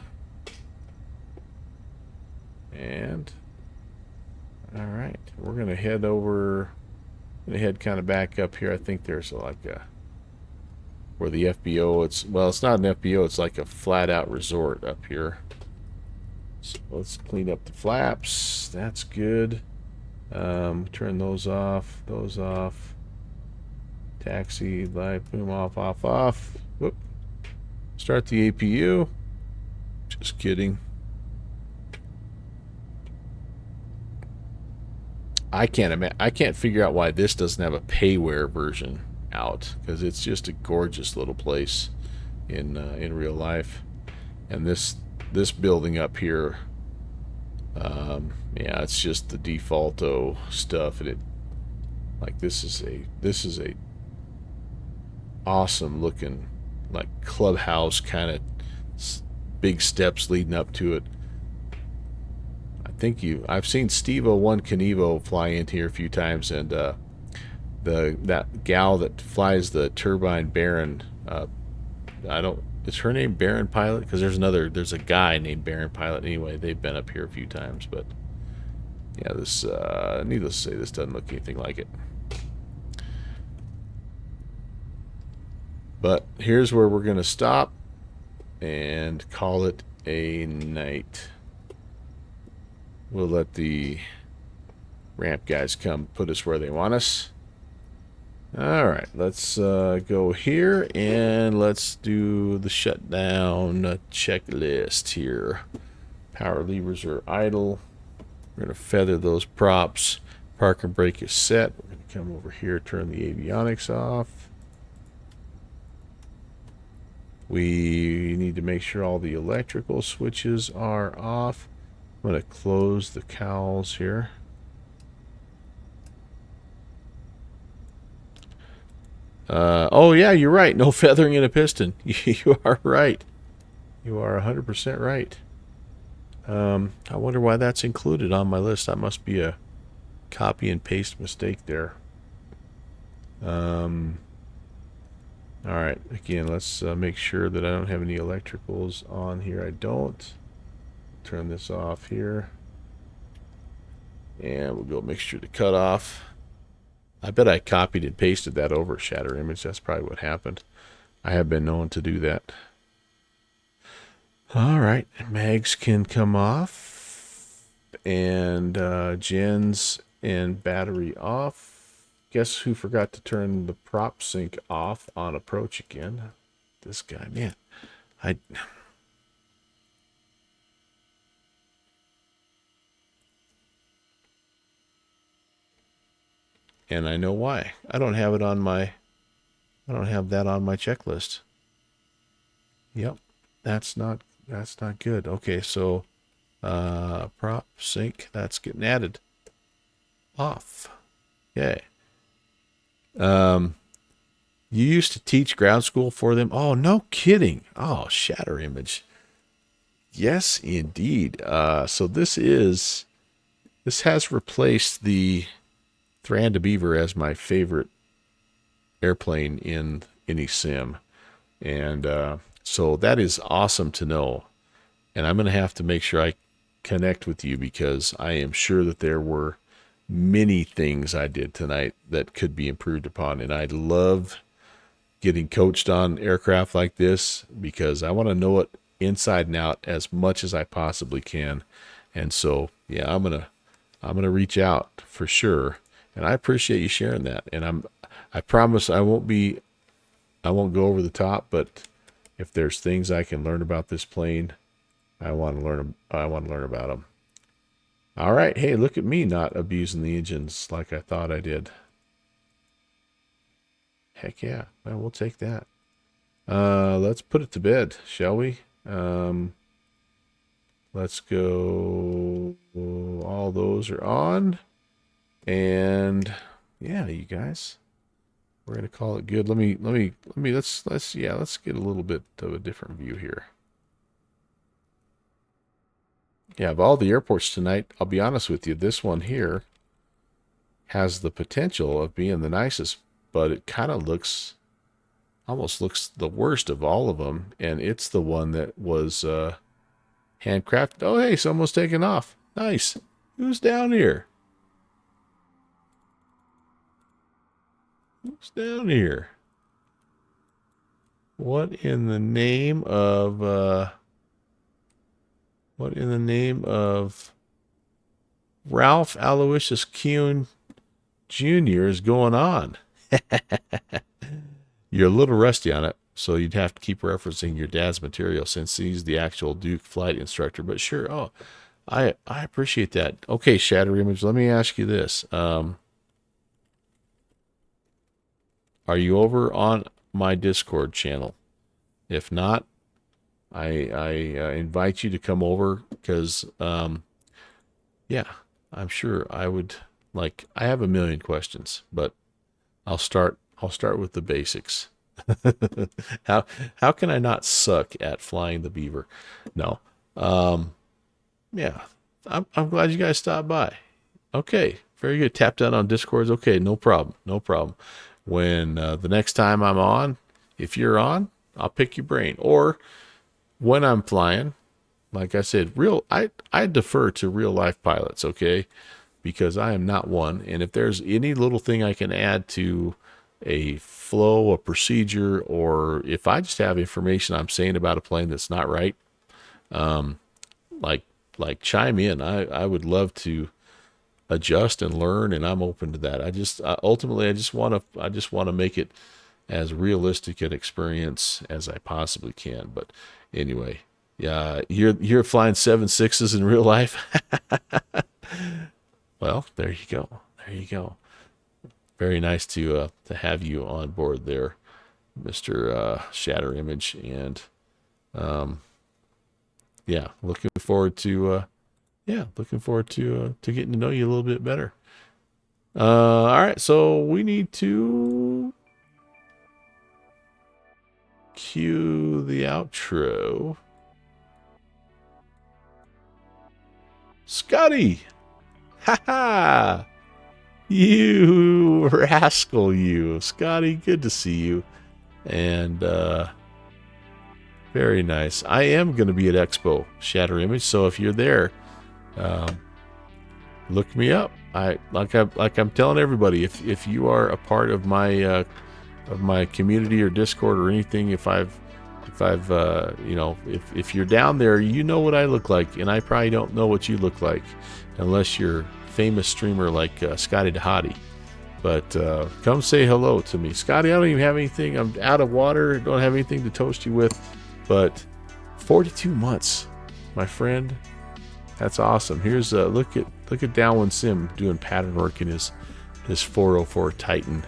And all right, we're gonna head over. Gonna head kind of back up here. I think there's like a where the FBO, it's not an FBO, it's like a flat out resort up here. So let's clean up the flaps. That's good. Turn those off, Taxi, light, boom, off. Whoop. Start the APU. Just kidding. I can't figure out why this doesn't have a payware version out, because it's just a gorgeous little place in real life. And this building up here, yeah, it's just the defaulto stuff, and this is a awesome looking like clubhouse kind of big steps leading up to it. I've seen Steve-01 Knievo fly in here a few times, and that gal that flies the turbine Baron, is her name Baron Pilot? Because there's a guy named Baron Pilot. Anyway, they've been up here a few times, but yeah, this needless to say, this doesn't look anything like it. But here's where we're gonna stop and call it a night. We'll let the ramp guys come put us where they want us. Alright, let's go here and let's do the shutdown checklist here. Power levers are idle. We're going to feather those props. Park and brake is set. We're going to come over here, turn the avionics off. We need to make sure all the electrical switches are off. I'm going to close the cowls here. Oh yeah, you're right. No feathering in a piston. You are right. You are 100% right. I wonder why that's included on my list. That must be a copy and paste mistake there. All right. Again, let's make sure that I don't have any electricals on here. I don't. Turn this off here. And we'll go mixture to cut off. I bet I copied and pasted that over shatter image. That's probably what happened. I have been known to do that. All right. Mags can come off. And gens and battery off. Guess who forgot to turn the prop sync off on approach again? This guy, man. And I know why. I don't have that on my checklist. Yep. That's not good. Okay, so prop sync, that's getting added. Off. Okay. You used to teach ground school for them? Oh, no kidding. Oh, shatter image. Yes, indeed. So this has replaced the Thuranda Beaver as my favorite airplane in any sim. And so that is awesome to know. And I'm going to have to make sure I connect with you, because I am sure that there were many things I did tonight that could be improved upon. And I love getting coached on aircraft like this, because I want to know it inside and out as much as I possibly can. And so, yeah, I'm going to reach out for sure. And I appreciate you sharing that. And I promise I won't go over the top, but if there's things I can learn about this plane, I want to learn about them. All right. Hey, look at me not abusing the engines like I thought I did. Heck yeah. Well, we'll take that. Let's put it to bed, shall we? Let's go. All those are on. And yeah, you guys, we're going to call it good. Let's get a little bit of a different view here. Yeah, of all the airports tonight, I'll be honest with you, this one here has the potential of being the nicest, but it kind of almost looks the worst of all of them. And it's the one that was handcrafted. Oh, hey, someone's taking off. Nice. Who's down here? Who's down here? What in the name of Ralph Aloysius Kuhn Jr. is going on? You're a little rusty on it, so you'd have to keep referencing your dad's material since he's the actual Duke flight instructor. But sure, I appreciate that. Okay, Shatter Image, let me ask you this. Are you over on my Discord channel? If not, I invite you to come over because, yeah, I'm sure I would like. I have a million questions, but I'll start with the basics. How can I not suck at flying the Beaver? No. Yeah. I'm glad you guys stopped by. Okay. Very good. Tap down on Discords. Okay, no problem. No problem. When the next time I'm on, if you're on, I'll pick your brain. Or when I'm flying, like I said, I defer to real life pilots, okay? Because I am not one. And if there's any little thing I can add to a flow, a procedure, or if I just have information I'm saying about a plane that's not right, like chime in. I would love to adjust and learn, and I'm open to that. Ultimately I just want to make it as realistic an experience as I possibly can. But anyway, yeah, you're flying 7.6s in real life. Well, there you go. There you go. Very nice to have you on board there, Mr. Shatter Image, and yeah, looking forward to getting to know you a little bit better. All right, so we need to cue the outro. Scotty, ha ha! You rascal, you. Scotty, good to see you. And very nice. I am going to be at Expo Shatter Image, so if you're there, look me up. Like I'm telling everybody, if you are a part of my community or Discord or anything, if you're down there, you know what I look like, and I probably don't know what you look like unless you're famous streamer like Scotty DeHottie. But come say hello to me. Scotty, I don't even have anything. I'm out of water. Don't have anything to toast you with. But 42 months, my friend. That's awesome. Here's look at Downwind Sim doing pattern work in his 404 Titan.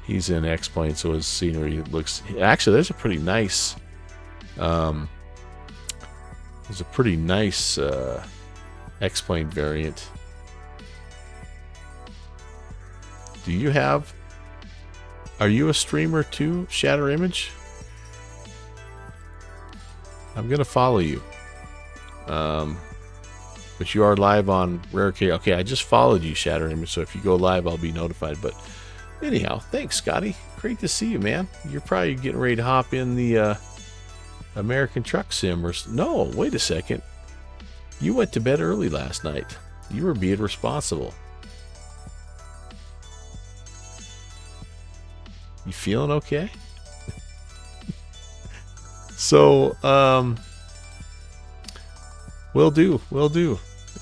He's in X-Plane, so his scenery looks... Actually, there's a pretty nice... X-Plane variant. Do you have... Are you a streamer too, Shatter Image? I'm going to follow you. But you are live on Rare K. Okay, I just followed you, Shatter Image, so if you go live, I'll be notified. But anyhow, thanks, Scotty. Great to see you, man. You're probably getting ready to hop in the American Truck Sim. No, wait a second. You went to bed early last night. You were being responsible. You feeling okay? So, will do.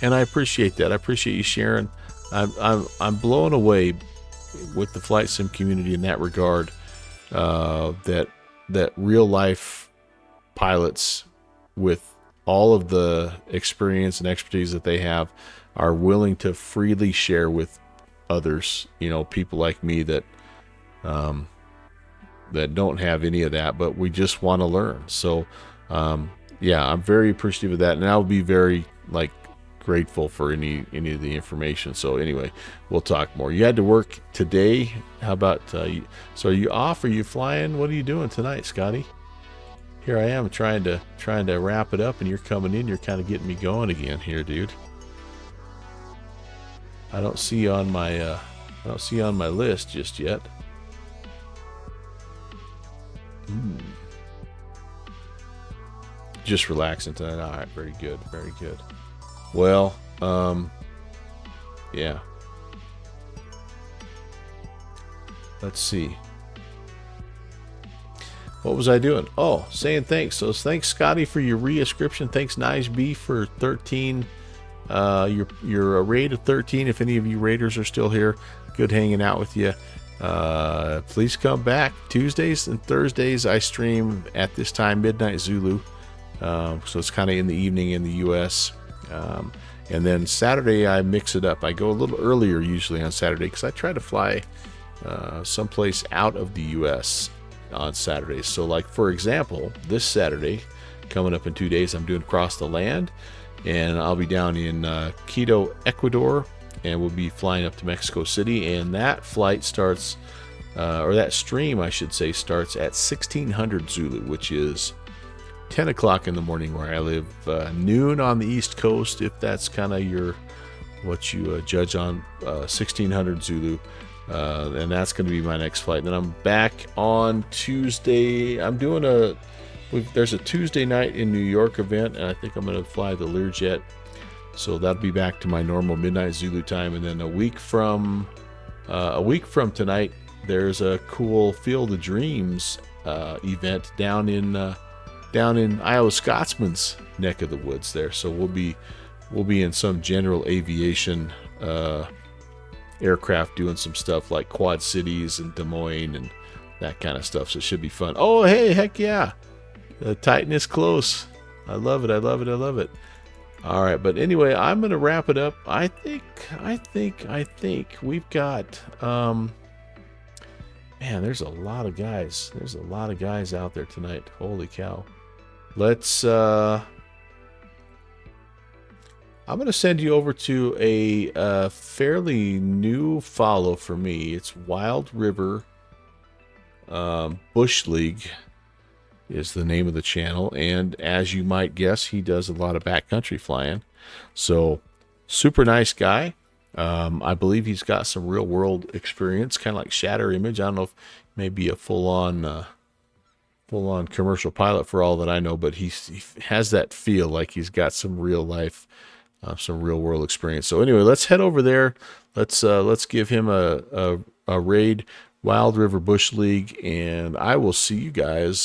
And I appreciate that. I appreciate you sharing. I'm blown away with the flight sim community in that regard. That real life pilots with all of the experience and expertise that they have are willing to freely share with others. You know, people like me that don't have any of that, but we just want to learn. So, yeah, I'm very appreciative of that, and I'll be very grateful for any of the information. So anyway, we'll talk more. You had to work today. How about so are you off? Are you flying? What are you doing tonight, Scotty? Here I am trying to wrap it up, and you're coming in. You're kind of getting me going again here, dude. I don't see you on my list just yet. Just relaxing tonight. All right, very good, very good. Well, yeah. Let's see. What was I doing? Oh, saying thanks. So thanks, Scotty, for your re-ascription. Thanks, Nice B, for 13. Your raid of 13. If any of you raiders are still here, good hanging out with you. Please come back. Tuesdays and Thursdays I stream at this time, midnight Zulu. So it's kind of in the evening in the U.S. And then Saturday I mix it up. I go a little earlier usually on Saturday because I try to fly someplace out of the U.S. on Saturdays. So like, for example, this Saturday, coming up in 2 days, I'm doing Cross the Land, and I'll be down in Quito, Ecuador, and we'll be flying up to Mexico City, and that flight starts, or that stream, I should say, starts at 1600 Zulu, which is 10 o'clock in the morning where I live, noon on the East Coast, if that's kind of what you judge on, 1600 Zulu. And that's going to be my next flight. And then I'm back on Tuesday. I'm doing there's a Tuesday night in New York event, and I think I'm going to fly the Learjet. So that'll be back to my normal midnight Zulu time. And then a week from tonight, there's a cool Field of Dreams event down in Iowa Scotsman's neck of the woods there. So we'll be in some general aviation aircraft doing some stuff like Quad Cities and Des Moines and that kind of stuff. So it should be fun. Oh, hey, heck yeah. The Titan is close. I love it. I love it. I love it. All right. But anyway, I'm going to wrap it up. I think we've got, man, there's a lot of guys. There's a lot of guys out there tonight. Holy cow. Let's, I'm going to send you over to a fairly new follow for me. It's Wild River Bush League is the name of the channel. And as you might guess, he does a lot of backcountry flying. So super nice guy. I believe he's got some real world experience, kind of like Shatter Image. I don't know if maybe a full-on commercial pilot for all that I know, but he has that feel like he's got some real life, some real world experience. So anyway, let's head over there. Let's give him a raid, Wild River Bush League, and I will see you guys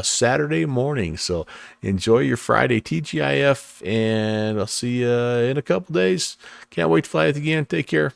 Saturday morning. So enjoy your Friday TGIF, and I'll see you in a couple days. Can't wait to fly it again. Take care.